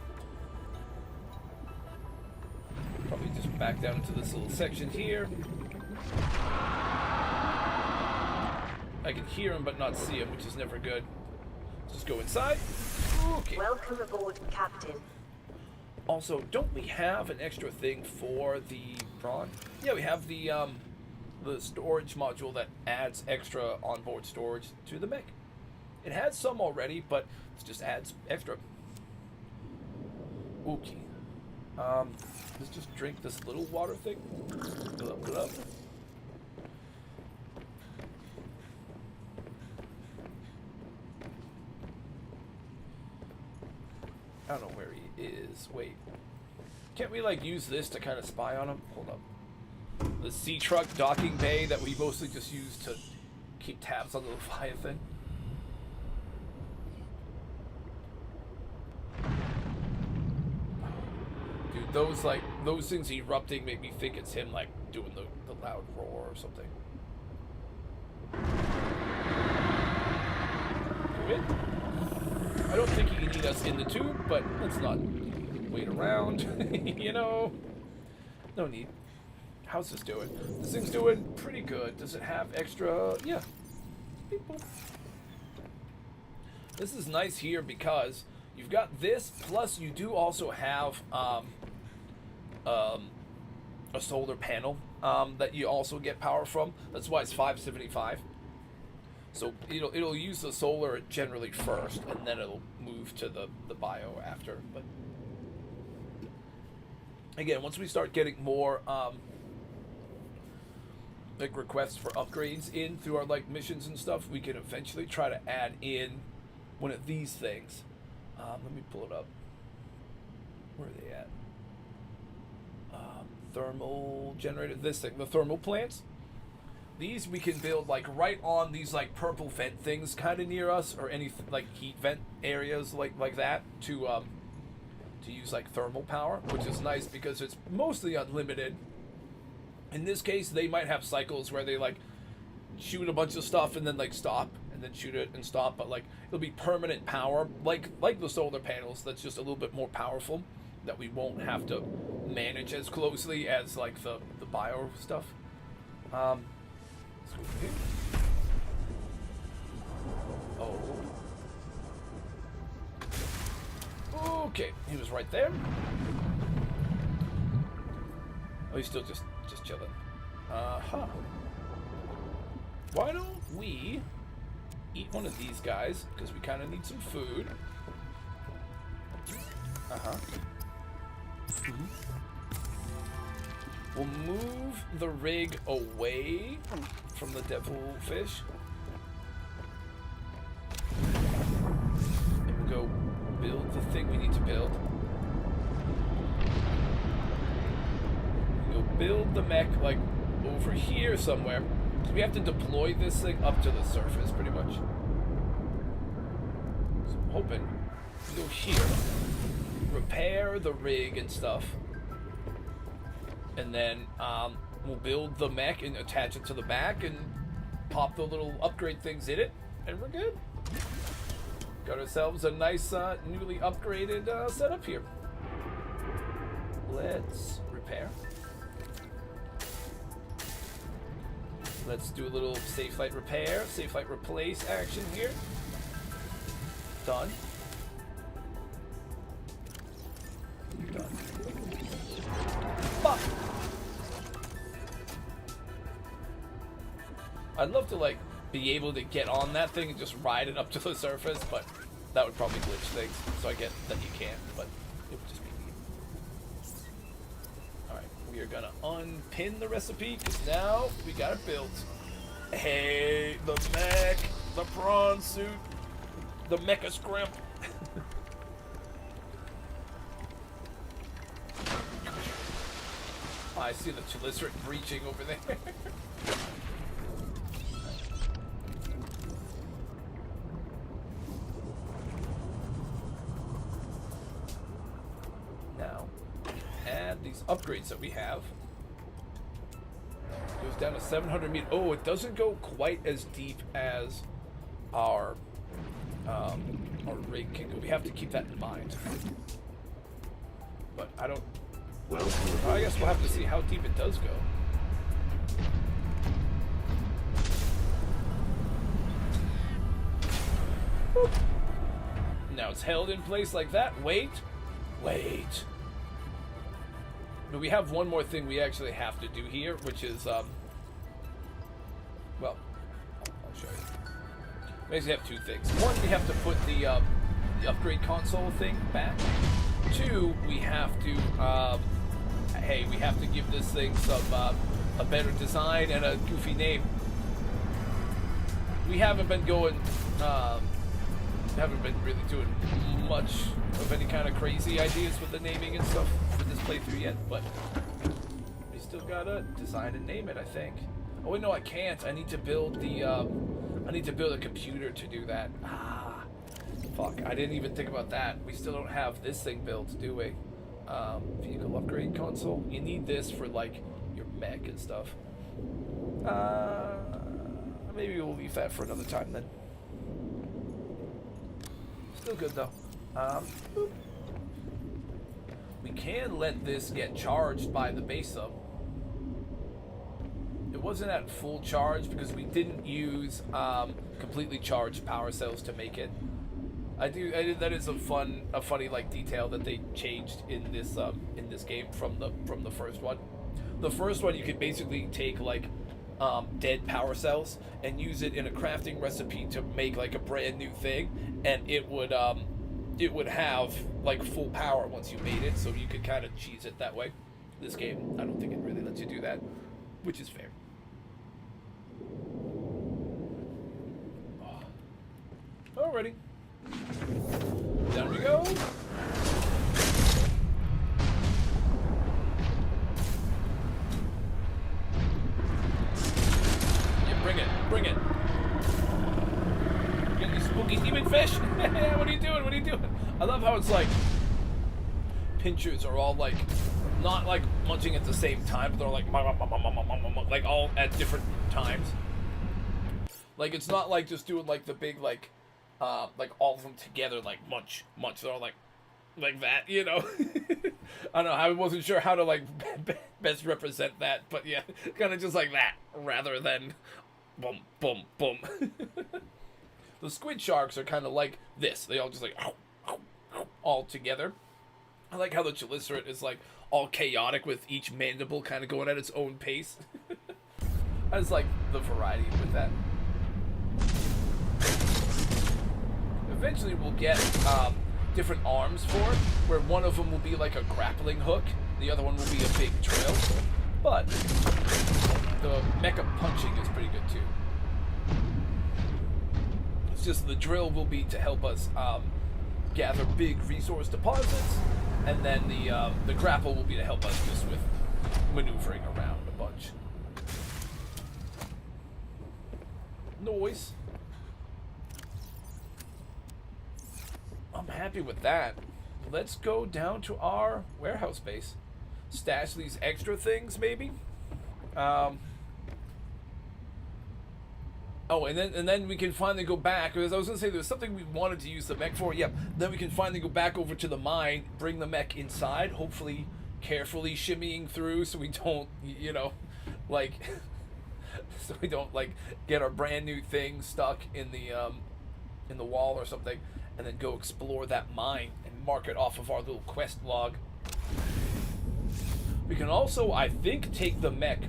Probably just back down into this little section here. I can hear him but not see him, which is never good. Just go inside. Okay. Welcome aboard, Captain. Also, don't we have an extra thing for the prawn? Yeah, we have the storage module that adds extra onboard storage to the mech. It had some already, but it just adds extra. Okay. Let's just drink this little water thing. Fill up, fill up. I don't know where he is. Wait. Can't we, like, use this to kind of spy on him? Hold up. The sea truck docking bay that we mostly just use to keep tabs on the Leviathan. Dude, those things erupting make me think it's him, like, doing the loud roar or something. You in? I don't think he can eat us in the tube, but let's not wait around. You know? No need. How's this doing? This thing's doing pretty good. Does it have extra? Yeah. Beep, boop. This is nice here because you've got this, plus you do also have a solar panel that you also get power from. That's why it's 575. So it'll use the solar generally first, and then it'll move to the bio after. But again, once we start getting more like requests for upgrades in through our like missions and stuff, we can eventually try to add in one of these things. Let me pull it up. Where are they at? Thermal generator. This thing, the thermal plants. These we can build like right on these like purple vent things kind of near us, or any like heat vent areas like that to use like thermal power, which is nice because it's mostly unlimited. In this case, they might have cycles where they like shoot a bunch of stuff and then like stop and then shoot it and stop, but like it'll be permanent power, like the solar panels. That's just a little bit more powerful, that we won't have to manage as closely as like the bio stuff. Let's go here. Oh. Okay, he was right there. Oh, he's still just chilling. Why don't we eat one of these guys, because we kind of need some food. We'll move the rig away from the devilfish. And we'll go build the thing we need to build. We'll build the mech like over here somewhere. So we have to deploy this thing up to the surface pretty much. So I'm hoping we go here, repair the rig and stuff. And then we'll build the mech and attach it to the back and pop the little upgrade things in it, and we're good. Got ourselves a nice newly upgraded setup here. Let's repair. Let's do a little safe flight repair, safe flight replace action here. Done. Done. Fuck! I'd love to like be able to get on that thing and just ride it up to the surface, but that would probably glitch things. So I get that you can't, but it would just be neat. Alright, we are gonna unpin the recipe because now we got it built. Hey, the mech, the prawn suit, the mecha scrimp. Oh, I see the Chilicerate breaching over there. Now, add these upgrades that we have. Goes down to 700 meters. Oh, it doesn't go quite as deep as our rig can go. We have to keep that in mind. But I don't. Well, I guess we'll have to see how deep it does go. Boop. Now it's held in place like that. Wait. But we have one more thing we actually have to do here, which is, well, I'll show you. basically have two things. One, we have to put the upgrade console thing back. Two, we have to we have to give this thing some a better design and a goofy name. We haven't been going, haven't been really doing much of any kind of crazy ideas with the naming and stuff for this playthrough yet, but we still gotta design and name it, I think. Oh wait, no, I can't. I need to build the I need to build a computer to do that. Ah, fuck! I didn't even think about that. We still don't have this thing built, do we? Vehicle upgrade console. You need this for like your mech and stuff. Maybe we'll leave that for another time then. Still good though. We can let this get charged by the base though. It wasn't at full charge because we didn't use completely charged power cells to make it. I did. That is a funny like detail that they changed in this game from the first one. The first one you could basically take like dead power cells and use it in a crafting recipe to make like a brand new thing, and it would have like full power once you made it, so you could kind of cheese it that way. This game, I don't think it really lets you do that, which is fair. Alrighty. Down we go. Yeah, bring it. Bring it. Get these spooky demon fish. What are you doing? What are you doing? I love how it's like pinchers are all like not like munching at the same time, but they're like all at different times. Like it's not like just doing like the big like all of them together like munch. They're all like that, you know. I don't know. I wasn't sure how to like best represent that, but yeah, kind of just like that rather than boom, boom, boom. The squid sharks are kind of like this. They all just like all together. I like how the chelicerae is like all chaotic with each mandible kind of going at its own pace. I just like the variety with that. Eventually we'll get different arms for it, where one of them will be like a grappling hook, the other one will be a big drill, but the mecha punching is pretty good too. It's just the drill will be to help us gather big resource deposits, and then the grapple will be to help us just with maneuvering around a bunch. Noise. I'm happy with that. Let's go down to our warehouse base. Stash these extra things, maybe. Oh, and then we can finally go back. Because I was gonna say there was something we wanted to use the mech for. Yep. Then we can finally go back over to the mine, bring the mech inside. Hopefully, carefully shimmying through, so we don't, you know, like, so we don't like get our brand new thing stuck in the wall or something. And then go explore that mine and mark it off of our little quest log. We can also, I think, take the mech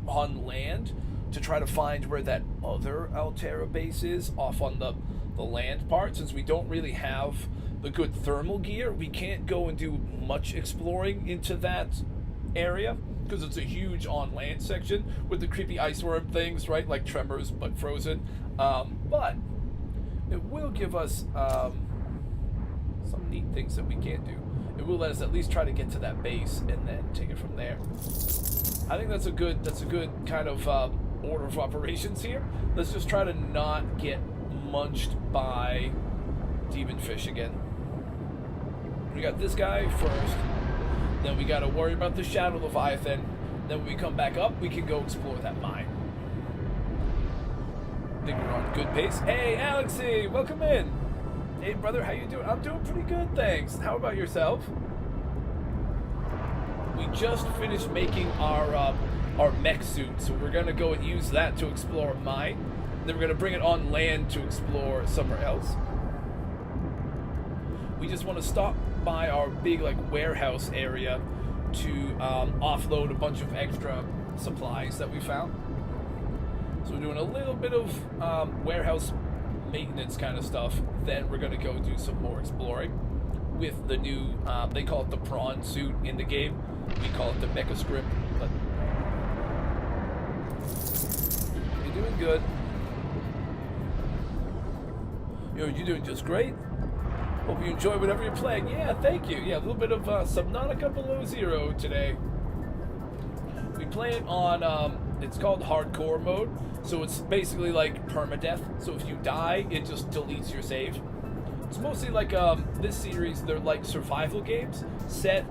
on land to try to find where that other Alterra base is off on the land part. Since we don't really have the good thermal gear, we can't go and do much exploring into that area because it's a huge on land section with the creepy ice worm things, right? Like Tremors, but frozen. But it will give us some neat things that we can do. It will let us at least try to get to that base and then take it from there. I think that's a good kind of order of operations here. Let's just try to not get munched by demon fish again. We got this guy first, then we got to worry about the Shadow Leviathan. Then when we come back up, we can go explore that mine. I think we're on good pace. Hey, Alexi, welcome in. Hey, brother, how you doing? I'm doing pretty good, thanks. How about yourself? We just finished making our mech suit, so we're gonna go and use that to explore mine. Then we're gonna bring it on land to explore somewhere else. We just want to stop by our big like warehouse area to offload a bunch of extra supplies that we found. So we're doing a little bit of warehouse maintenance kind of stuff, then we're gonna go do some more exploring with the new, they call it the prawn suit in the game. We call it the mecha script, but you're doing good. You're doing just great. Hope you enjoy whatever you're playing. Yeah, thank you. Yeah, a little bit of Subnautica Below Zero today. We play it on, it's called hardcore mode, so it's basically like permadeath. So if you die, it just deletes your save. It's mostly like, this series, they're like survival games set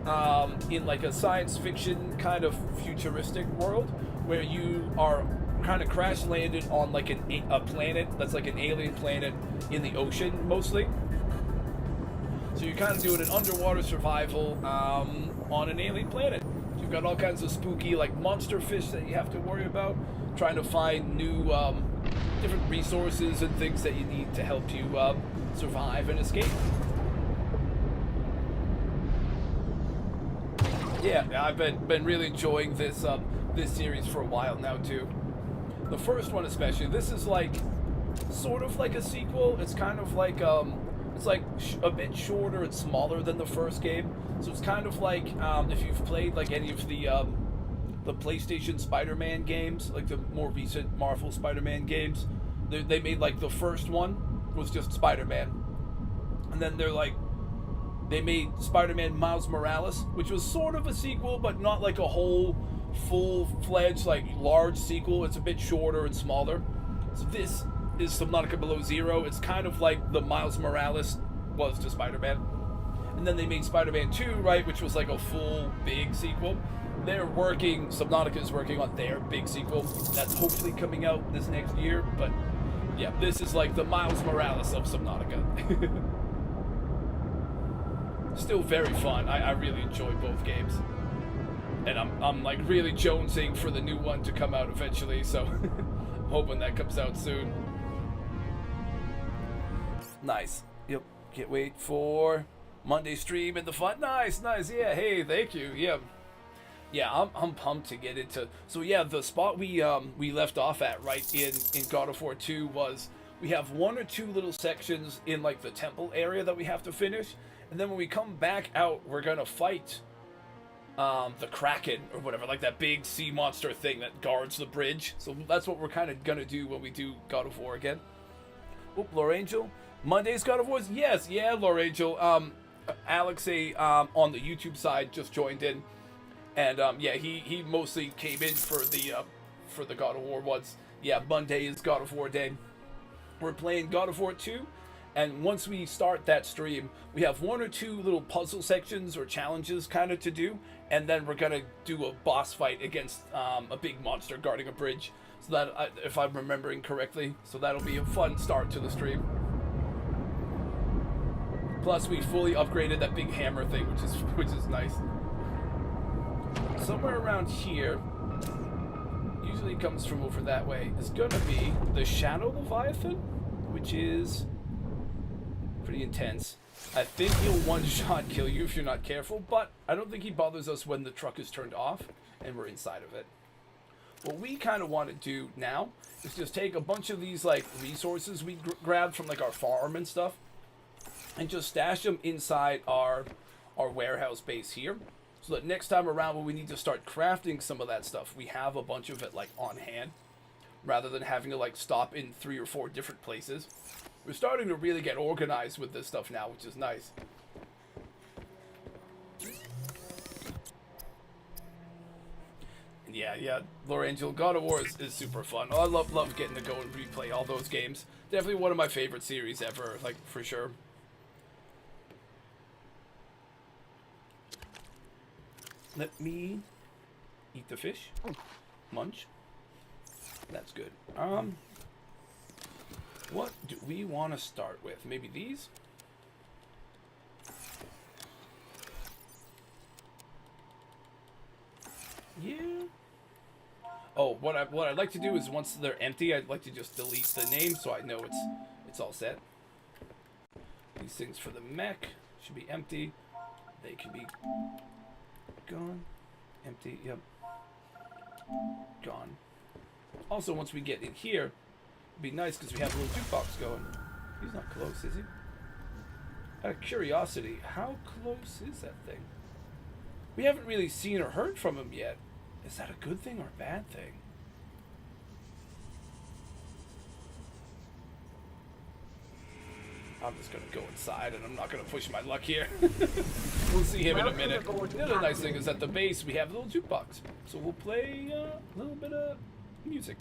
in like a science fiction kind of futuristic world where you are kind of crash landed on like a planet that's like an alien planet in the ocean mostly. So you're kind of doing an underwater survival on an alien planet. You've got all kinds of spooky like monster fish that you have to worry about, trying to find new different resources and things that you need to help you survive and escape. Yeah, I've been really enjoying this this series for a while now too. The first one especially, this is like sort of like a sequel. It's kind of like it's like a bit shorter and smaller than the first game. So it's kind of like if you've played like any of the PlayStation Spider-Man games, like the more recent Marvel Spider-Man games. They made like the first one was just Spider-Man, and then they made Spider-Man Miles Morales, which was sort of a sequel, but not like a whole full-fledged like large sequel. It's a bit shorter and smaller. So this is Subnautica Below Zero. It's kind of like the Miles Morales was to Spider-Man. And then they made Spider-Man 2, right, which was like a full big sequel. Subnautica is working on their big sequel. That's hopefully coming out this next year, but yeah, this is like the Miles Morales of Subnautica. Still very fun. I really enjoy both games. And I'm like really jonesing for the new one to come out eventually, so I'm hoping that comes out soon. Nice. Yep. Can't wait for Monday stream and the fun. Nice. Yeah. Hey, thank you. Yeah, I'm pumped to get into. So yeah, the spot we left off at right in God of War 2 was we have one or two little sections in like the temple area that we have to finish, and then when we come back out, we're gonna fight the Kraken or whatever, like that big sea monster thing that guards the bridge. So that's what we're kind of gonna do when we do God of War again. Oh, Lorangel. Monday's God of War? Yes, yeah, Lorangel. Alex on the YouTube side just joined in. And yeah, he mostly came in for the God of War ones. Yeah, Monday is God of War day. We're playing God of War 2, and once we start that stream, we have one or two little puzzle sections or challenges kind of to do, and then we're gonna do a boss fight against a big monster guarding a bridge. So that, if I'm remembering correctly, so that'll be a fun start to the stream. Plus, we fully upgraded that big hammer thing, which is nice. Somewhere around here, usually comes from over that way, is gonna be the Shadow Leviathan, which is pretty intense. I think he'll one-shot kill you if you're not careful, but I don't think he bothers us when the truck is turned off and we're inside of it. What we kind of want to do now is just take a bunch of these like resources we grabbed from like our farm and stuff, and just stash them inside our warehouse base here. So that next time around when we need to start crafting some of that stuff, we have a bunch of it like on hand, rather than having to like stop in 3 or 4 different places. We're starting to really get organized with this stuff now, which is nice. And yeah, Lorangel, God of War is super fun. I love getting to go and replay all those games. Definitely one of my favorite series ever, like for sure. Let me eat the fish. Munch. That's good. What do we want to start with? Maybe these? Yeah. Oh, what I'd like to do is once they're empty, I'd like to just delete the name so I know it's all set. These things for the mech should be empty. They can be gone. Empty, yep. Gone. Also, once we get in here, it'd be nice because we have a little jukebox going. He's not close, is he? Out of curiosity, how close is that thing? We haven't really seen or heard from him yet. Is that a good thing or a bad thing? I'm just gonna go inside and I'm not gonna push my luck here. We'll see him in a minute. The other nice thing is at the base we have a little jukebox. So we'll play a little bit of music.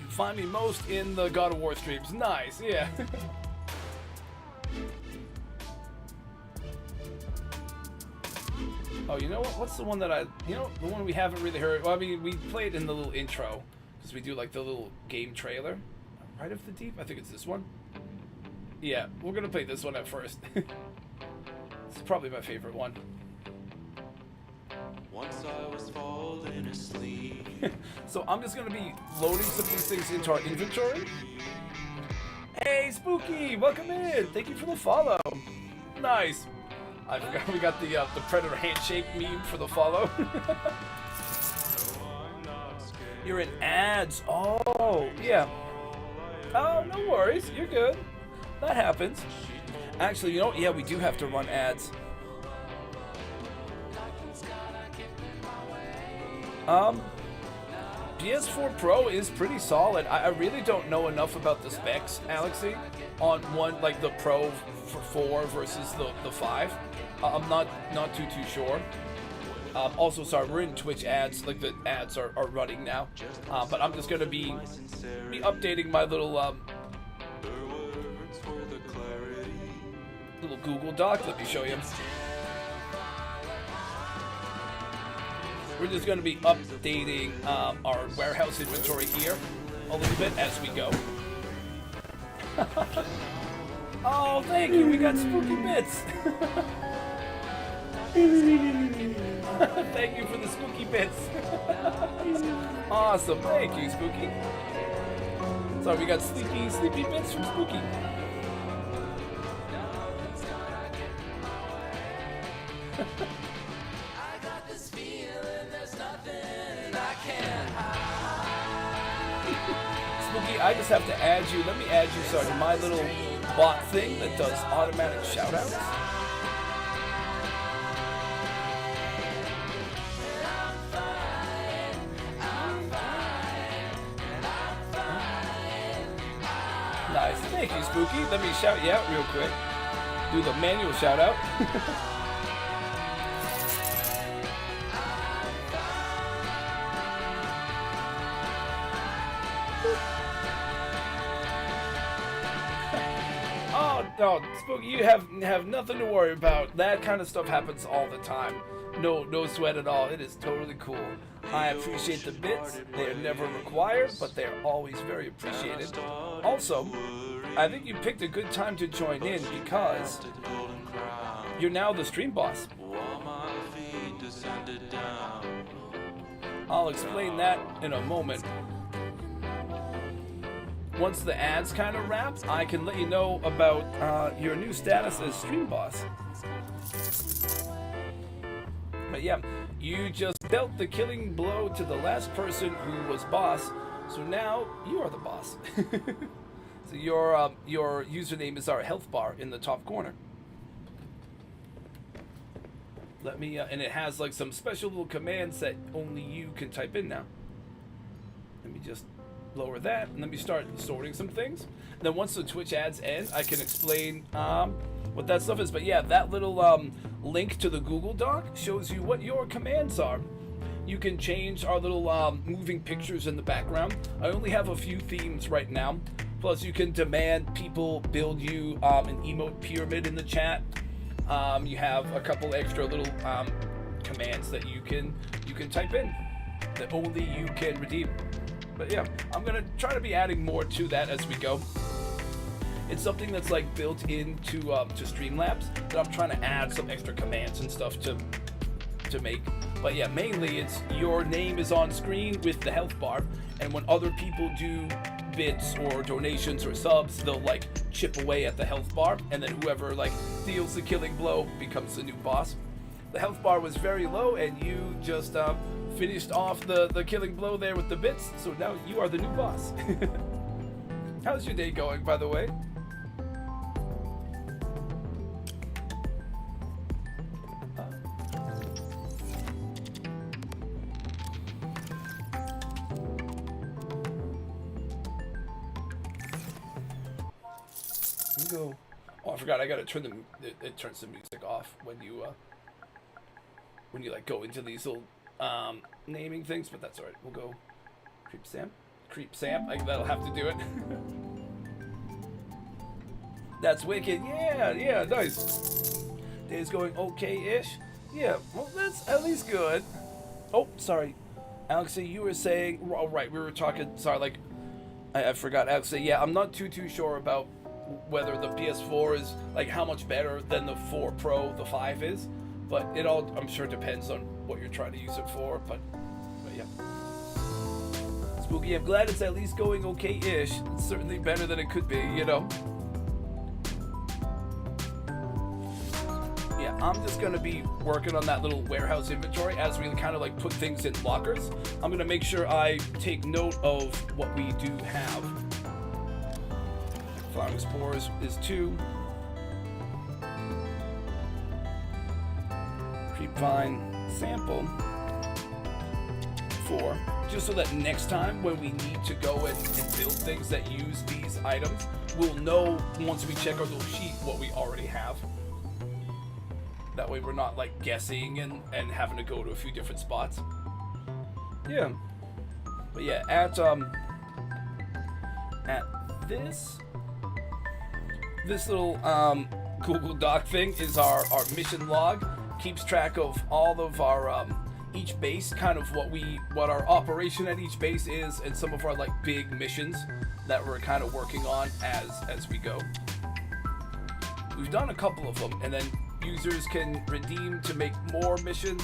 You find me most in the God of War streams. Nice, yeah. Oh, you know what? What's the one that the one we haven't really heard? Well, I mean, we played in the little intro because we do like the little game trailer. Right of the Deep? I think it's this one. Yeah, we're gonna play this one at first. It's probably my favorite one. Once I was falling asleep. So I'm just gonna be loading some of these things into our inventory. Hey, Spooky! Welcome in! Thank you for the follow. Nice. I forgot we got the Predator handshake meme for the follow. You're in ads. Oh, yeah. Oh, no worries. You're good. That happens. Actually, you know what? Yeah, we do have to run ads. PS4 Pro is pretty solid. I really don't know enough about the specs, Alexi, on one like the Pro for 4 versus the 5. I'm not too sure. Also, sorry, we're in Twitch ads. Like the ads are running now, but I'm just gonna be updating my little Google Doc. Let me show you. We're just gonna be updating our warehouse inventory here a little bit as we go. Oh, thank you. We got spooky bits. Thank you for the spooky bits. Awesome. Thank you, Spooky. Sorry, we got sleepy bits from Spooky. I got this feeling there's nothing I can't hide. Spooky, I just have to add you. Let me add you, sorry, to my little bot thing that does automatic shoutouts. Nice. Thank you, Spooky. Let me shout you out real quick. Do the manual shout out. Oh no, Spooky, you have nothing to worry about. That kind of stuff happens all the time. No sweat at all. It is totally cool. I appreciate the bits. They are never required, but they are always very appreciated. Also, I think you picked a good time to join in because you're now the stream boss. I'll explain that in a moment. Once the ads kind of wrap, I can let you know about your new status as stream boss. But yeah, you just dealt the killing blow to the last person who was boss, so now you are the boss. So your username is our health bar in the top corner. Let me, and it has like some special little commands that only you can type in now. Let me just lower that, and let me start sorting some things. And then once the Twitch ads end, I can explain what that stuff is. But yeah, that little link to the Google Doc shows you what your commands are. You can change our little moving pictures in the background. I only have a few themes right now. Plus, you can demand people build you an emote pyramid in the chat. You have a couple extra little commands that you can type in that only you can redeem. But yeah, I'm gonna try to be adding more to that as we go. It's something that's like built into to Streamlabs that I'm trying to add some extra commands and stuff to make. But yeah, mainly it's your name is on screen with the health bar, and when other people do bits or donations or subs, they'll like chip away at the health bar, and then whoever like deals the killing blow becomes the new boss. The health bar was very low, and you just finished off the killing blow there with the bits, so now you are the new boss. How's your day going, by the way? Go. Oh, I forgot. I gotta turn it turns the music off when you like go into these little naming things, but that's alright. We'll go Creep Sam. That'll have to do it. That's wicked. Yeah, nice. Day's going okay-ish. Yeah, well, that's at least good. Oh, sorry, Alex, you were saying. Oh, right, we were talking. Sorry, like I forgot. Alex, yeah, I'm not too sure about whether the PS4 is like how much better than the 4 Pro, the 5 is, but it all I'm sure depends on what you're trying to use it for. But yeah. Spooky, I'm glad it's at least going okay-ish. It's certainly better than it could be, you know. Yeah, I'm just gonna be working on that little warehouse inventory as we kind of like put things in lockers. I'm gonna make sure I take note of what we do have. Flowering spores is 2. Creepvine sample 4. Just so that next time when we need to go and build things that use these items, we'll know once we check our little sheet what we already have. That way we're not like guessing and having to go to a few different spots. Yeah. But yeah, at this little Google Doc thing is our mission log. Keeps track of all of our each base, kind of what our operation at each base is, and some of our like big missions that we're kind of working on as we go. We've done a couple of them, and then users can redeem to make more missions,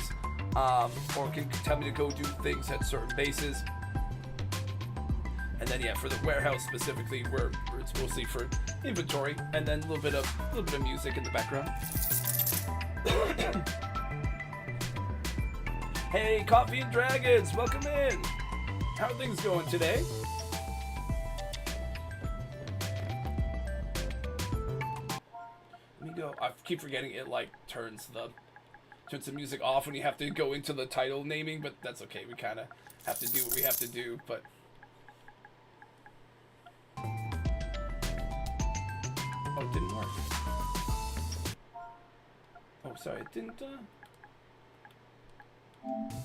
or can tell me to go do things at certain bases. And then yeah, for the warehouse specifically, where it's mostly for inventory, and then a little bit of music in the background. Hey, Coffee and Dragons, welcome in. How are things going today? Let me go. I keep forgetting it like turns the music off when you have to go into the title naming, but that's okay. We kind of have to do what we have to do, but. Oh, it didn't work. Oh, sorry, it didn't,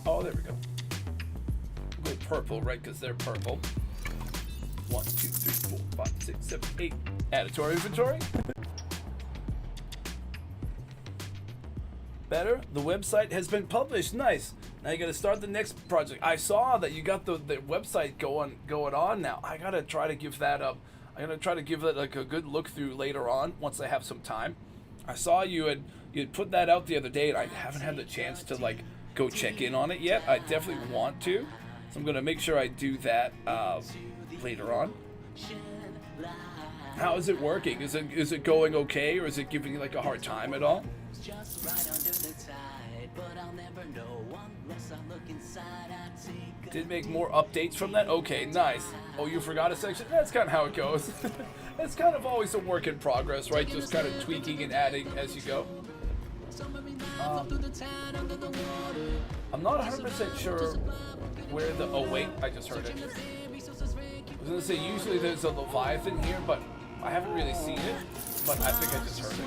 Oh, there we go. We'll go purple, right, because they're purple. 1, 2, 3, 4, 5, 6, 7, 8. Add it to our inventory. Better. The website has been published. Nice. Now you gotta start the next project. I saw that you got the website going on now. I gotta try to give that up. I'm gonna try to give it like a good look through later on once I have some time. I saw you had put that out the other day, and I haven't had the chance to like go check in on it yet. I definitely want to, so I'm gonna make sure I do that later on. How is it working? Is it going okay, or is it giving you like a hard time at all? Did make more updates from that? Okay, nice. Oh, you forgot a section? That's kind of how it goes. It's kind of always a work in progress, right? Just kind of tweaking and adding as you go. I'm not 100% sure where the... Oh, wait, I just heard it. I was going to say, usually there's a Leviathan here, but I haven't really seen it. But I think I just heard it.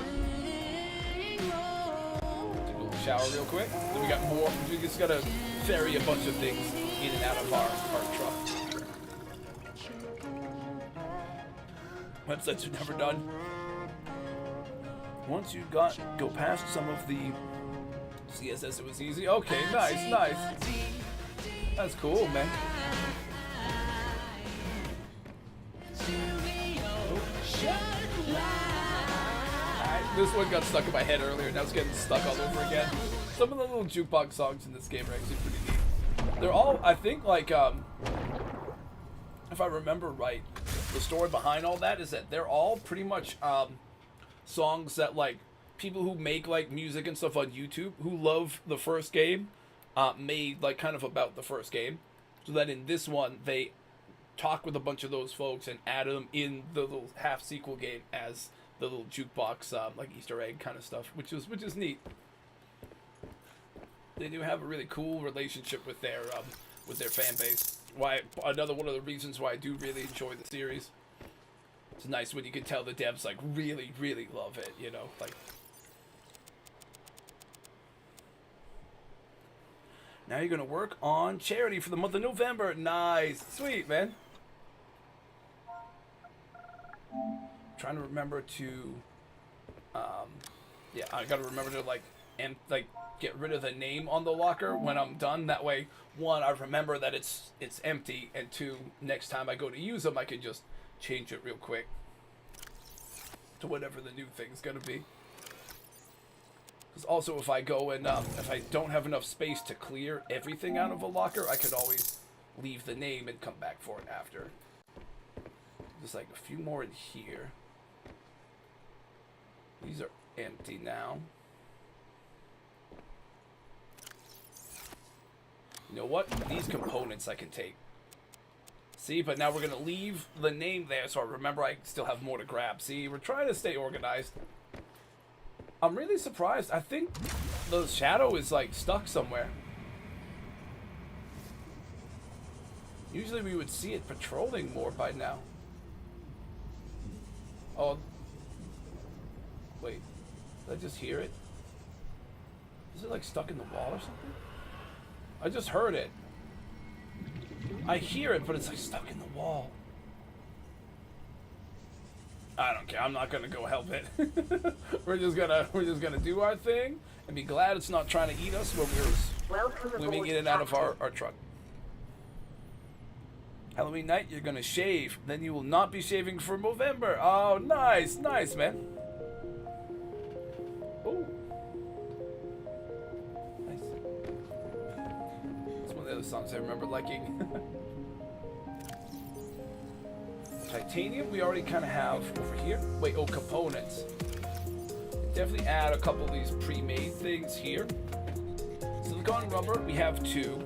Take a little shower real quick. Then we got more. We just got to ferry a bunch of things in and out of our truck. Websites are never done. Once you go past some of the CSS, it was easy. Okay, nice. That's cool, man. This one got stuck in my head earlier, now it's getting stuck all over again. Some of the little jukebox songs in this game are actually pretty neat. They're all, I think, like, if I remember right, the story behind all that is that they're all pretty much songs that, like, people who make, like, music and stuff on YouTube who love the first game made, like, kind of about the first game. So that in this one, they talk with a bunch of those folks and added them in the little half sequel game as the little jukebox, like Easter egg kind of stuff, which is neat. They do have a really cool relationship with their fan base. Why another one of the reasons why I do really enjoy the series. It's nice when you can tell the devs like really, really love it, you know, like. Now you're gonna work on charity for the month of November. Nice, sweet, man. Trying to remember to, yeah, I gotta remember to like get rid of the name on the locker when I'm done. That way, one, I remember that it's empty, and two, next time I go to use them, I can just change it real quick to whatever the new thing's gonna be. Because also, if I go and if I don't have enough space to clear everything out of a locker, I could always leave the name and come back for it after. There's like a few more in here. These are empty now. You know what? These components I can take. See, but now we're gonna leave the name there, so I remember I still have more to grab. See, we're trying to stay organized. I'm really surprised. I think the shadow is like stuck somewhere. Usually we would see it patrolling more by now. Oh. Wait. Did I just hear it? Is it like stuck in the wall or something? I just heard it. I hear it, but it's like stuck in the wall. I don't care. I'm not gonna go help it. we're just gonna do our thing and be glad it's not trying to eat us when we get it out of our truck. Halloween night, you're gonna shave. Then you will not be shaving for November. Oh, nice, nice, man. Oh, nice. It's one of the other songs I remember liking. Titanium we already kind of have over here. Wait, oh, components. Definitely add a couple of these pre-made things here. Silicon rubber, we have 2.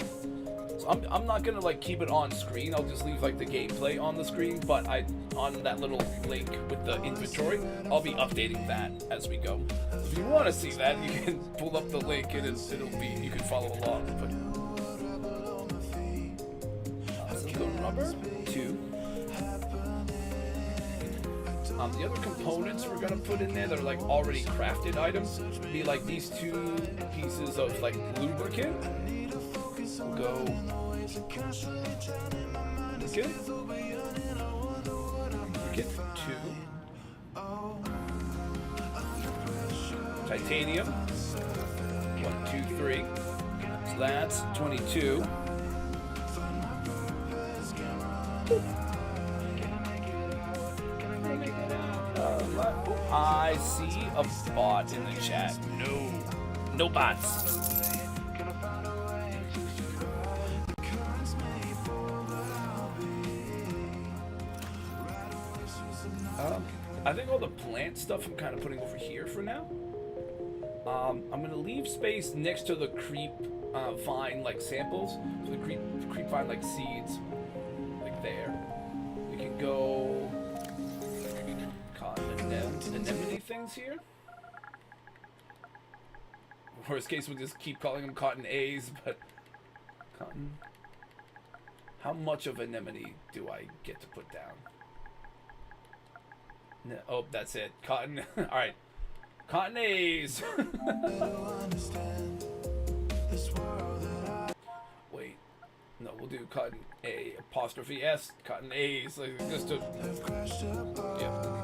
So I'm not gonna like keep it on screen. I'll just leave like the gameplay on the screen, but on that little link with the inventory, I'll be updating that as we go. If you want to see that, you can pull up the link and you can follow along. But silicon rubber 2. The other components we're gonna put in there that are like already crafted items be like these 2 pieces of like lubricant. We'll go lubricant 2. Titanium 1, 2, 3. So that's 22. I see a bot in the chat. No bots. I think all the plant stuff I'm kind of putting over here for now. I'm gonna leave space next to the creep vine like samples. So the creep vine like seeds, like there. We can go. Anemone things here. Worst case, we'll just keep calling them cotton A's, but cotton. How much of anemone do I get to put down? No, oh, that's it. Cotton. All right, cotton A's. Wait, no, we'll do cotton A apostrophe S, cotton A's, like just to. Yeah.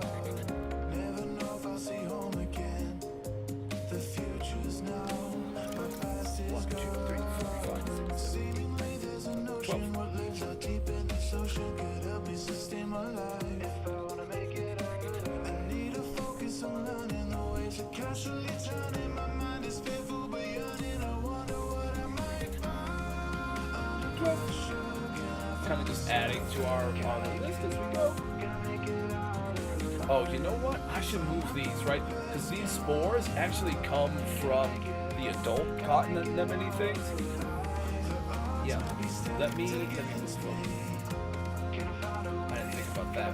Kind of just adding to our list as we go. Oh, you know what? I should move these, right? Because these spores actually come from the adult cotton anemone things. Yeah. Let me move them. about that.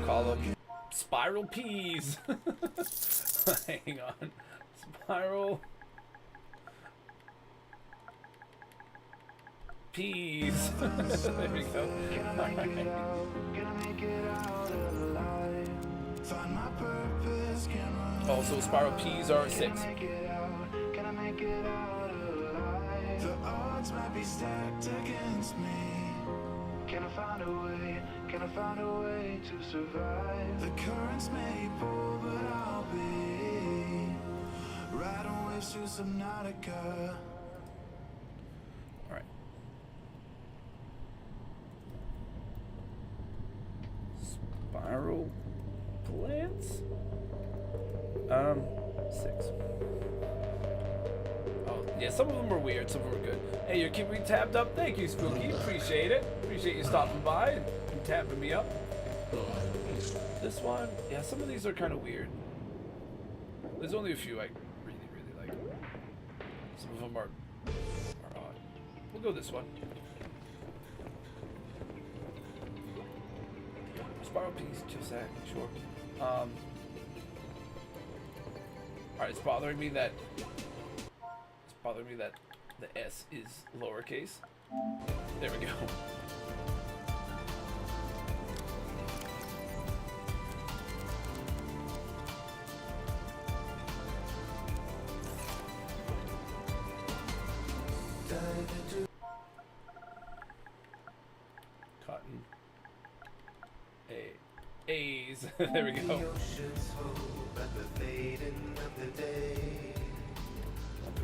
Call them spiral peas. Hang on. Spiral peas. There we go. Alright. Also, spiral peas are 6. The odds might be stacked against me. Can I find a way? Can I find a way to survive? The currents may pull, but I'll be riding waves through Subnautica. Alright. Spiral plants? 6. Oh, yeah, some of them are weird, some of them are good. Hey, you're keeping me tabbed up? Thank you, Spooky. Appreciate it. Appreciate you stopping by and tapping me up. This one, yeah, some of these are kind of weird. There's only a few I really, really like. Some of them are odd. We'll go this one. Spiral piece, just that, sure. Alright, it's bothering me that the S is lowercase. There we go. Cotton. A's. There we go.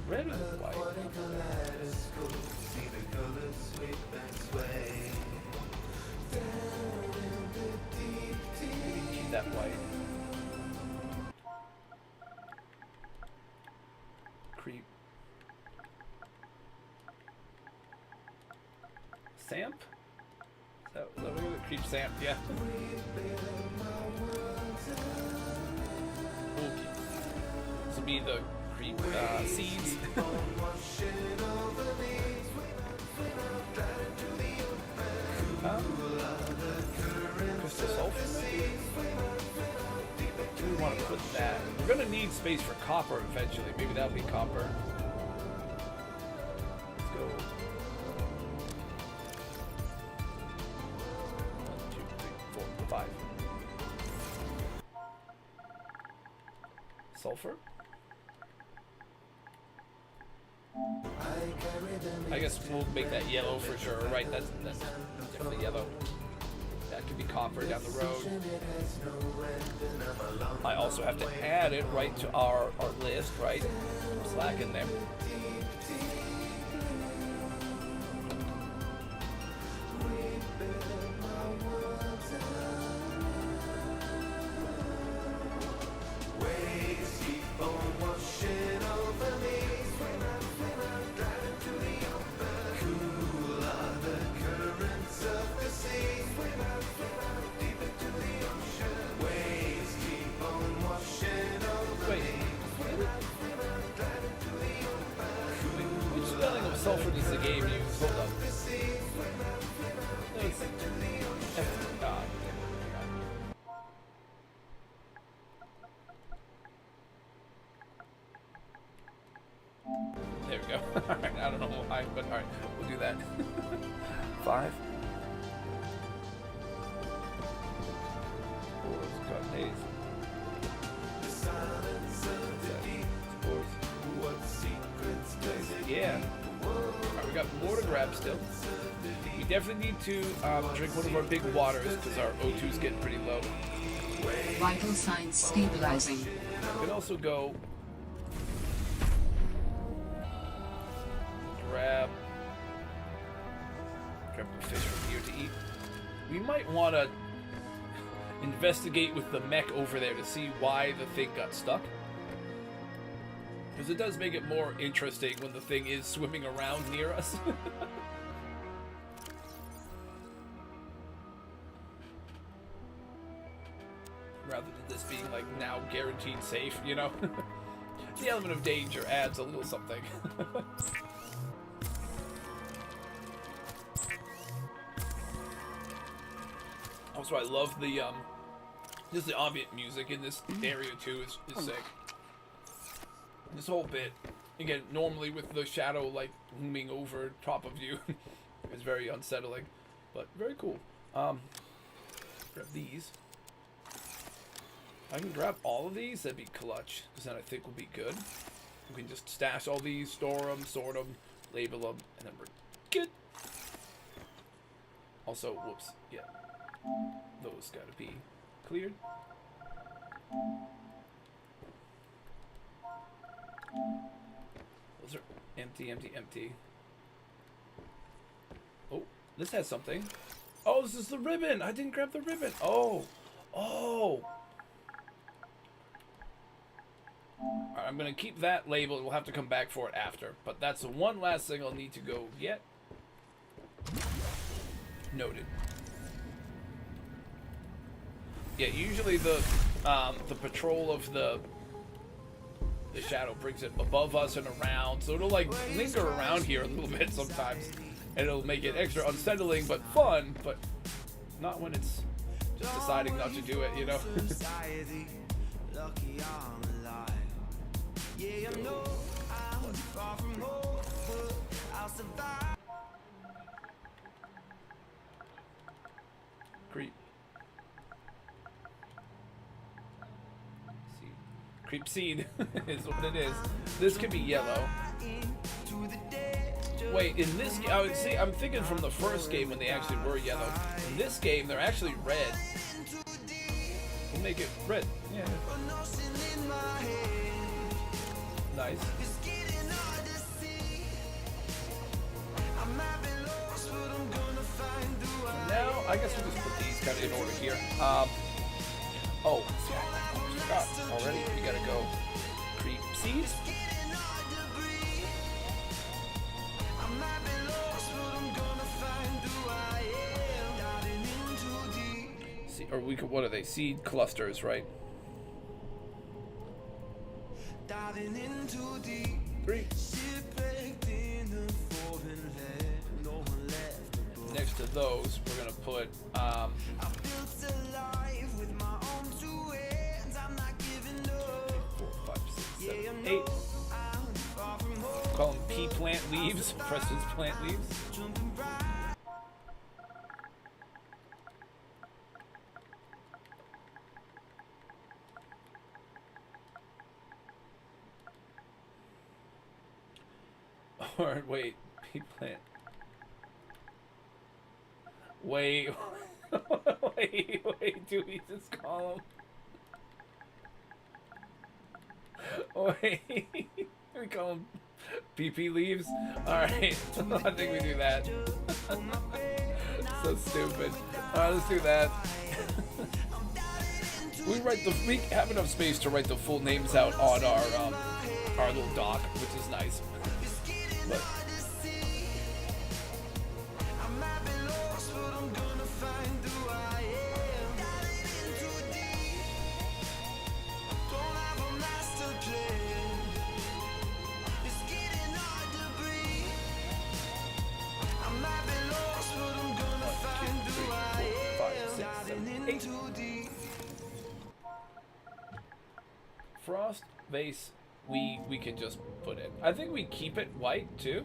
Red and white. Keep that white. Creep. Samp? Is that what we're gonna creep Samp? Yeah. Okay. This will be the creep seeds. Crystal sulfur? Do we want to put that? We're going to need space for copper eventually. Maybe that'll be copper. Let's go. 1, 2, 3, 4, 5. Sulfur? I guess we'll make that yellow for sure, right? That's definitely yellow. That could be copper down the road. I also have to add it right to our list, right? Slack in there. Sulfur does the game use? Hold up. There we go. Alright, I don't know why, but alright, we'll do that. 5. Oh, it's got A's. Yeah. Alright, we got more to grab still. We definitely need to drink one of our big waters because our O2 is getting pretty low. Vital signs stabilizing. We can also go grab the fish from here to eat. We might want to investigate with the mech over there to see why the thing got stuck. Because it does make it more interesting when the thing is swimming around near us. rather than this being like now guaranteed safe, you know? The element of danger adds a little something. Also, I love the just the ambient music in this area too is sick. This whole bit, again, normally with the shadow like looming over top of you, is very unsettling, but very cool. Grab these. I can grab all of these, that'd be clutch, because then I think we'll be good. We can just stash all these, store them, sort them, label them, and then we're good. Also, whoops, yeah. Those gotta be cleared. Those are empty, empty, empty. Oh, this has something. Oh, this is the ribbon! I didn't grab the ribbon! Oh! Oh! Alright, I'm gonna keep that labeled. We'll have to come back for it after. But that's the one last thing I'll need to go get. Noted. Yeah, usually the patrol of the shadow brings it above us and around, so it'll like linger around here a little bit sometimes, and it'll make it extra unsettling but fun, but not when it's just deciding not to do it, you know. Creep. Seed. Creep seed is what it is. This could be yellow. Wait, in this game, I would see. I'm thinking from the first game when they actually were yellow. In this game, they're actually red. We'll make it red. Yeah. Nice. Now, I guess we'll just put these kind of in order here. Oh, see, I forgot already. We gotta go creep seeds. See, or we could. What are they? Seed clusters, right? 3. Next to those, we're gonna put 4, 5, 6, 7, 8. Call them pea plant leaves. Preston's plant leaves. Or wait, pea plant. Wait, wait, do we just call them? Wait, we call them PP leaves? Alright, I think we do that. So stupid. Alright, let's do that. We have enough space to write the full names out on our little doc, which is nice. But frost base we can just put in. I think we keep it white too.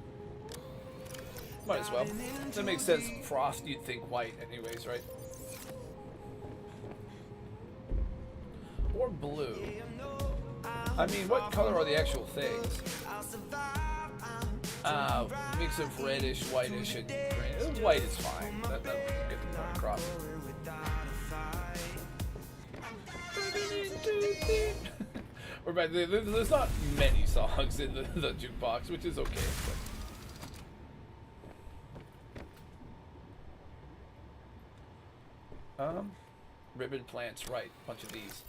Might as well. That makes sense. Frost, you'd think white anyways, right? Or blue. I mean, what color are the actual things? Mix of reddish, whitish, and green. White is fine. That'll get the point across. We're back. There's not many songs in the jukebox, which is okay. But. Ribbon plants, right? A bunch of these.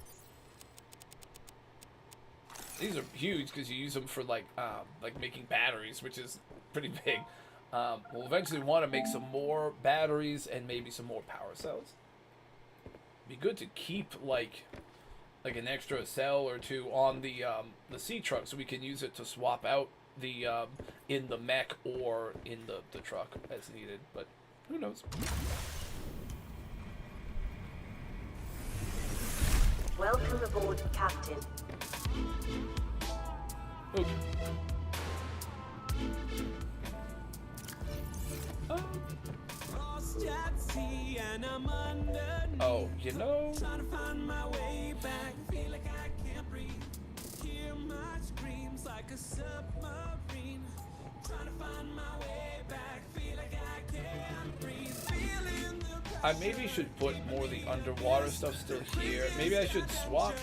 These are huge because you use them for like making batteries, which is pretty big. We'll eventually want to make some more batteries and maybe some more power cells. Be good to keep like an extra cell or two on the sea truck so we can use it to swap out the in the mech or in the truck as needed. But who knows? Welcome aboard, Captain. Okay. Oh, you know. Trying to find my way back, feel like I can't breathe. Hear my screams like a submarine. Trying to find my way back, feel like I can't breathe. Feeling the I maybe should put more of the underwater stuff still here. Maybe I should swap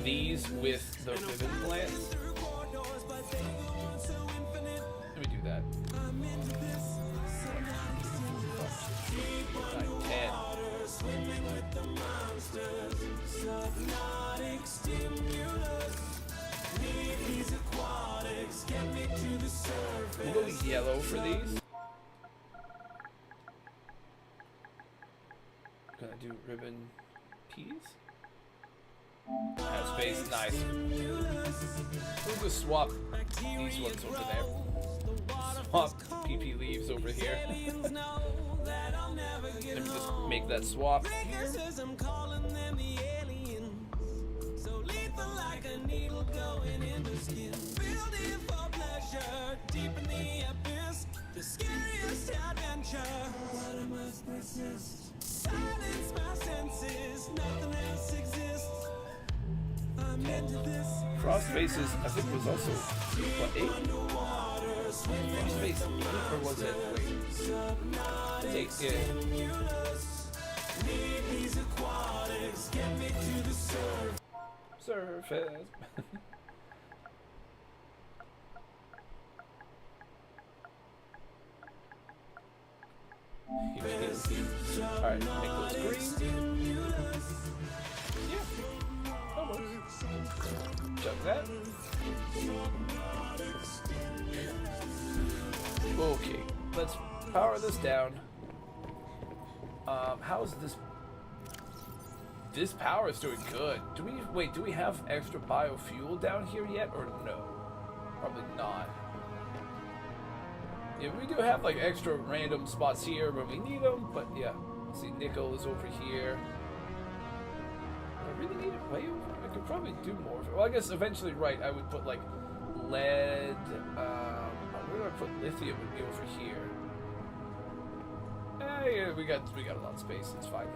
these with the ribbon plants. Let me do that. 9, 10. swimming with the monsters. Subnautic stimulus. Need these aquatics, get me to the surface. We'll go yellow for these. Gonna do ribbon peas. Have space, nice. We'll just swap these ones over there. Swap PP leaves over here. Let me just make that swap. I'm calling them the aliens. So lethal like a needle going into skin. Building for pleasure, deep in the abyss. The scariest adventure. What I must persist. Silence my senses, nothing else exists. I'm into this. Frost faces, I think it was also, what, 8? Frost face 8, or was it, wait. 8, yeah. Need these aquatics, get me to the Surface. Alright, make those green. Yeah. Almost. Chug that. Okay, let's power this down. How's this? This power is doing good. Do we have extra biofuel down here yet, or no? Probably not. Yeah, we do have like extra random spots here when we need them, but yeah. Let's see, nickel is over here. Do I really need it way over? I could probably do more of it. Well, I guess eventually, right, I would put like lead. Where do I put lithium? Would be over here. Yeah, we got a lot of space. It's fine.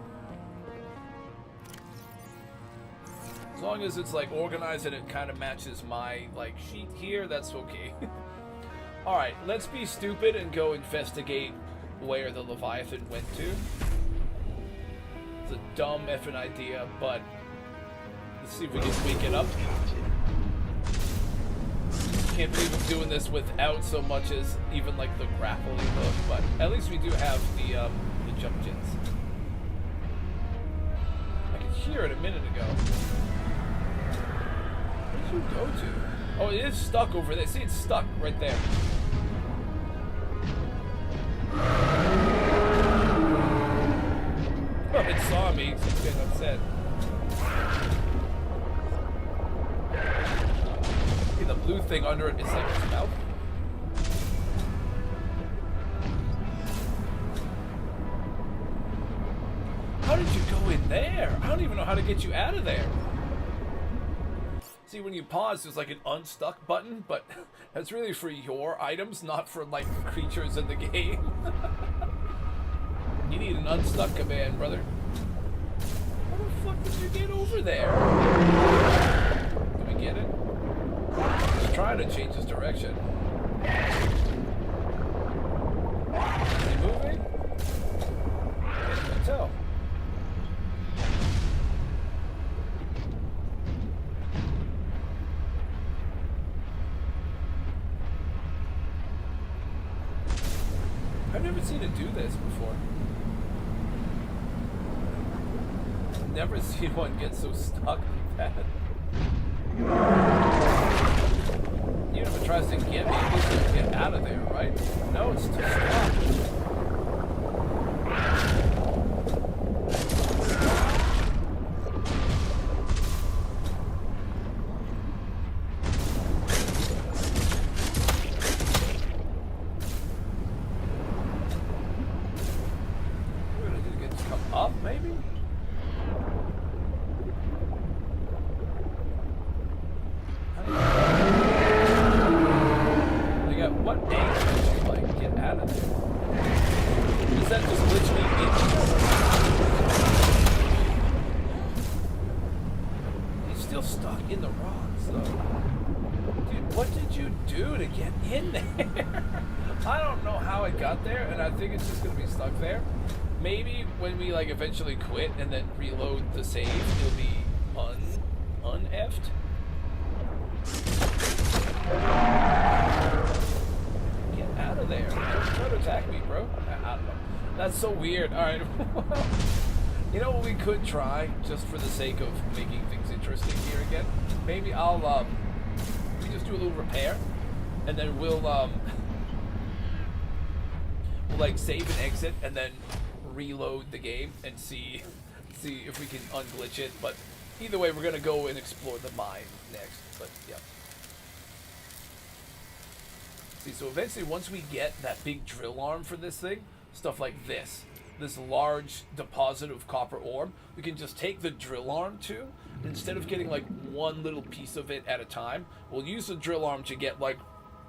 As long as it's like organized and it kind of matches my like sheet here, that's okay. All right, let's be stupid and go investigate where the Leviathan went to. It's a dumb effing idea, but let's see if we can wake it up. Can't believe I'm doing this without so much as even like the grappling hook, but at least we do have the jump jets. I could hear it a minute ago. Where did you go to? Oh, it is stuck over there. See, it's stuck right there. Oh, it saw me. It's getting upset. The blue thing under it is like its mouth. How did you go in there? I don't even know how to get you out of there. See, when you pause, there's like an unstuck button, but that's really for your items, not for like creatures in the game. You need an unstuck command, brother. How the fuck did you get over there? Can we get it? He's trying to change his direction. Is he moving? Can't even tell. I've never seen it do this before. I've never seen one get so stuck like that. Even if it tries to get me, at least it'll get out of there, right? No, it's still stuck. do to get in there? I don't know how it got there, and I think it's just gonna be stuck there. Maybe when we like eventually quit and then reload the save, it'll be un-effed. Get out of there. Try to attack me, bro. I don't know. That's so weird. Alright. You know what we could try, just for the sake of making things interesting here again? Maybe I'll, we just do a little repair, and then we'll like save and exit, and then reload the game and see if we can unglitch it. But either way, we're gonna go and explore the mine next. But yeah. See, so eventually, once we get that big drill arm for this thing, stuff like this large deposit of copper ore, we can just take the drill arm to, instead of getting like one little piece of it at a time, we'll use the drill arm to get like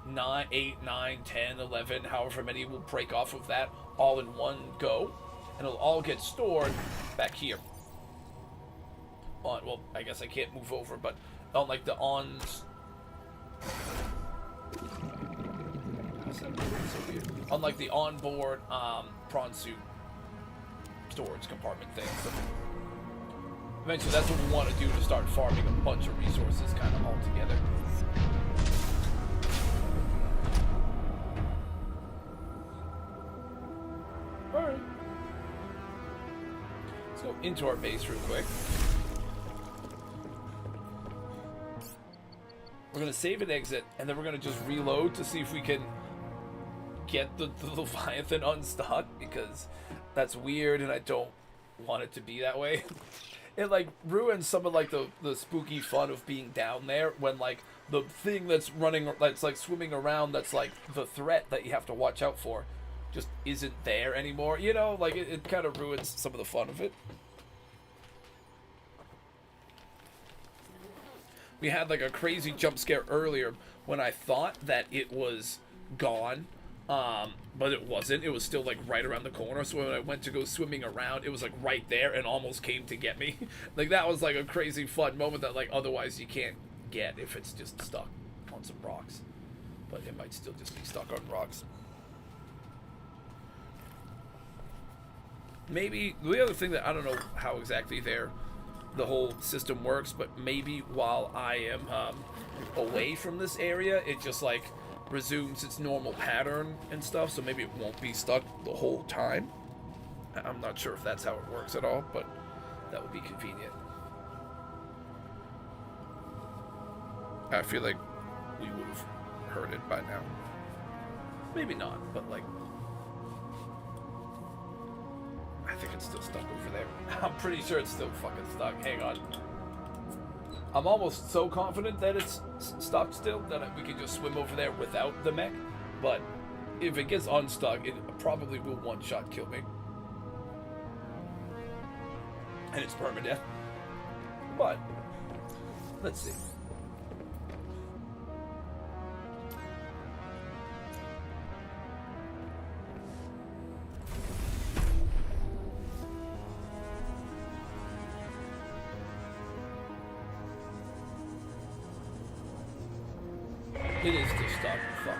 9, 8, 9, 10, 11, however many we'll break off of that all in one go, and it'll all get stored back here. On, well, I guess I can't move over, but on like the on like the onboard prawn suit storage compartment thing. So eventually that's what we want to do to start farming a bunch of resources kind of all together. Alright. Let's go into our base real quick. We're going to save and exit, and then we're going to just reload to see if we can get the Leviathan unstuck, because that's weird and I don't want it to be that way. It like ruins some of like the spooky fun of being down there when like the thing that's running, that's like swimming around, that's like the threat that you have to watch out for, just isn't there anymore. You know, like it kind of ruins some of the fun of it. We had like a crazy jump scare earlier when I thought that it was gone, but it wasn't. It was still like right around the corner. So when I went to go swimming around, it was like right there and almost came to get me. Like that was like a crazy fun moment that like otherwise you can't get if it's just stuck on some rocks. But it might still just be stuck on rocks. Maybe the other thing that I don't know how exactly the whole system works, but maybe while I am away from this area, it just like resumes its normal pattern and stuff, so maybe it won't be stuck the whole time. I'm not sure if that's how it works at all, but that would be convenient. I feel like we would have heard it by now. Maybe not, but like I think it's still stuck over there. I'm pretty sure it's still fucking stuck. Hang on. I'm almost so confident that it's stuck still that we can just swim over there without the mech. But if it gets unstuck, it probably will one-shot kill me. And it's permadeath. But let's see. It is just stuck. Fuck.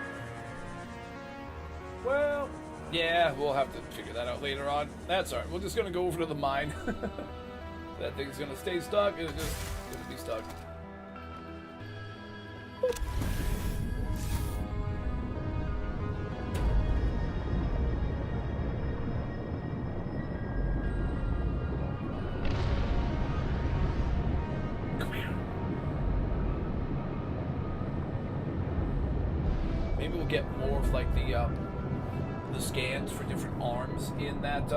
Well, yeah, we'll have to figure that out later on. That's alright. We're just gonna go over to the mine. That thing's gonna stay stuck. It's just gonna be stuck. Boop. Maybe we'll get more of like the scans for different arms in that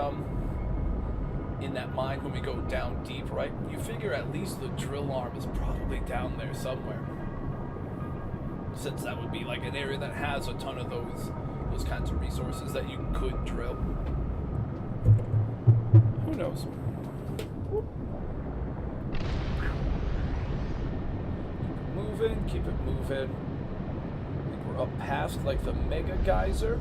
mine when we go down deep, right? You figure at least the drill arm is probably down there somewhere, since that would be like an area that has a ton of those kinds of resources that you could drill. Who knows? Keep it moving. We're up past like the mega geyser.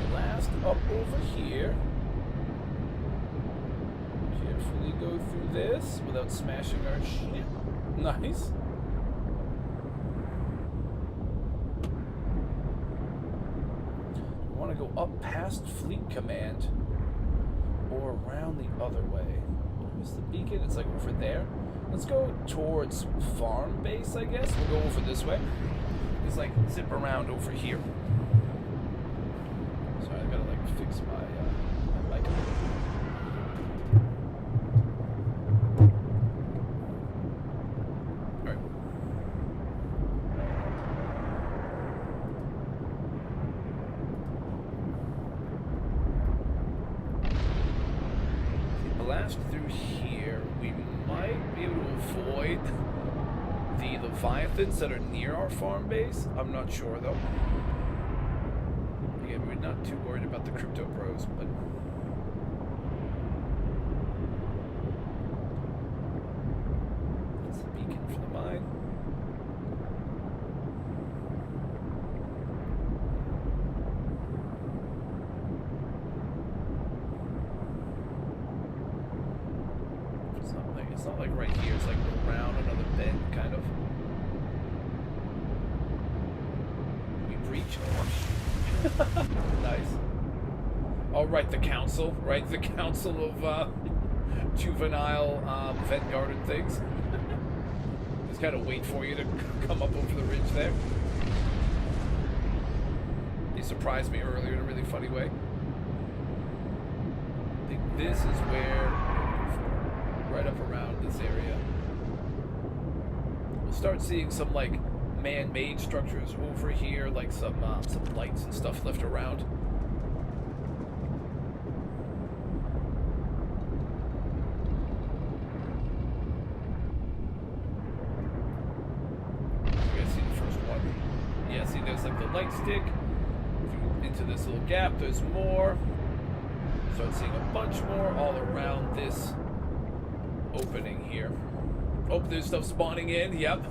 Blast up over here. Here. carefully go through this without smashing our ship. Nice. We want to go up past Fleet Command or around the other way. Where's the beacon? It's like over there. Let's go towards Farm Base, I guess. We'll go over this way. Just like zip around over here. Sorry, I gotta like fix my mic. Alright. If we blast through here, we might be able to avoid the Leviathans that are near our farm base. I'm not sure though. Again, we're not too worried about the crypto bros, but that's the beacon for the mine. It's not like right here. It's like around another bend, kind of. We breach. Nice. Oh, right, the council. Right, the council of juvenile vent garden things. Just kind of wait for you to come up over the ridge there. He surprised me earlier in a really funny way. I think this is where... right up around this area. We'll start seeing some like man-made structures over here, like some lights and stuff left around. You guys see the first one? Yeah, see there's like the light stick. Into this little gap, there's more. Start seeing a bunch more all around this opening here. Oh, there's stuff spawning in. Yep.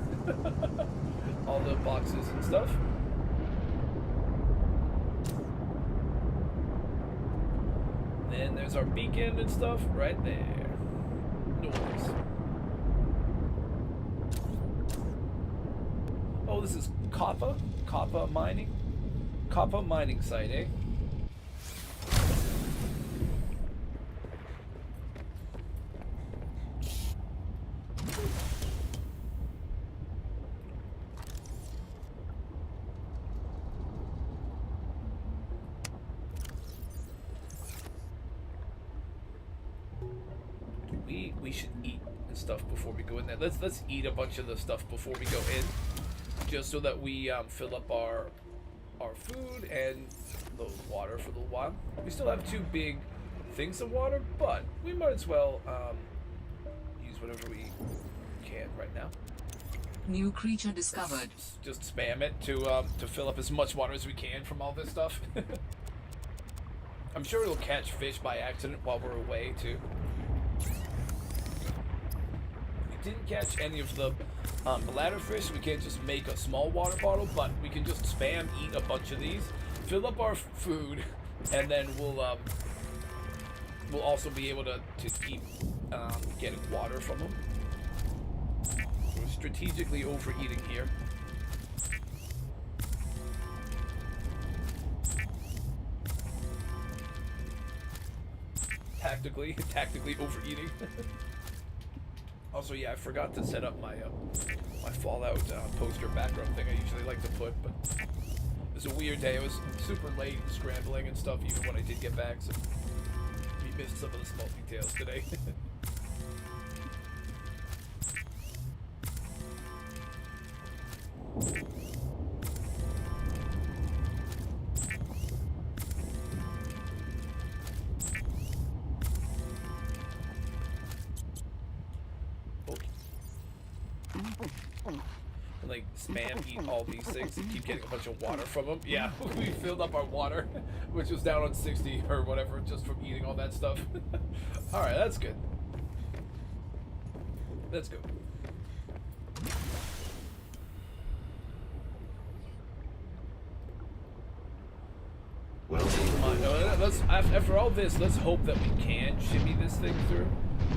All the boxes and stuff. Then there's our beacon and stuff right there. Noise. Oh, this is Copper mining. Copper mining site, eh? We should eat and stuff before we go in there. Let's eat a bunch of the stuff before we go in, just so that we fill up our food and the water for a little while. We still have 2 big things of water, but we might as well use whatever we can right now. New creature discovered. Just spam it to fill up as much water as we can from all this stuff. I'm sure it'll catch fish by accident while we're away too. We didn't catch any of the bladderfish. We can't just make a small water bottle, but we can just spam eat a bunch of these, fill up our food, and then we'll also be able to keep getting water from them. We're strategically overeating here. Tactically overeating. Also, yeah, I forgot to set up my my Fallout poster background thing I usually like to put, but it was a weird day. It was super late and scrambling and stuff, even when I did get back, so we missed some of the small details today. Like spam eat all these things and keep getting a bunch of water from them. Yeah, we filled up our water, which was down on 60 or whatever, just from eating all that stuff. All right, that's good. Let's go. Well, Come on, no, let's after all this, let's hope that we can shimmy this thing through.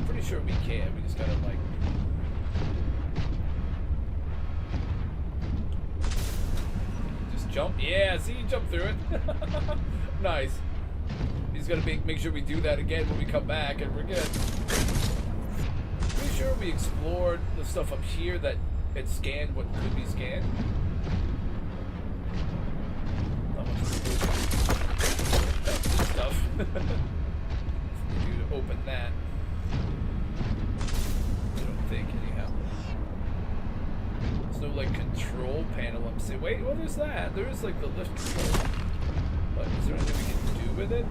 Pretty sure we can. We just gotta like. Just jump. Yeah, see, you jump through it. Nice. We just gotta make sure we do that again when we come back, and we're good. Pretty sure we explored the stuff up here that it scanned what could be scanned. Not much stuff. To open that. I don't think, anyhow. There's no like control panel up. Say, wait, well, there's that. There is like the lift control. But is there anything we can do with it?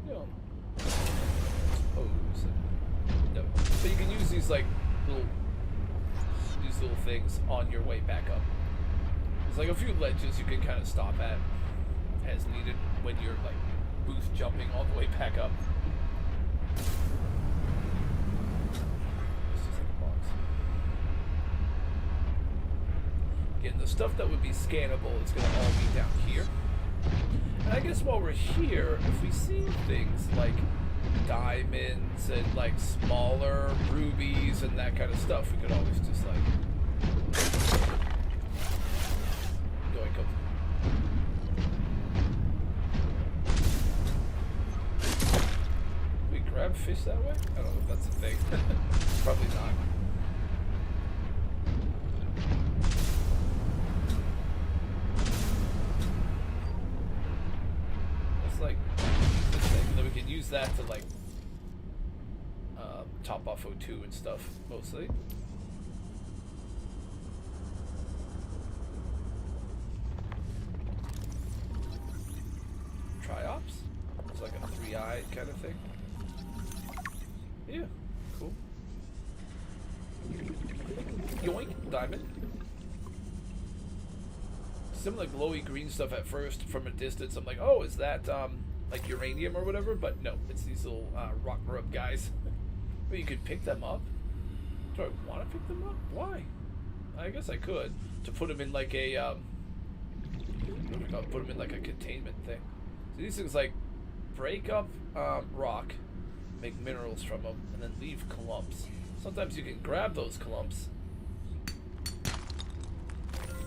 No. Oh, no. So you can use these like little things on your way back up. There's like a few ledges you can kind of stop at as needed when you're like boost jumping all the way back up. It's just like a box. Again, the stuff that would be scannable is going to all be down here. And I guess while we're here, if we see things like diamonds and like smaller rubies and that kind of stuff, we could always just like doink them. Do we grab fish that way? I don't know if that's a thing. Probably not. It's like this thing, and then we can use that to like top off O2 and stuff, mostly. Triops? It's like a 3-eye kind of thing. Yeah, cool. Yoink, diamond. Some like glowy green stuff at first from a distance. I'm like, oh, is that like uranium or whatever? But no, it's these little rock rub guys. But you could pick them up. Do I want to pick them up? Why? I guess I could. To put them in like a put them in like a containment thing. So these things like break up rock, make minerals from them, and then leave clumps. Sometimes you can grab those clumps,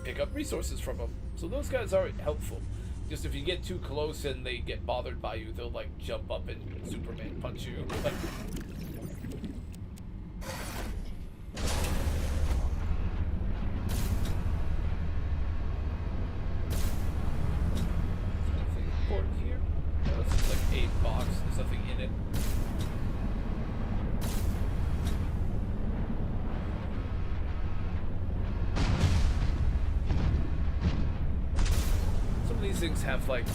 pick up resources from them. So those guys are helpful. Just if you get too close and they get bothered by you, they'll like jump up and Superman punch you. Things have like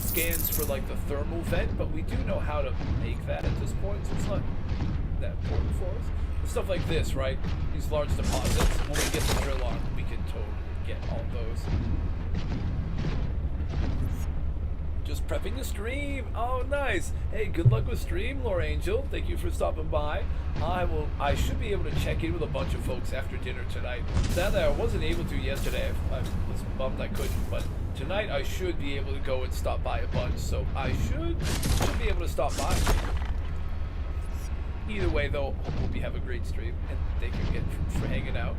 scans for like the thermal vent, but we do know how to make that at this point, so it's not that important for us. But stuff like this, right? These large deposits, when we get the drill on, we can totally get all those. Just prepping the stream. Oh, nice. Hey, good luck with stream, Laura Angel. Thank you for stopping by. I should be able to check in with a bunch of folks after dinner tonight. Sadly, I wasn't able to yesterday. I was bummed I couldn't, but tonight I should be able to go and stop by a bunch, so I should be able to stop by. Either way, though, hope you have a great stream, and thank you again for hanging out.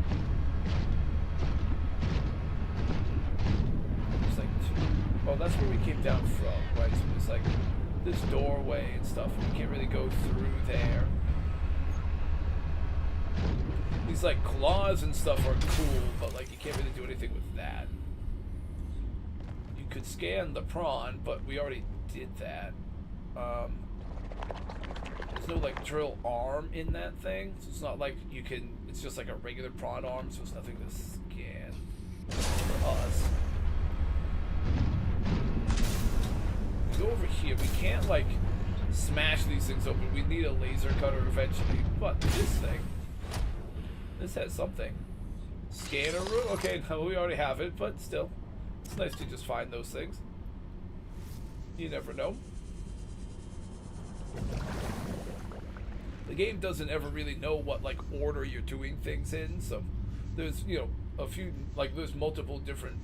There's like oh, that's where we came down from, right? So there's like this doorway and stuff, and we can't really go through there. These like claws and stuff are cool, but like you can't really do anything with that. You could scan the prawn, but we already did that. There's no like drill arm in that thing, so it's not like you can, it's just like a regular prawn arm, so it's nothing to scan for us. We go over here, we can't like smash these things open, we need a laser cutter eventually, but this thing, this has something. Scanner room? Okay, no, we already have it, but still. It's nice to just find those things. You never know. The game doesn't ever really know what like order you're doing things in, so there's, you know, a few, like there's multiple different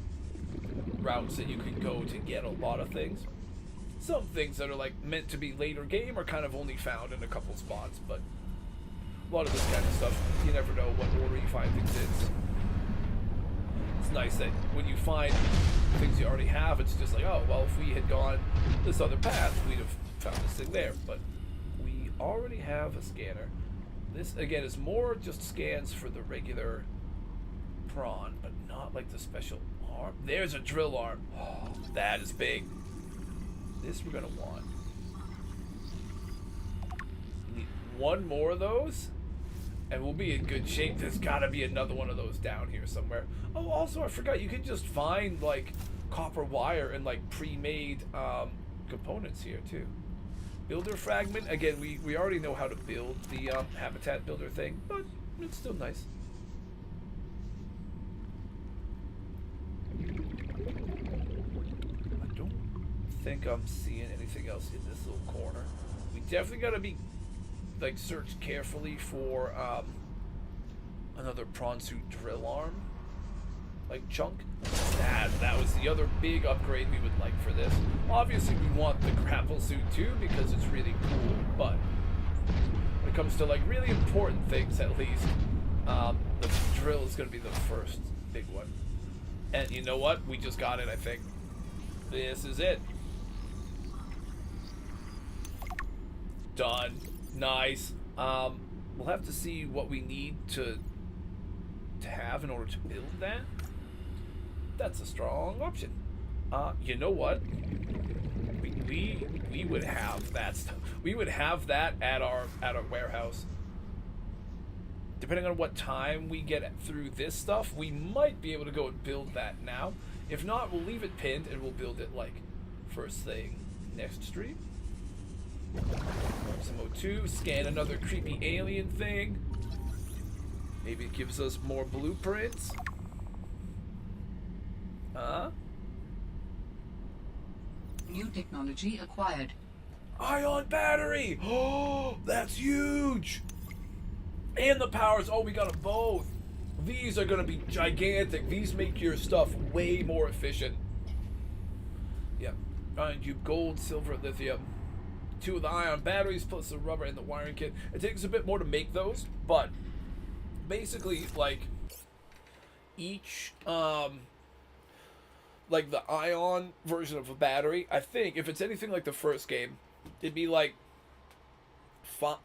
routes that you can go to get a lot of things. Some things that are like meant to be later game are kind of only found in a couple spots, but a lot of this kind of stuff, you never know what order you find things in. It's nice that when you find things you already have, it's just like, oh, well, if we had gone this other path, we'd have found this thing there, but we already have a scanner. This, again, is more just scans for the regular prawn, but not like the special arm. There's a drill arm. Oh, that is big. This we're gonna want. Need one more of those, and we'll be in good shape. There's gotta be another one of those down here somewhere. Oh, also, I forgot, you can just find, like, copper wire and, like, pre-made components here, too. Builder fragment. Again, we already know how to build the habitat builder thing, but it's still nice. I don't think I'm seeing anything else in this little corner. We definitely gotta be, like, search carefully for another prawn suit drill arm, like chunk. That was the other big upgrade we would like for this. Obviously we want the grapple suit too because it's really cool, but when it comes to like really important things, at least the drill is going to be the first big one. And you know what, we just got it. I think this is it. Done. Nice. We'll have to see what we need to have in order to build that. That's a strong option. You know what? We would have that stuff. We would have that at our warehouse. Depending on what time we get through this stuff, we might be able to go and build that now. If not, we'll leave it pinned and we'll build it like first thing next stream. Some O2, scan another creepy alien thing. Maybe it gives us more blueprints. New technology acquired. Ion battery! Oh, that's huge! And the powers, oh, we got them both. These are gonna be gigantic. These make your stuff way more efficient. Yep. Ion cube, gold, silver, lithium. 2 of the ion batteries plus the rubber and the wiring kit. It takes a bit more to make those, but basically, like, each, like the ion version of a battery, I think if it's anything like the first game, it'd be like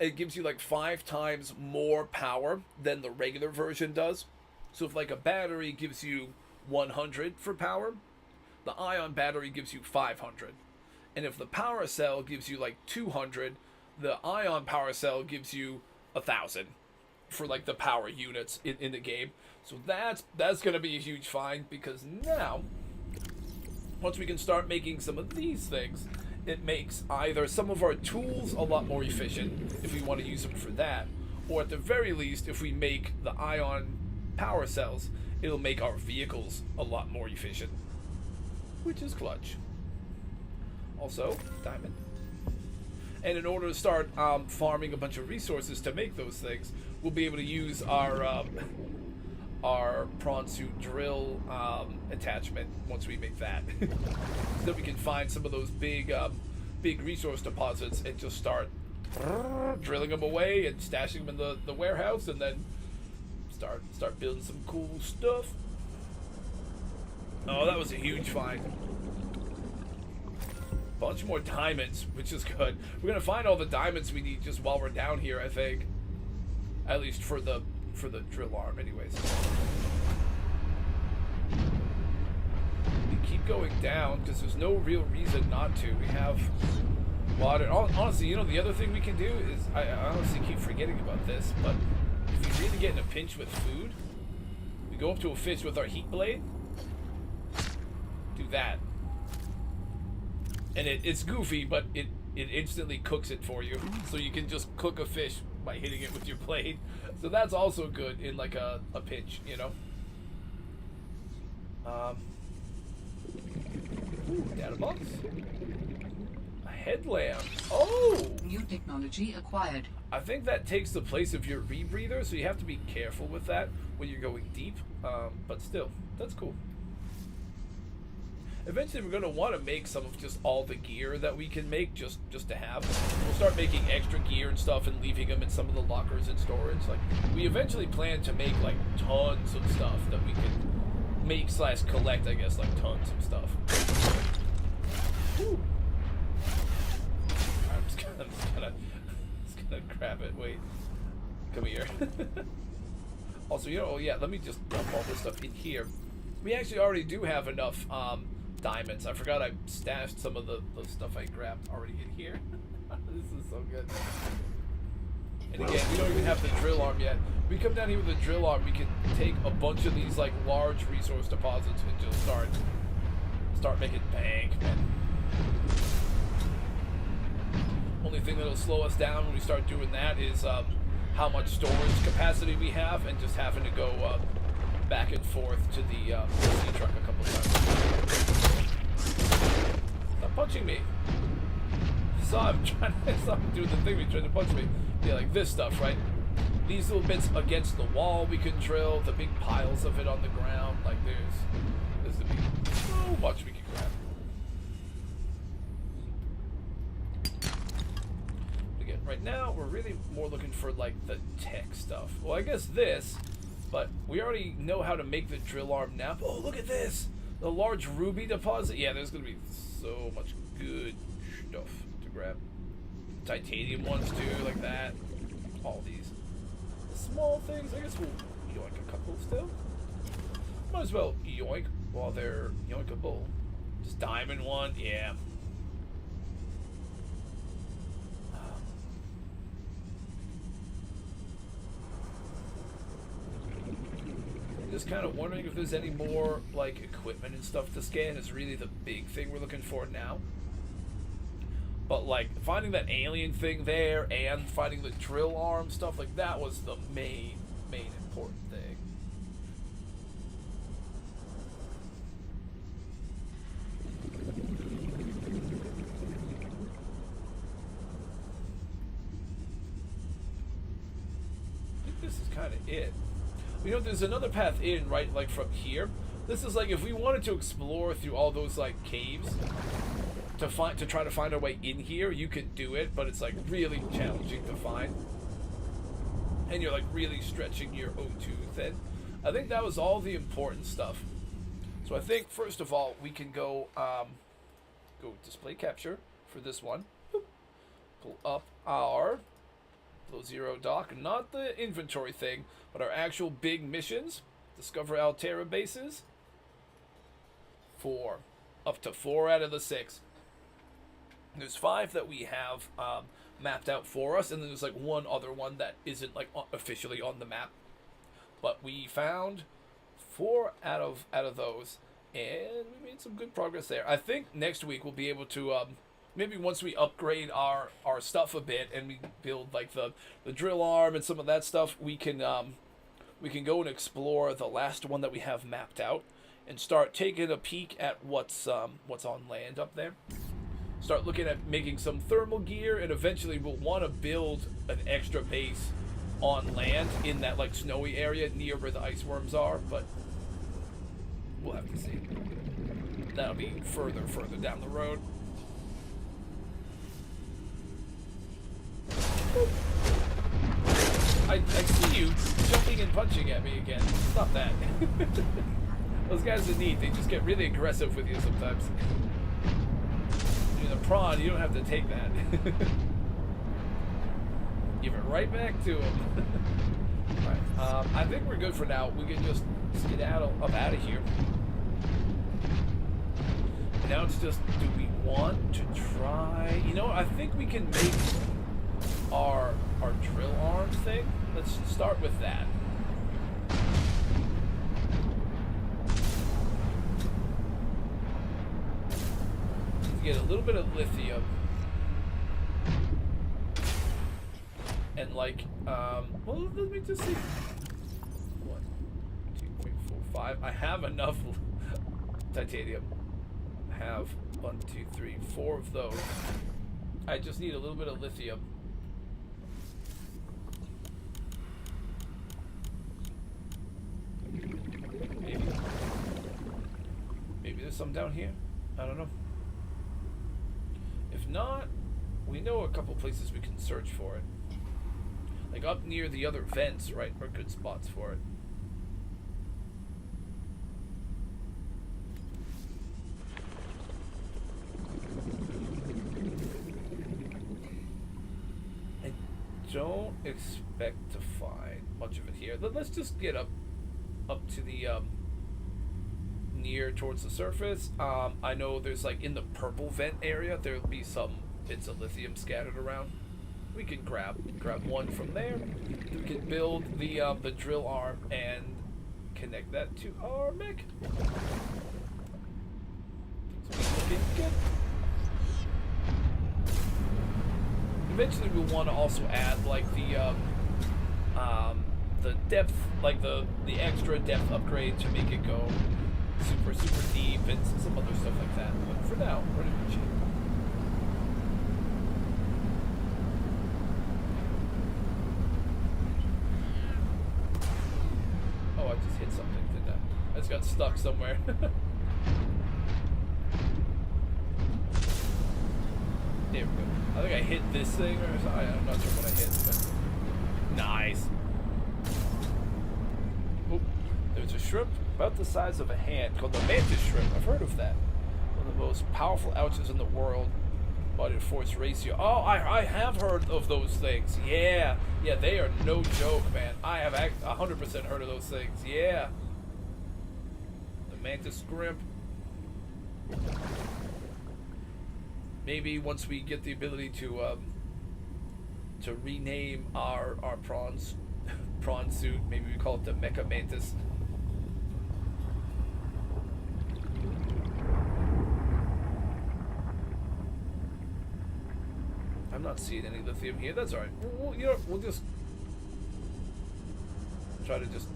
it gives you like 5 times more power than the regular version does. So if like a battery gives you 100 for power, the ion battery gives you 500. And if the power cell gives you like 200, the ion power cell gives you 1,000 for like the power units in the game. So that's going to be a huge find, because now once we can start making some of these things, it makes either some of our tools a lot more efficient if we want to use them for that, or at the very least, if we make the ion power cells, it'll make our vehicles a lot more efficient, which is clutch. Also, diamond. And in order to start farming a bunch of resources to make those things, we'll be able to use our prawn suit drill attachment once we make that. So that we can find some of those big resource deposits and just start drilling them away and stashing them in the warehouse, and then start building some cool stuff. Oh, that was a huge find. Bunch more diamonds, which is good. We're gonna find all the diamonds we need just while we're down here, I think. At least for the drill arm, anyways. We keep going down because there's no real reason not to. We have water. Honestly, you know, the other thing we can do is, I honestly keep forgetting about this, but if we really get in a pinch with food, we go up to a fish with our heat blade. Do that. And it's goofy, but it instantly cooks it for you. So you can just cook a fish by hitting it with your blade. So that's also good in like a pinch, you know? Ooh, data box. A headlamp. Oh! New technology acquired. I think that takes the place of your rebreather, so you have to be careful with that when you're going deep. But still, that's cool. Eventually, we're going to want to make some of just all the gear that we can make just to have. We'll start making extra gear and stuff and leaving them in some of the lockers and storage. Like, we eventually plan to make, like, tons of stuff that we can make / collect, I guess, like, tons of stuff. Woo. I'm just gonna grab it. Wait. Come here. Also, you know, oh yeah, let me just dump all this stuff in here. We actually already do have enough diamonds. I forgot I stashed some of the stuff I grabbed already in here. This is so good. And again, we don't even have the drill arm yet. We come down here with the drill arm, we can take a bunch of these like large resource deposits and just start making bank, man. Only thing that'll slow us down when we start doing that is how much storage capacity we have, and just having to go back and forth to the sea truck a couple times. Stop punching me. Saw him doing the thing. He tried to punch me. Yeah, like this stuff, right? These little bits against the wall we can drill. The big piles of it on the ground. Like there's gonna be so much we can grab. Again, right now we're really more looking for like the tech stuff. Well, I guess this, but we already know how to make the drill arm now. Oh, look at this! The large ruby deposit. Yeah, there's gonna be so much good stuff to grab. Titanium ones too, like that. All these small things. I guess we'll yoink a couple still. Might as well yoink while they're yoinkable. Just diamond one, yeah. Just kind of wondering if there's any more like equipment and stuff to scan is really the big thing we're looking for now. But like finding that alien thing there and finding the drill arm stuff, like that was the main important thing. I think this is kind of it. You know, there's another path in, right, like from here. This is like if we wanted to explore through all those like caves to try to find our way in here, you could do it, but it's like really challenging to find. And you're like really stretching your O2 thin. I think that was all the important stuff. So I think first of all we can go display capture for this one. Boop. Pull up our Below Zero dock, not the inventory thing, but our actual big missions. Discover Alterra bases. 4. Up to 4 out of the 6. There's 5 that we have mapped out for us, and then there's like one other one that isn't like officially on the map. But we found 4 out of those, and we made some good progress there. I think next week we'll be able to maybe once we upgrade our stuff a bit and we build like the drill arm and some of that stuff, we can go and explore the last one that we have mapped out and start taking a peek at what's on land up there. Start looking at making some thermal gear, and eventually we'll want to build an extra base on land in that like snowy area near where the ice worms are, but we'll have to see. That'll be further down the road. I see you jumping and punching at me again. Stop that. Those guys are neat. They just get really aggressive with you sometimes. You're the prawn, you don't have to take that. Give it right back to him. Alright, I think we're good for now. We can just skedaddle up out of here. Now it's just, do we want to try? You know, I think we can make our drill arm thing. Let's start with that. Let's get a little bit of lithium. And like, well, let me just see. 1, 2, 3, 4, 5. I have enough titanium. I have 1, 2, 3, 4 of those. I just need a little bit of lithium. Maybe there's some down here. I don't know. If not, we know a couple places we can search for it. Like up near the other vents, right, are good spots for it. I don't expect to find much of it here. Let's just get up to the near towards the surface. I know there's like in the purple vent area there'll be some bits of lithium scattered around. We can grab one from there. We can build the drill arm and connect that to our mech. Things are looking good. Eventually we'll want to also add like the depth, like the extra depth upgrade to make it go super deep and some other stuff like that. But for now, we're in good shape. Oh, I just hit something, didn't I? I just got stuck somewhere. There we go. I think I hit this thing or something. I'm not sure what I hit, but nice. Oh, there's a shrimp about the size of a hand called the mantis shrimp. I've heard of that. One of the most powerful ouches in the world. Body to force ratio. Oh, I have heard of those things. Yeah, they are no joke, man. I have 100% heard of those things. Yeah. The mantis shrimp. Maybe once we get the ability to rename our prawn suit, maybe we call it the Mecha Mantis. I'm not seeing any lithium here. That's all right. We'll just try to just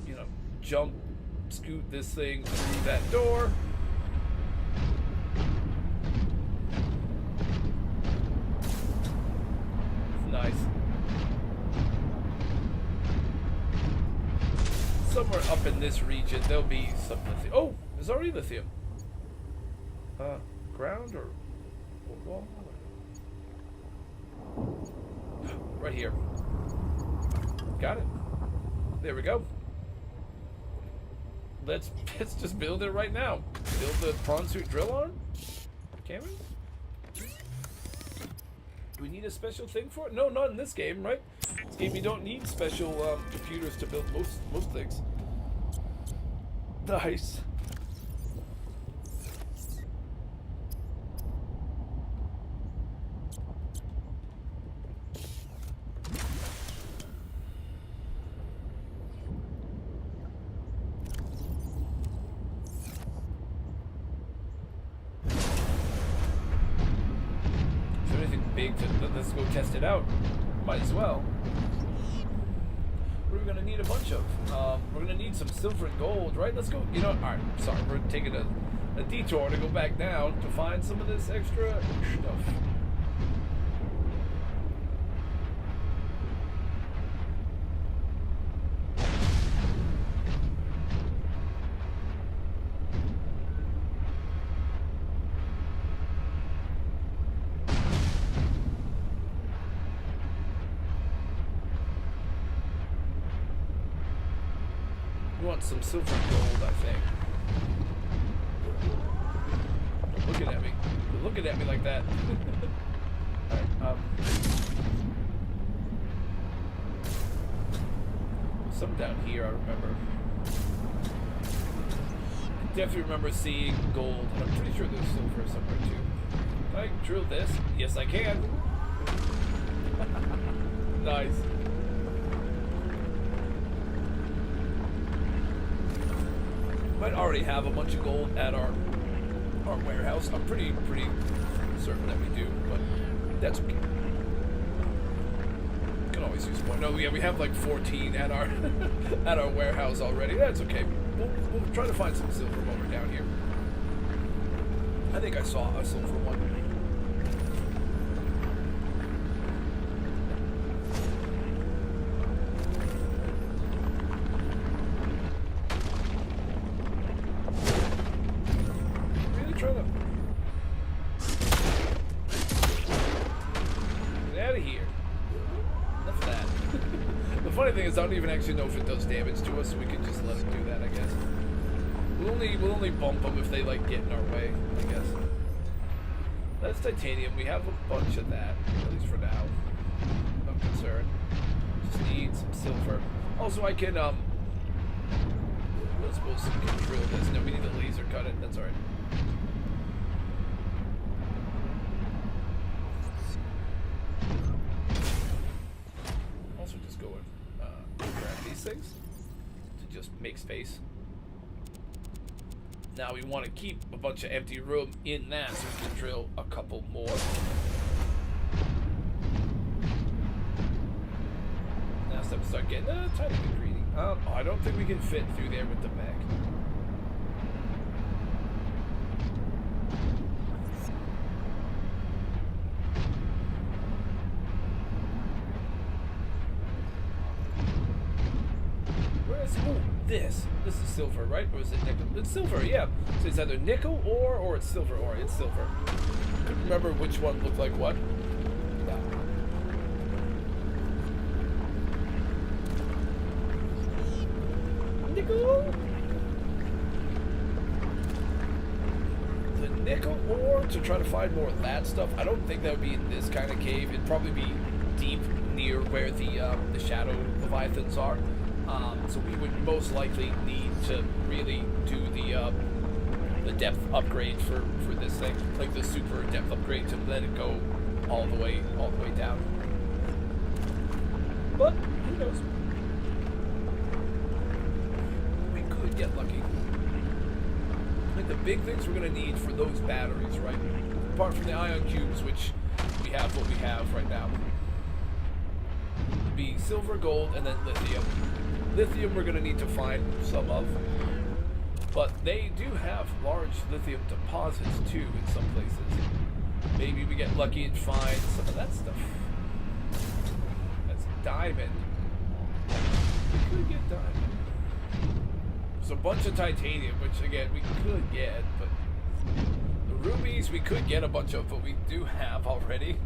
scoot this thing through that door. Nice. Somewhere up in this region, there'll be some lithium. Oh, there's already lithium. Ground or wall? Right here. Got it. There we go. Let's just build it right now. Build the prawn suit drill arm? Can we? Do we need a special thing for it? No, not in this game, right? This game you don't need special computers to build most things. Nice. Let's go test it out. Might as well. What are we gonna need a bunch of? We're gonna need some silver and gold, right? Let's go. Alright, sorry, we're taking a detour to go back down to find some of this extra stuff. Some silver and gold, I think. Looking at me. You're looking at me like that. Alright, some down here I remember. I definitely remember seeing gold, and I'm pretty sure there's silver somewhere too. Can I drill this? Yes, I can. Nice. Might already have a bunch of gold at our warehouse. I'm pretty certain that we do, but that's okay. Can always use more. No, yeah, we have like 14 at our at our warehouse already. That's okay. We'll try to find some silver while we're down here. I think I saw a silver one. because I don't even actually know if it does damage to us, so we could just let it do that, I guess. We'll only bump them if they like get in our way, I guess. That's titanium. We have a bunch of that, at least for now. No concern. Just need some silver. Also, I can I suppose we can drill this. No, we need to laser cut it. That's alright. Also, just go and grab these things to just make space. Now we want to keep a bunch of empty room in that so we can drill a couple more. Now it's time to start getting a tiny bit greedy. I don't think we can fit through there with the mech. This is silver, right? Or is it nickel? It's silver, yeah. So it's either nickel or it's silver ore. It's silver. Couldn't remember which one looked like what. Yeah. Nickel. The nickel ore to try to find more of that stuff. I don't think that would be in this kind of cave. It'd probably be deep near where the shadow leviathans are. So we would most likely need to really do the depth upgrade for this thing, like the super depth upgrade to let it go all the way down. But who knows? We could get lucky. I think the big things we're gonna need for those batteries, right? Apart from the ion cubes, which we have what we have right now, would be silver, gold, and then lithium. Lithium we're going to need to find some of, but they do have large lithium deposits too in some places. Maybe we get lucky and find some of that stuff. That's diamond. We could get diamond. There's a bunch of titanium, which again we could get, but the rubies we could get a bunch of, but we do have already.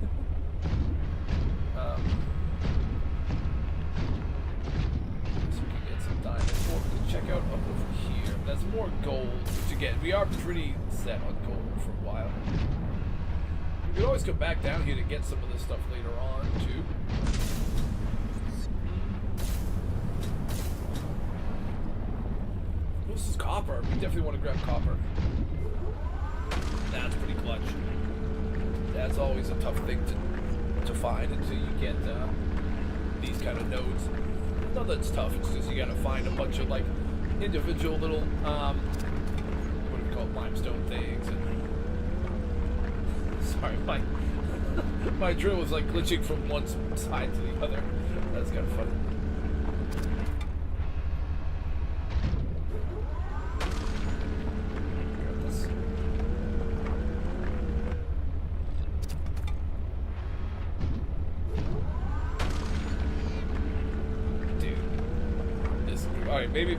Check out up over here. That's more gold, which again, we are pretty set on gold for a while. We could always come back down here to get some of this stuff later on, too. This is copper. We definitely want to grab copper. That's pretty clutch. That's always a tough thing to find until you get these kind of nodes. Not that it's tough, it's just you gotta find a bunch of like individual little what do we call it, limestone things. And sorry, my drill was like glitching from one side to the other. That's kind of funny.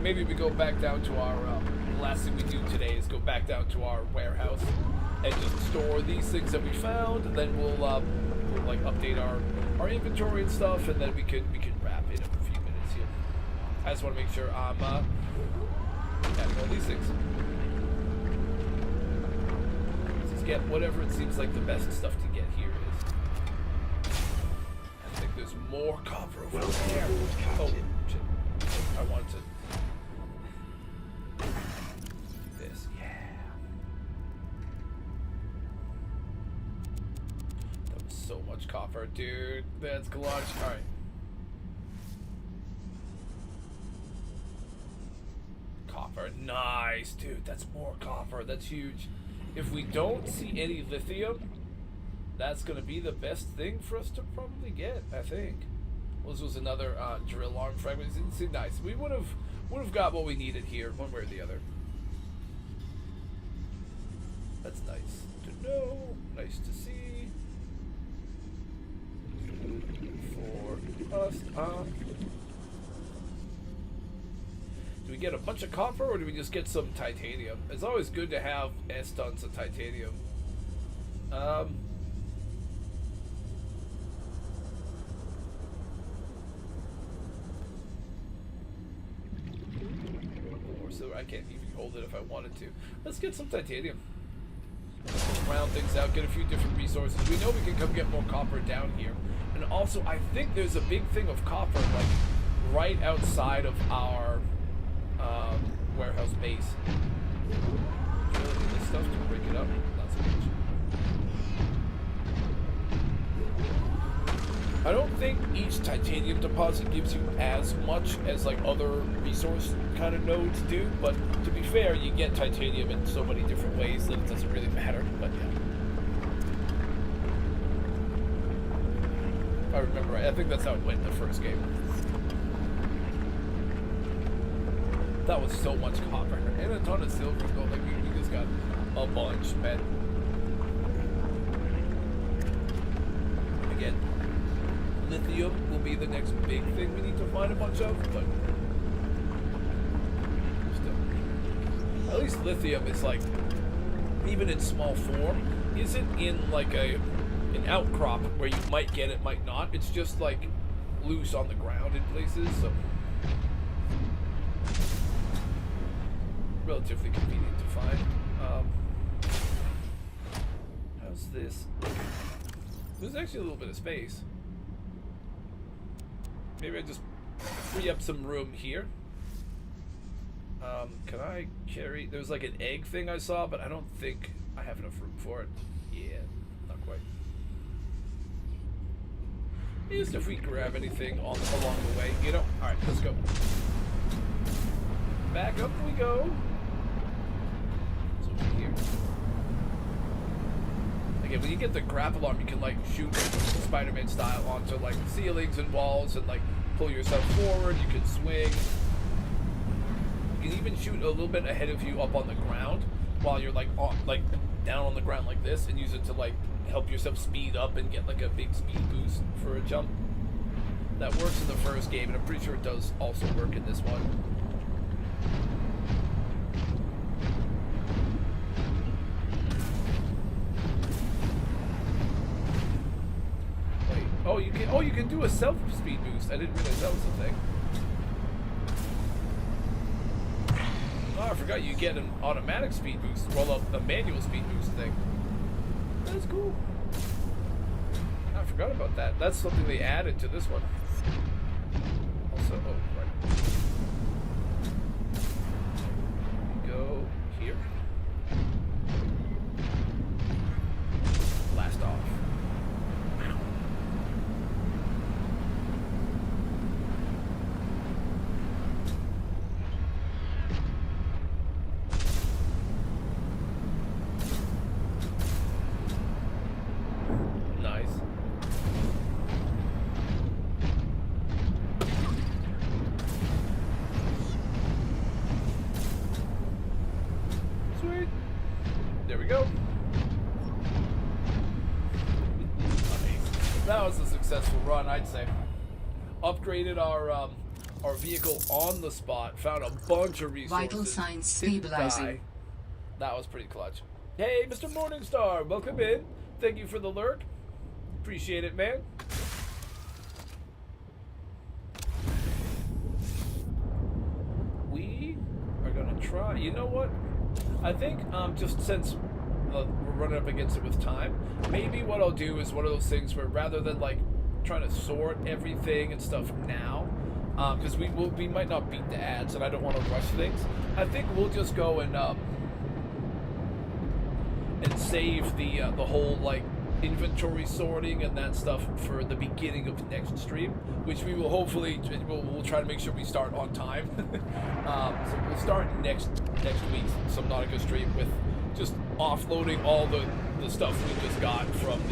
Maybe we go back down to our, the last thing we do today is go back down to our warehouse and just store these things that we found, and then we'll like update our inventory and stuff, and then we can wrap in a few minutes here. I just want to make sure I'm adding all these things. Let's just get whatever it seems like the best stuff to get here is. I think there's more copper over there. Oh, shit. I wanted to... This, yeah. That was so much copper, dude. That's clutch. Alright. Copper. Nice, dude. That's more copper. That's huge. If we don't see any lithium, that's going to be the best thing for us to probably get, I think. Well, this was another drill arm fragment. It's nice. We would have got what we needed here, one way or the other. That's nice to know. Nice to see. For us, do we get a bunch of copper, or do we just get some titanium? It's always good to have S tons of titanium. so I can't even hold it if I wanted to. Let's get some titanium. Round things out, get a few different resources. We know we can come get more copper down here. And also, I think there's a big thing of copper, like, right outside of our warehouse base. Really need this stuff to break it up. Not so much. I don't think each titanium deposit gives you as much as like other resource kind of nodes do, but to be fair, you get titanium in so many different ways that it doesn't really matter, but yeah. If I remember right, I think that's how it went in the first game. That was so much copper and a ton of silver and gold, like we just got a bunch, man. Again, lithium will be the next big thing we need to find a bunch of, but still. At least lithium is like, even in small form, isn't in like an outcrop where you might get it, might not. It's just like loose on the ground in places, so relatively convenient to find. How's this? There's actually a little bit of space. Maybe I just free up some room here. Can I carry... There's like an egg thing I saw, but I don't think I have enough room for it. Yeah, not quite. Just if we grab anything along the way, you know? Alright, let's go. Back up we go. So here. Again, when you get the grapple arm, you can like shoot Spider-Man style onto like ceilings and walls and like pull yourself forward. You can swing. You can even shoot a little bit ahead of you up on the ground while you're like down on the ground like this, and use it to like help yourself speed up and get like a big speed boost for a jump. That works in the first game, and I'm pretty sure it does also work in this one. Wait, oh you can do a self speed boost. I didn't realize that was a thing. Oh, I forgot you get an automatic speed boost, well, a manual speed boost thing. That's cool. I forgot about that. That's something they added to this one. Also, oh, right. Go here. Blast off. I'd say. Upgraded our vehicle on the spot. Found a bunch of resources. Vital signs stabilizing. That was pretty clutch. Hey, Mr. Morningstar, welcome in. Thank you for the lurk. Appreciate it, man. We are gonna try. You know what? I think just since we're running up against it with time, maybe what I'll do is one of those things where rather than like trying to sort everything and stuff now, because we might not beat the ads, and I don't want to rush things. I think we'll just go and save the whole like inventory sorting and that stuff for the beginning of the next stream, which we will hopefully we'll try to make sure we start on time. So we'll start next week's Subnautica stream with just offloading all the stuff we just got from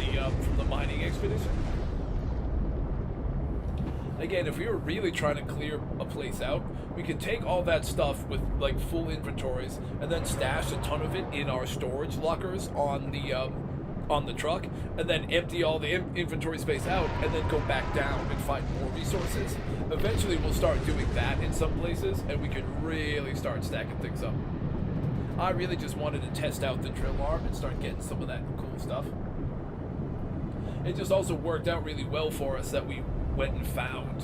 the mining expedition. Again, if we were really trying to clear a place out, we could take all that stuff with like full inventories and then stash a ton of it in our storage lockers on the truck, and then empty all the inventory space out, and then go back down and find more resources. Eventually, we'll start doing that in some places, and we could really start stacking things up. I really just wanted to test out the drill arm and start getting some of that cool stuff. It just also worked out really well for us that we went and found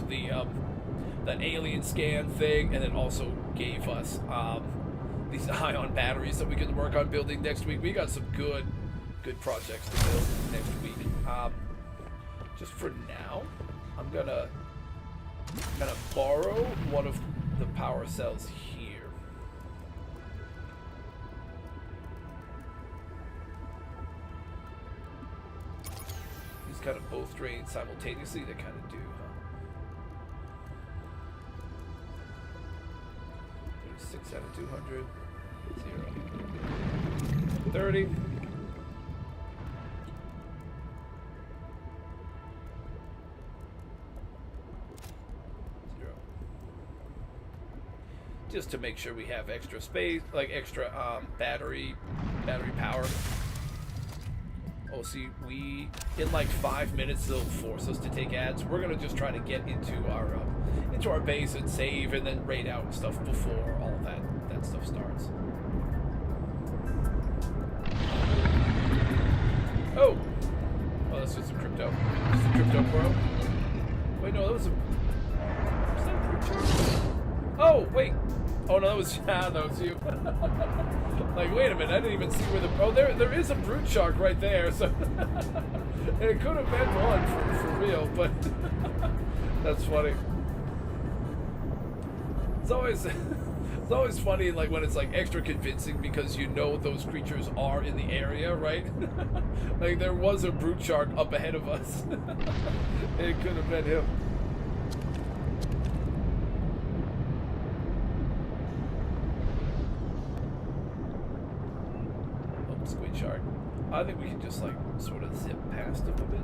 that alien scan thing, and then also gave us these ion batteries that we can work on building next week. We got some good projects to build next week. Just for now, I'm gonna borrow one of the power cells here. These kind of both drain simultaneously. They kind of do, huh? 36 out of 200. 0. 30. Just to make sure we have extra space, like extra battery power. Oh, see, we in like 5 minutes they'll force us to take ads. We're gonna just try to get into our base and save, and then raid out and stuff before all that stuff starts. Oh, that's just a crypto. Just a crypto bro. Wait, no, that was a. Was that a crypto? Oh, wait. Oh no, that was you. Like, wait a minute, I didn't even see where the. Oh, there is a brute shark right there. So it could have been one for real, but that's funny. It's always funny, like when it's like extra convincing because you know those creatures are in the area, right? Like there was a brute shark up ahead of us. It could have been him. Squid shark. I think we can just like sort of zip past him a bit.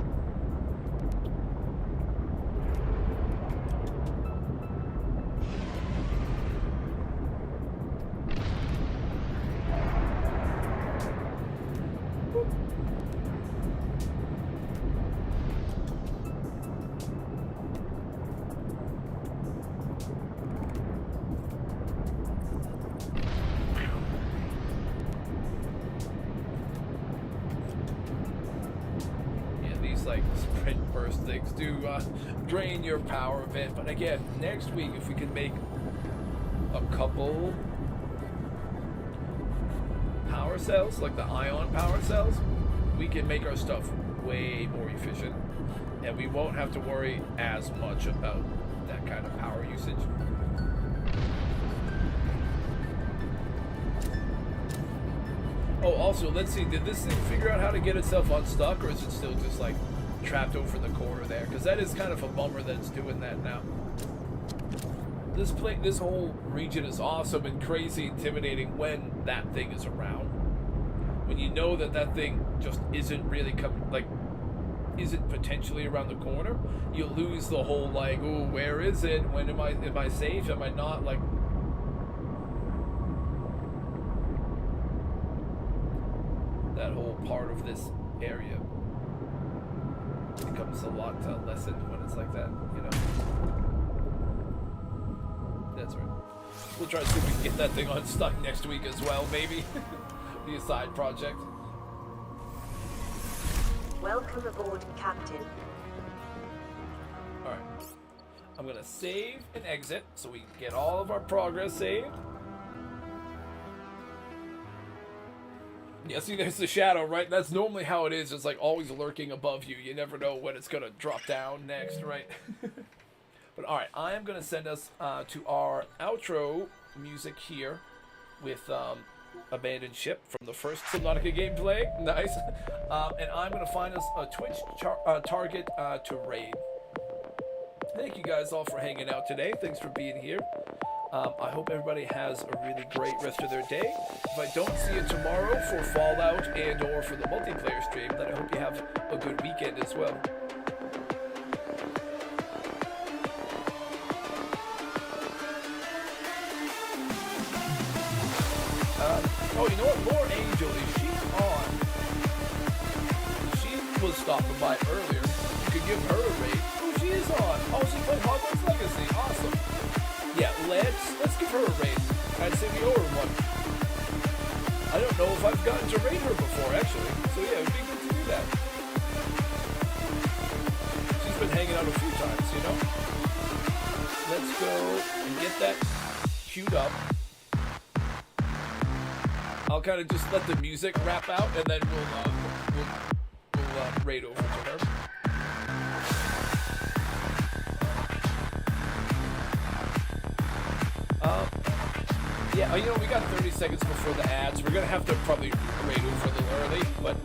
Like sprint burst things do drain your power a bit, but again, next week if we can make a couple power cells, like the ion power cells, we can make our stuff way more efficient, and we won't have to worry as much about that kind of power usage. Oh, also, let's see, did this thing figure out how to get itself unstuck, or is it still just like trapped over the corner there? Because that is kind of a bummer that it's doing that now. This whole region is awesome and crazy intimidating when that thing is around. When you know that thing just isn't really isn't potentially around the corner, you lose the whole like, oh, where is it? When am I safe? Am I not? Like, that whole part of this area becomes a lot lessened when it's like that, you know. That's right. We'll try to see if we can get that thing unstuck next week as well, maybe. Be a side project. Welcome aboard, Captain. Alright. I'm gonna save and exit so we can get all of our progress saved. Yeah, see, there's the shadow, right? That's normally how it is. It's like always lurking above you. You never know when it's going to drop down next, right? But all right, I am going to send us to our outro music here with Abandoned Ship from the first Subnautica gameplay. Nice. And I'm going to find us a Twitch target to raid. Thank you guys all for hanging out today. Thanks for being here. I hope everybody has a really great rest of their day. If I don't see you tomorrow for Fallout and or for the multiplayer stream, then I hope you have a good weekend as well. Oh, you know what? Lore Angel, is she on? She was stopping by earlier. You could give her a raid. Oh, she is on. Oh, she played Hogwarts Legacy. Awesome. Yeah, let's give her a raid. I'd say we owe her one. I don't know if I've gotten to raid her before, actually. So yeah, it would be good to do that. She's been hanging out a few times, you know? let's go and get that queued up. I'll kind of just let the music wrap out, and then we'll raid over to her. Yeah, you know, we got 30 seconds before the ads. We're gonna have to probably raid over a little early, but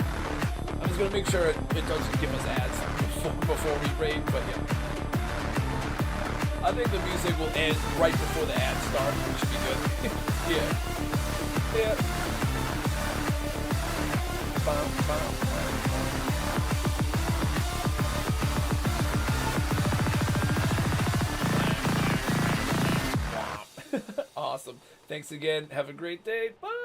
I'm just gonna make sure it doesn't give us ads before we raid. But yeah, I think the music will end right before the ads start, which should be good. Yeah. Awesome. Thanks again. Have a great day. Bye.